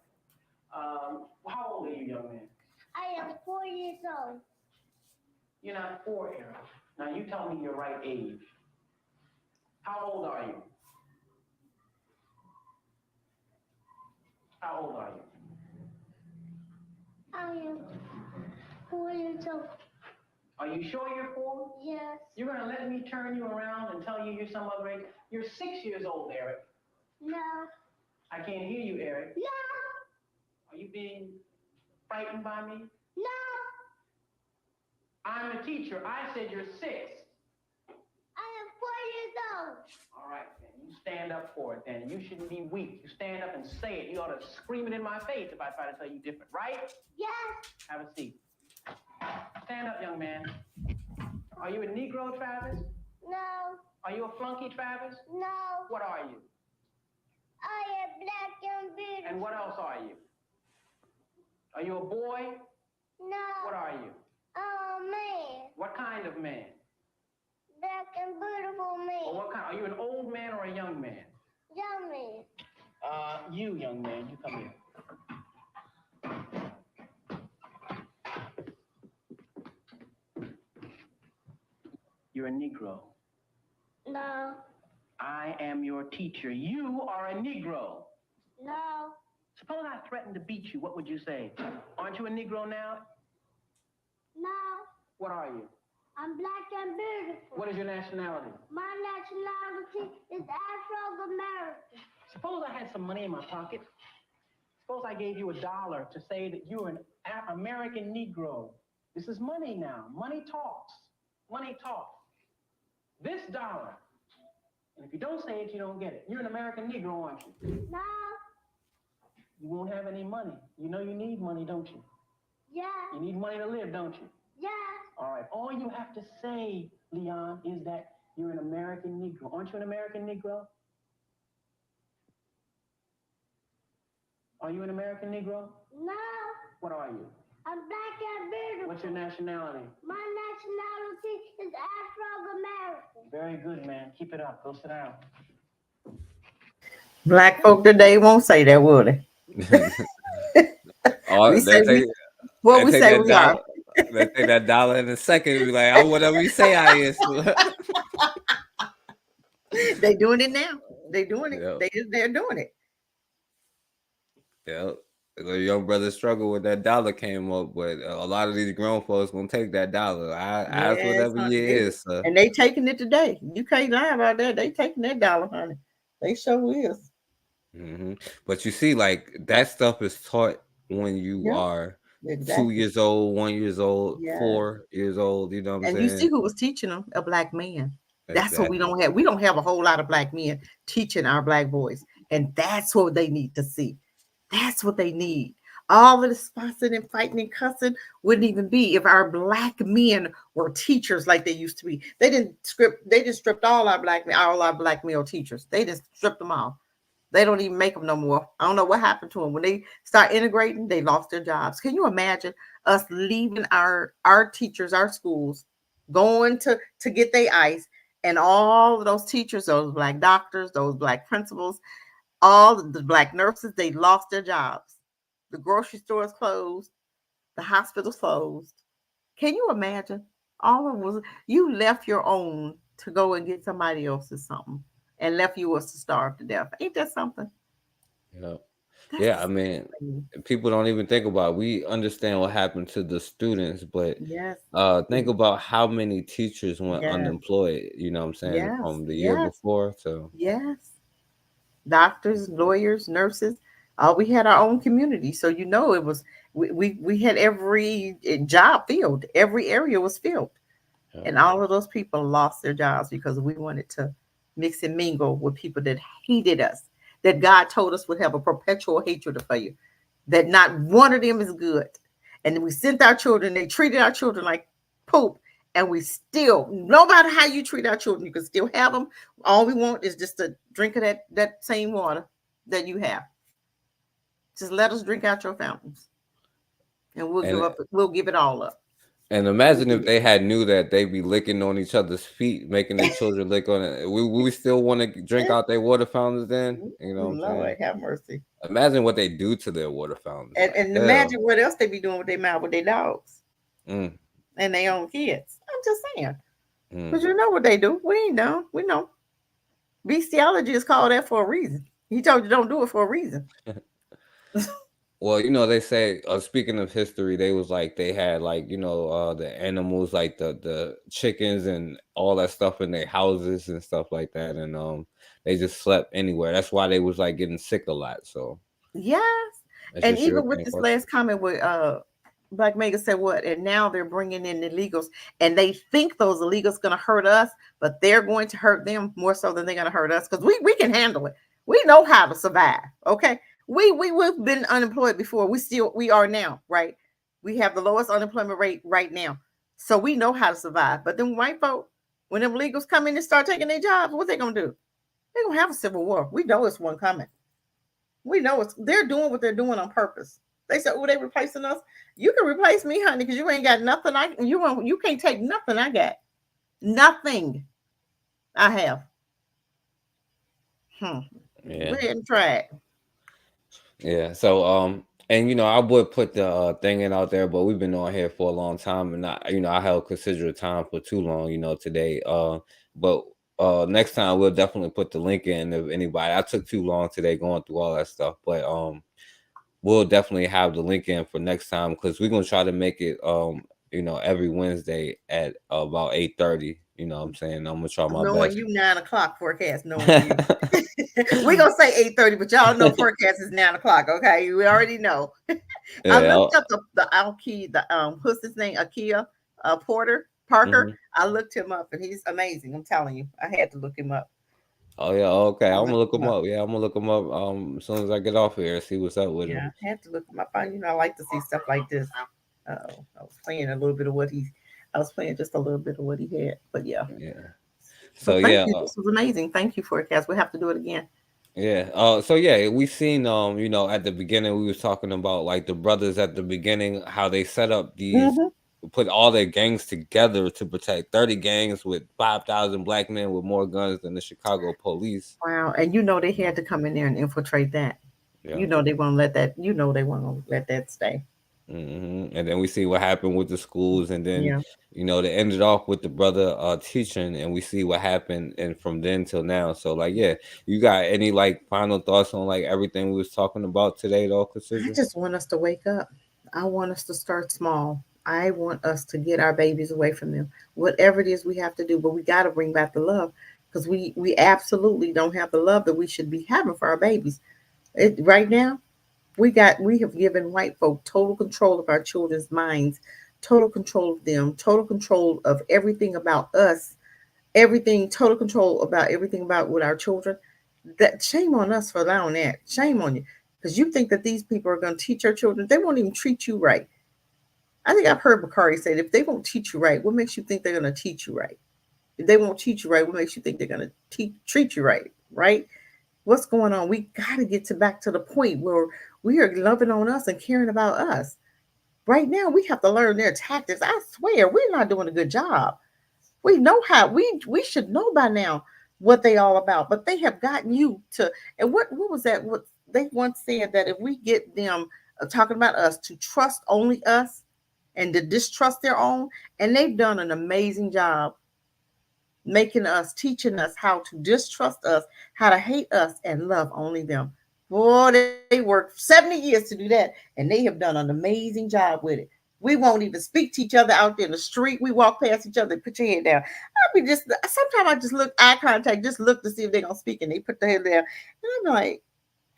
How old are you, young man? I am 4 years old. You're not 4, Aaron. Now you tell me your right age. How old are you? How old are you? I am 4 years old. Are you sure you're 4? Yes. You're going to let me turn you around and tell you you're some other age? You're 6 years old, Eric. No. I can't hear you, Eric. No. Are you being frightened by me? No. I'm the teacher. I said you're 6. I am 4 years old. All right, then. You stand up for it, then. You shouldn't be weak. You stand up and say it. You ought to scream it in my face if I try to tell you different, right? Yes. Have a seat. Stand up, young man. Are you a Negro, Travis? No. Are you a flunky, Travis? No. What are you? I am black and beautiful. And what else are you? Are you a boy? No. What are you? I'm a man. What kind of man? Black and beautiful man. Well, what kind? Are you an old man or a young man? Young man. You, young man, you come here. You're a Negro. No. I am your teacher. You are a Negro. No. Suppose I threatened to beat you, what would you say? Aren't you a Negro now? No, What are you? I'm black and beautiful. What is your nationality? My nationality is Afro-American. Suppose I had some money in my pocket. Suppose I gave you $1 to say that you're an American Negro. This is money now. Money talks. Money talks. This dollar. And if you don't say it, you don't get it. You're an American Negro, aren't you? No. You won't have any money. You know you need money, don't you? Yeah. You need money to live, don't you? Yeah. All right. All you have to say, Leon, is that you're an American Negro. Aren't you an American Negro? Are you an American Negro? No. What are you? I'm black and beautiful. What's your nationality? My nationality is Afro-American. Very good, man. Keep it up. Go sit down. Black folk today won't say that, would they? Oh, They say we are. They take that dollar in a second and be like, oh, whatever you say I is. They doing it now. They doing it. Yep. They're doing it. Yeah. The young brother struggle with that dollar came up, but a lot of these grown folks gonna take that dollar. Ask whatever honey, you is, sir. And they taking it today. You can't lie about that. They taking that dollar, honey. They sure is. Mm-hmm. But you see, like that stuff is taught when you are 2 years old, 1 year old, 4 years old. You know what I'm saying? And you see who was teaching them? A black man. That's Exactly. what we don't have. We don't have a whole lot of black men teaching our black boys, and that's what they need to see. That's what they need. All of the fussing and fighting and cussing wouldn't even be if our black men were teachers like they used to be. They just stripped all our black male teachers. They just stripped them all. They don't even make them no more. I don't know what happened to them. When they start integrating, they lost their jobs. Can you imagine us leaving our teachers, our schools, going to get their ICE, and all of those teachers, those black doctors, those black principals, all the black nurses, they lost their jobs. The grocery stores closed. The hospitals closed. Can you imagine? All it was, you left your own to go and get somebody else's something and left yours to starve to death. Ain't that something? Yeah, I mean, people don't even think about it. We understand what happened to the students, but think about how many teachers went unemployed, you know what I'm saying, from the year before. So doctors, lawyers, nurses, we had our own community. So it was we had every job filled, every area was filled. And all of those people lost their jobs because we wanted to mix and mingle with people that hated us, that God told us would have a perpetual hatred for you, that not one of them is good. And we sent our children, they treated our children like poop. And we still, no matter how you treat our children, you can still have them. All we want is just a drink of that same water that you have. Just let us drink out your fountains. And we'll give it all up. And imagine if they had knew that they'd be licking on each other's feet, making their children lick on it. We still want to drink out their water fountains then? You know what I'm saying? Lord, have mercy. Imagine what they do to their water fountains. And imagine what else they be doing with their mouth with their dogs and their own kids. I'm just saying. Because you know what they do. We ain't know. We know. Bestiality is called that for a reason. He told you don't do it for a reason. Well, they say, speaking of history, they was like, they had like, the animals, like the chickens and all that stuff in their houses and stuff like that. And they just slept anywhere. That's why they was like getting sick a lot. So, yes. And even with this last comment with Black Mega said what? And now they're bringing in illegals and they think those illegals going to hurt us, but they're going to hurt them more so than they're going to hurt us because we can handle it. We know how to survive. Okay. We've been unemployed before. We are now, right? We have the lowest unemployment rate right now. So we know how to survive. But them white folk, when them illegals come in and start taking their jobs, what they gonna do? They're gonna have a civil war. We know it's one coming. We know they're doing what they're doing on purpose. They said, oh, they replacing us. You can replace me, honey, because you ain't got nothing. You can't take nothing I got. Nothing I have. Go ahead and try it. Yeah. So, and I would put the thing in out there, but we've been on here for a long time, and I held consider time for too long, today. But next time we'll definitely put the link in if anybody. I took too long today going through all that stuff, but we'll definitely have the link in for next time because we're gonna try to make it every Wednesday at about 8:30. You know what I'm saying? I'm gonna try my Knowing best. you 9 o'clock forecast, knowing you. We're gonna say 8:30, but y'all know forecast is 9 o'clock. Okay, we already know. I Yeah. looked up the Alki, what's his name? Akia Porter Parker. Mhm. I looked him up and he's amazing. I'm telling you. I had to look him up. Oh yeah, okay. I I'm gonna looked look him them up. up. Yeah, I'm gonna look them up. As soon as I get off here, see what's up with Yeah, him. I had to look him up. I like to see stuff like this. I was playing a little bit of what I was playing just a little bit of what he had. But yeah. Yeah. So So thank yeah, you. This was amazing. Thank you, forecast. We have to do it again. yeah. So yeah, we seen at the beginning we was talking about like the brothers at the beginning, how they set up these Mhm. put all their gangs together to protect 30 gangs with 5,000 black men with more guns than the Chicago police. Wow. And they had to come in there and infiltrate that. Yeah. They won't let that, they won't let that stay. And then we see what happened with the schools, and then Yeah. they ended off with the brother teaching, and we see what happened, and from then till now. So like, yeah, you got any like final thoughts on like everything we was talking about today, though, I Cassandra? just want us to wake up. I want us to start small. I want us to get our babies away from them. Whatever it is we have to do, but we got to bring back the love because we absolutely don't have the love that we should be having for our babies. Right now, we have given white folk total control of our children's minds, total control of them, total control of everything about us, everything, total control about everything about with our children. That shame on us for allowing that. Shame on you. Because you think that these people are going to teach our children, they won't even treat you right. I think I've heard Bakari say, if they won't teach you right, what makes you think they're going to teach you right? If they won't teach you right, what makes you think they're going to treat you right? Right? What's going on? We got to get to back to the point where we are loving on us and caring about us. Right now, we have to learn their tactics. I swear, we're not doing a good job. We know how we should know by now what they all about, but they have gotten you to. And what was that? What they once said that if we get them talking about us to trust only us and to distrust their own, and they've done an amazing job making us, teaching us how to distrust us, how to hate us, and love only them. Boy, they worked 70 years to do that, and they have done an amazing job with it. We won't even speak to each other out there in the street. We walk past each other, put your head down. Sometimes I just look, eye contact, just look to see if they're going to speak, and they put their head down. And I'm like,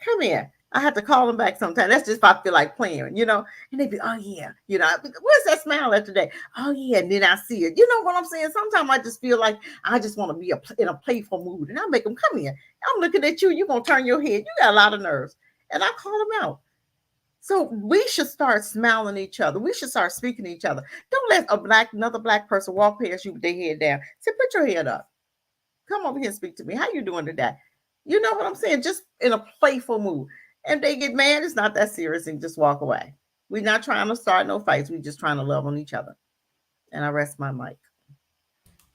come here. I have to call them back sometimes. That's just if I feel like playing. And they be, oh yeah, where's that smile at today? Oh yeah, and then I see it. You know what I'm saying? Sometimes I just feel like I just want to be in a playful mood, and I make them come here. I'm looking at you. You're gonna turn your head. You got a lot of nerves, and I call them out. So we should start smiling at each other. We should start speaking to each other. Don't let another black person walk past you with their head down. Say, put your head up. Come over here and speak to me. How you doing today? You know what I'm saying? Just in a playful mood. And they get mad, it's not that serious, and just walk away. We're not trying to start no fights. We're just trying to love on each other. And I rest my mic.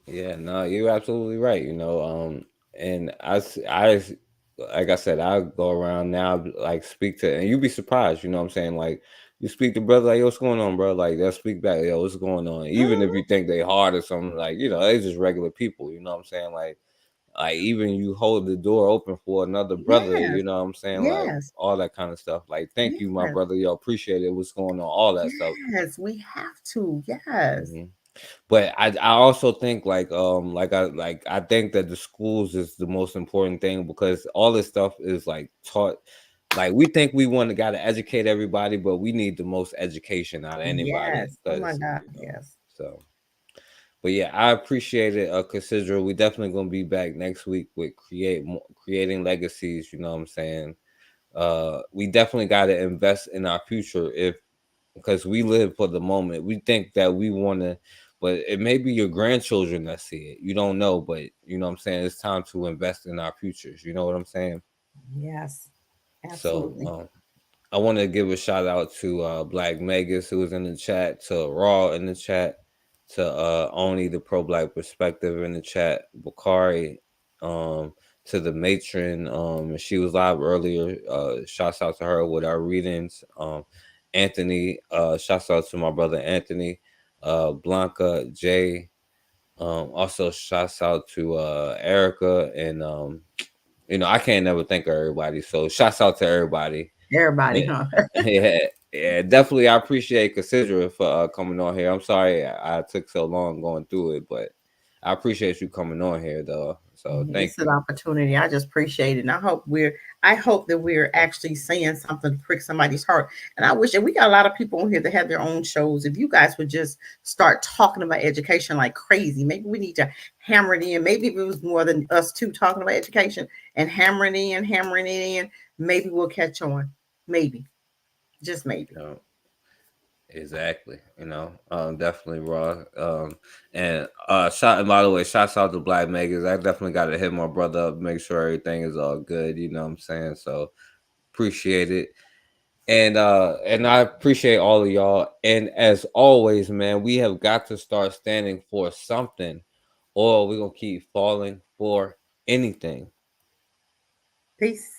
Yeah, no, you're absolutely right. And like I said, I go around now, like speak to, and you'd be surprised. You know what I'm saying? Like you speak to brother, like, yo, what's going on, bro? Like they'll speak back, yo, what's going on? Even if you think they hard or something, like they just regular people. You know what I'm saying? Like even you hold the door open for another brother. Yes. You know what I'm saying? Like Yes. all that kind of stuff. Like thank you, my Yes. brother. Yo, appreciate it. What's going on? All that stuff. Yes, we have to. Yes. But I also think I think that the schools is the most important thing because all this stuff is like taught. Like we think we gotta educate everybody, but we need the most education out of anybody. Yes. Oh my God. Yes. So, but yeah, I appreciate it. Consider we definitely gonna be back next week with creating legacies. You know what I'm saying? We definitely gotta invest in our future because we live for the moment. We think that we want to, but it may be your grandchildren that see it. You don't know, but you know what I'm saying? It's time to invest in our futures. You know what I'm saying? Yes. Absolutely. So I want to give a shout out to Black Megas who was in the chat, to Raw in the chat, to Oni the Pro Black Perspective in the chat, Bakari, to the matron. She was live earlier. Shouts out to her with our readings. Anthony, shouts out to my brother Anthony, Blanca, Jay. Also shouts out to Erica, and I can't never think of everybody. So shouts out to everybody. Everybody, Yeah. huh? Yeah. Yeah, definitely. I appreciate Cassidra for coming on here. I'm sorry I took so long going through it, but I appreciate you coming on here, though. So thank It's you. an opportunity. I just appreciate it. And I hope that we're actually saying something to prick somebody's heart. And I wish that we got a lot of people on here that have their own shows. If you guys would just start talking about education like crazy, maybe we need to hammer it in. Maybe if it was more than us two talking about education and hammering it in, maybe we'll catch on. Maybe. Just maybe. Exactly. Definitely raw. And by the way, shouts out to Black Megas. I definitely got to hit my brother up, make sure everything is all good. You know what I'm saying? So appreciate it. And I appreciate all of y'all. And as always, man, we have got to start standing for something, or we're gonna keep falling for anything. Peace.